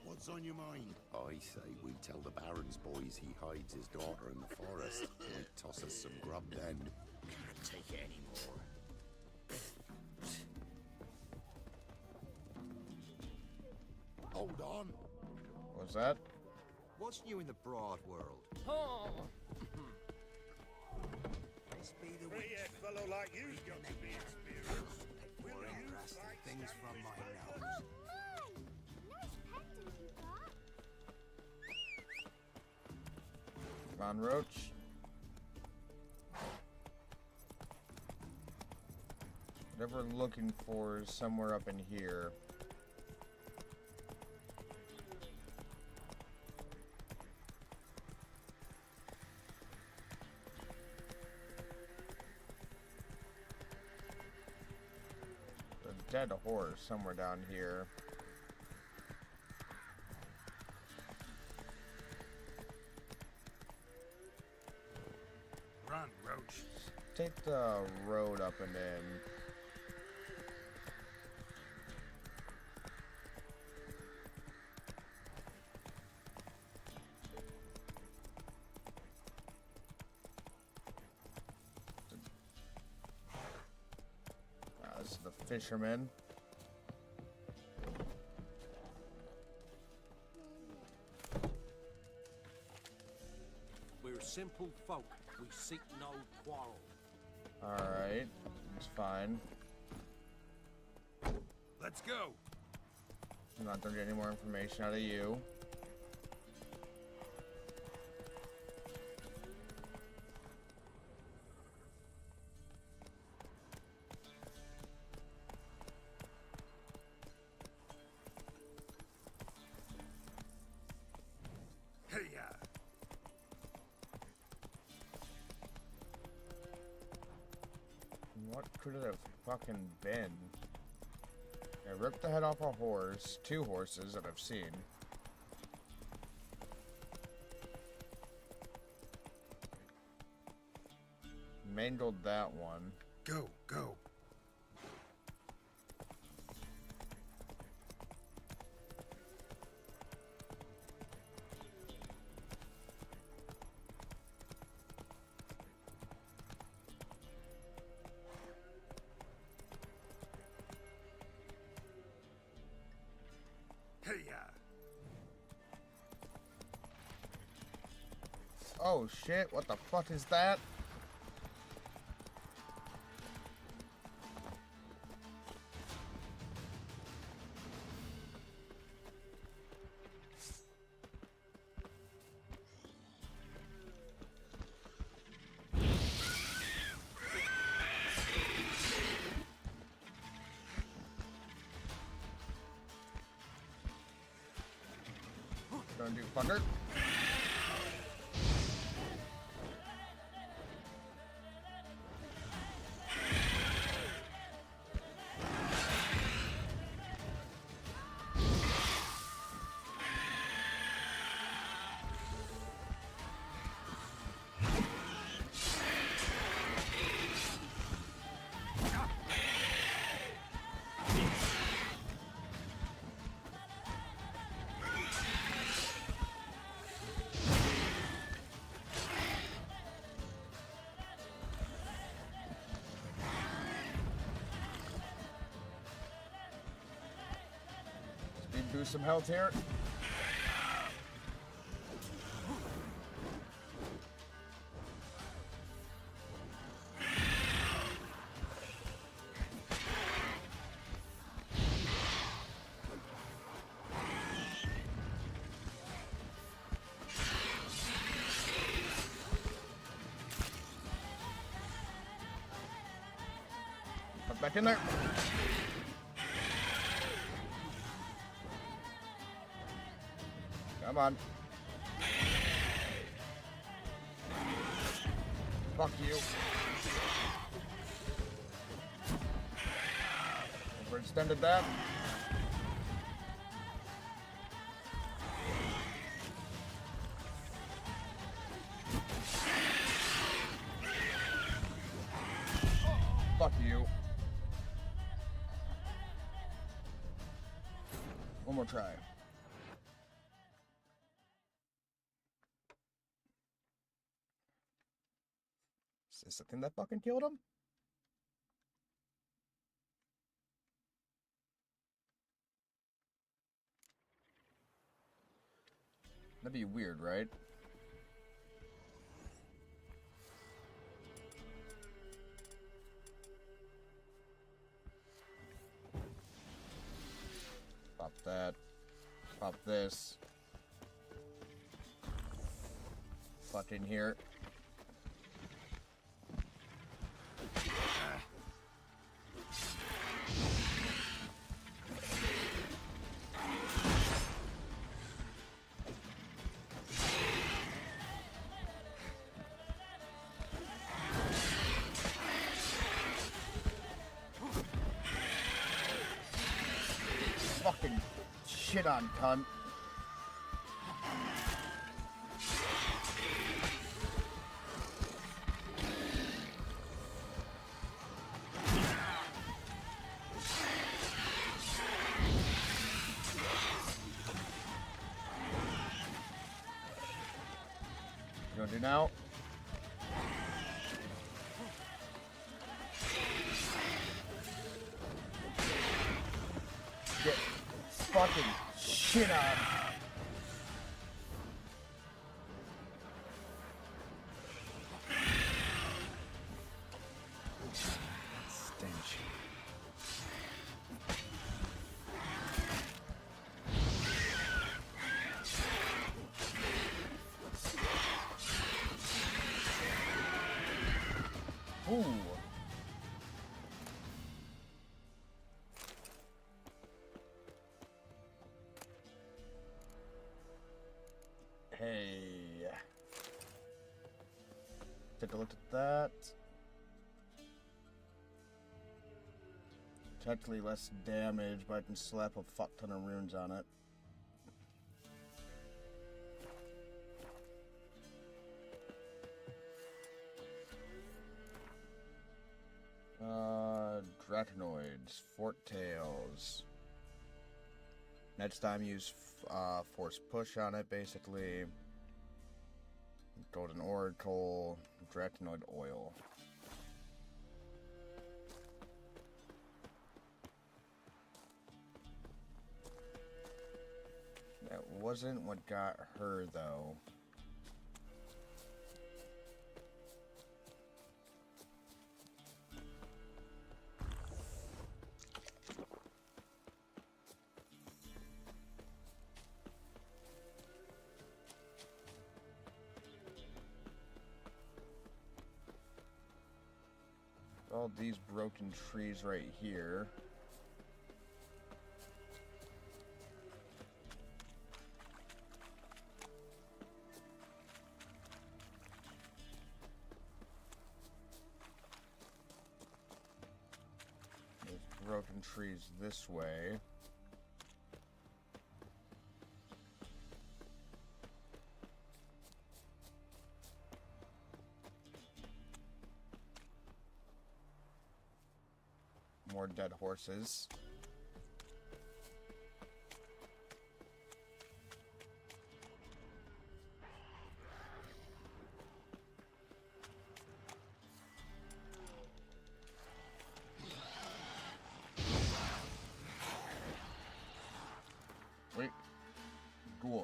What's on your mind? I say we tell the Baron's boys he hides his daughter in the forest. He'll toss us some grub then. Can't take it anymore. Hold on. What's that? What's new in the broad world? Oh. This be the Pretty witchman. fellow like you's got to be experienced. More interesting things from my nose. Nice pendant you got. Come on, Roach. Whatever we're looking for is somewhere up in here. A dead horse somewhere down here. Run, Roach. Take the road up and in. This is the fisherman. We're simple folk. We seek no quarrel. Alright, it's fine. Let's go. I'm not gonna get any more information out of you. Hey-ya. What could it have fucking been? I ripped the head off a horse, 2 horses that I've seen. Mangled that one. Go, go. Hey-ya. Oh shit, what the fuck is that? Gonna do fucker. Need to do some health here. Put back in there. Come on. Fuck you. Overextended that. Fuck you. One more try. Is this the thing that fucking killed him? That'd be weird, right? Pop that. Pop this. Fuck in here. Fucking shit on, cunt. You gonna do now? Get fucking shit on. Stench. Ooh. Hey. Take a look at that. Technically less damage, but I can slap a fuck ton of runes on it. Draconids, Fort Tails. Next time use Force Push on it, basically. Golden Oracle, Dracenoid Oil. That wasn't what got her, though. All these broken trees right here. There's broken trees this way. More dead horses.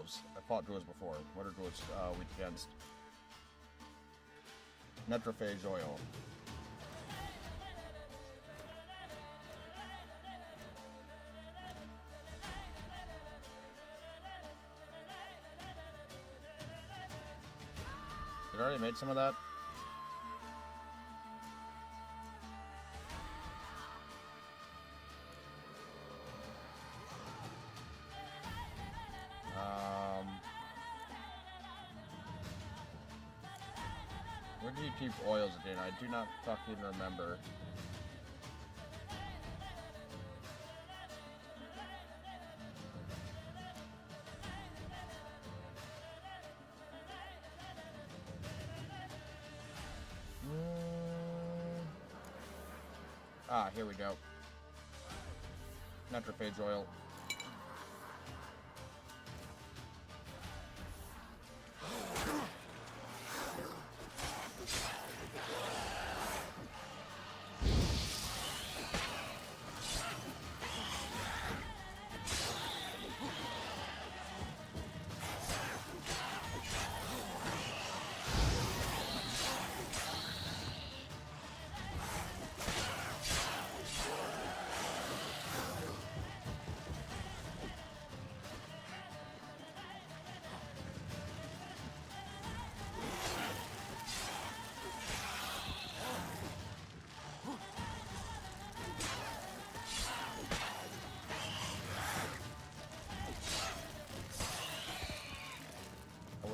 dwarves. I fought dwarves before. What are dwarves weak against? Netrophage oil. Did I already make some of that? Where do you keep oils again? I do not fucking remember. Ah, here we go. Netrophage oil.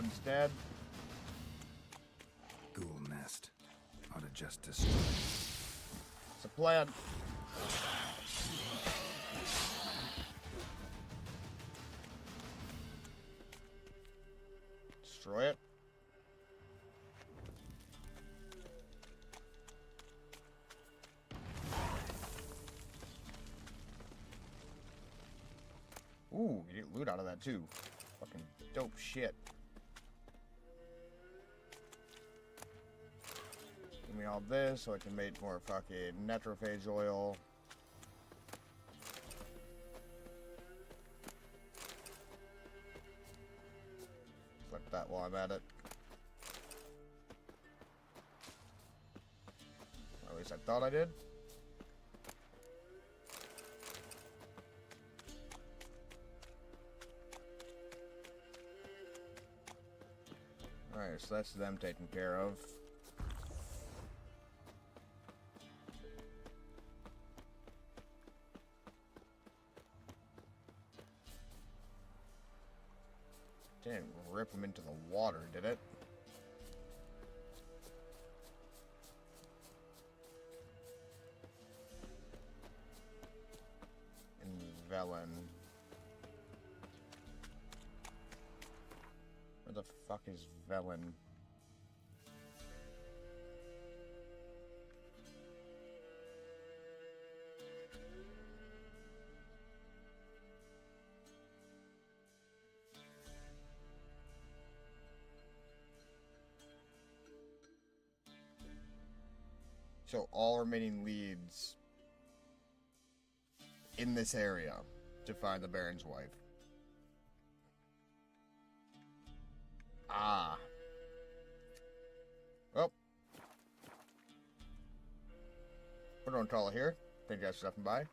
Instead, Ghoul nest. Ought to just destroy. It's a plan. Destroy it. Ooh, you get loot out of that too. Fucking dope shit. Give me all this so I can make more fucking Netrophage oil. Flip that while I'm at it. Or at least I thought I did. Alright, so that's them taken care of. Didn't rip him into the water, did it? And Velen. Where the fuck is Velen? So all remaining leads in this area to find the Baron's wife. Ah. Well. We're going to call it here. Thank you guys for stopping by.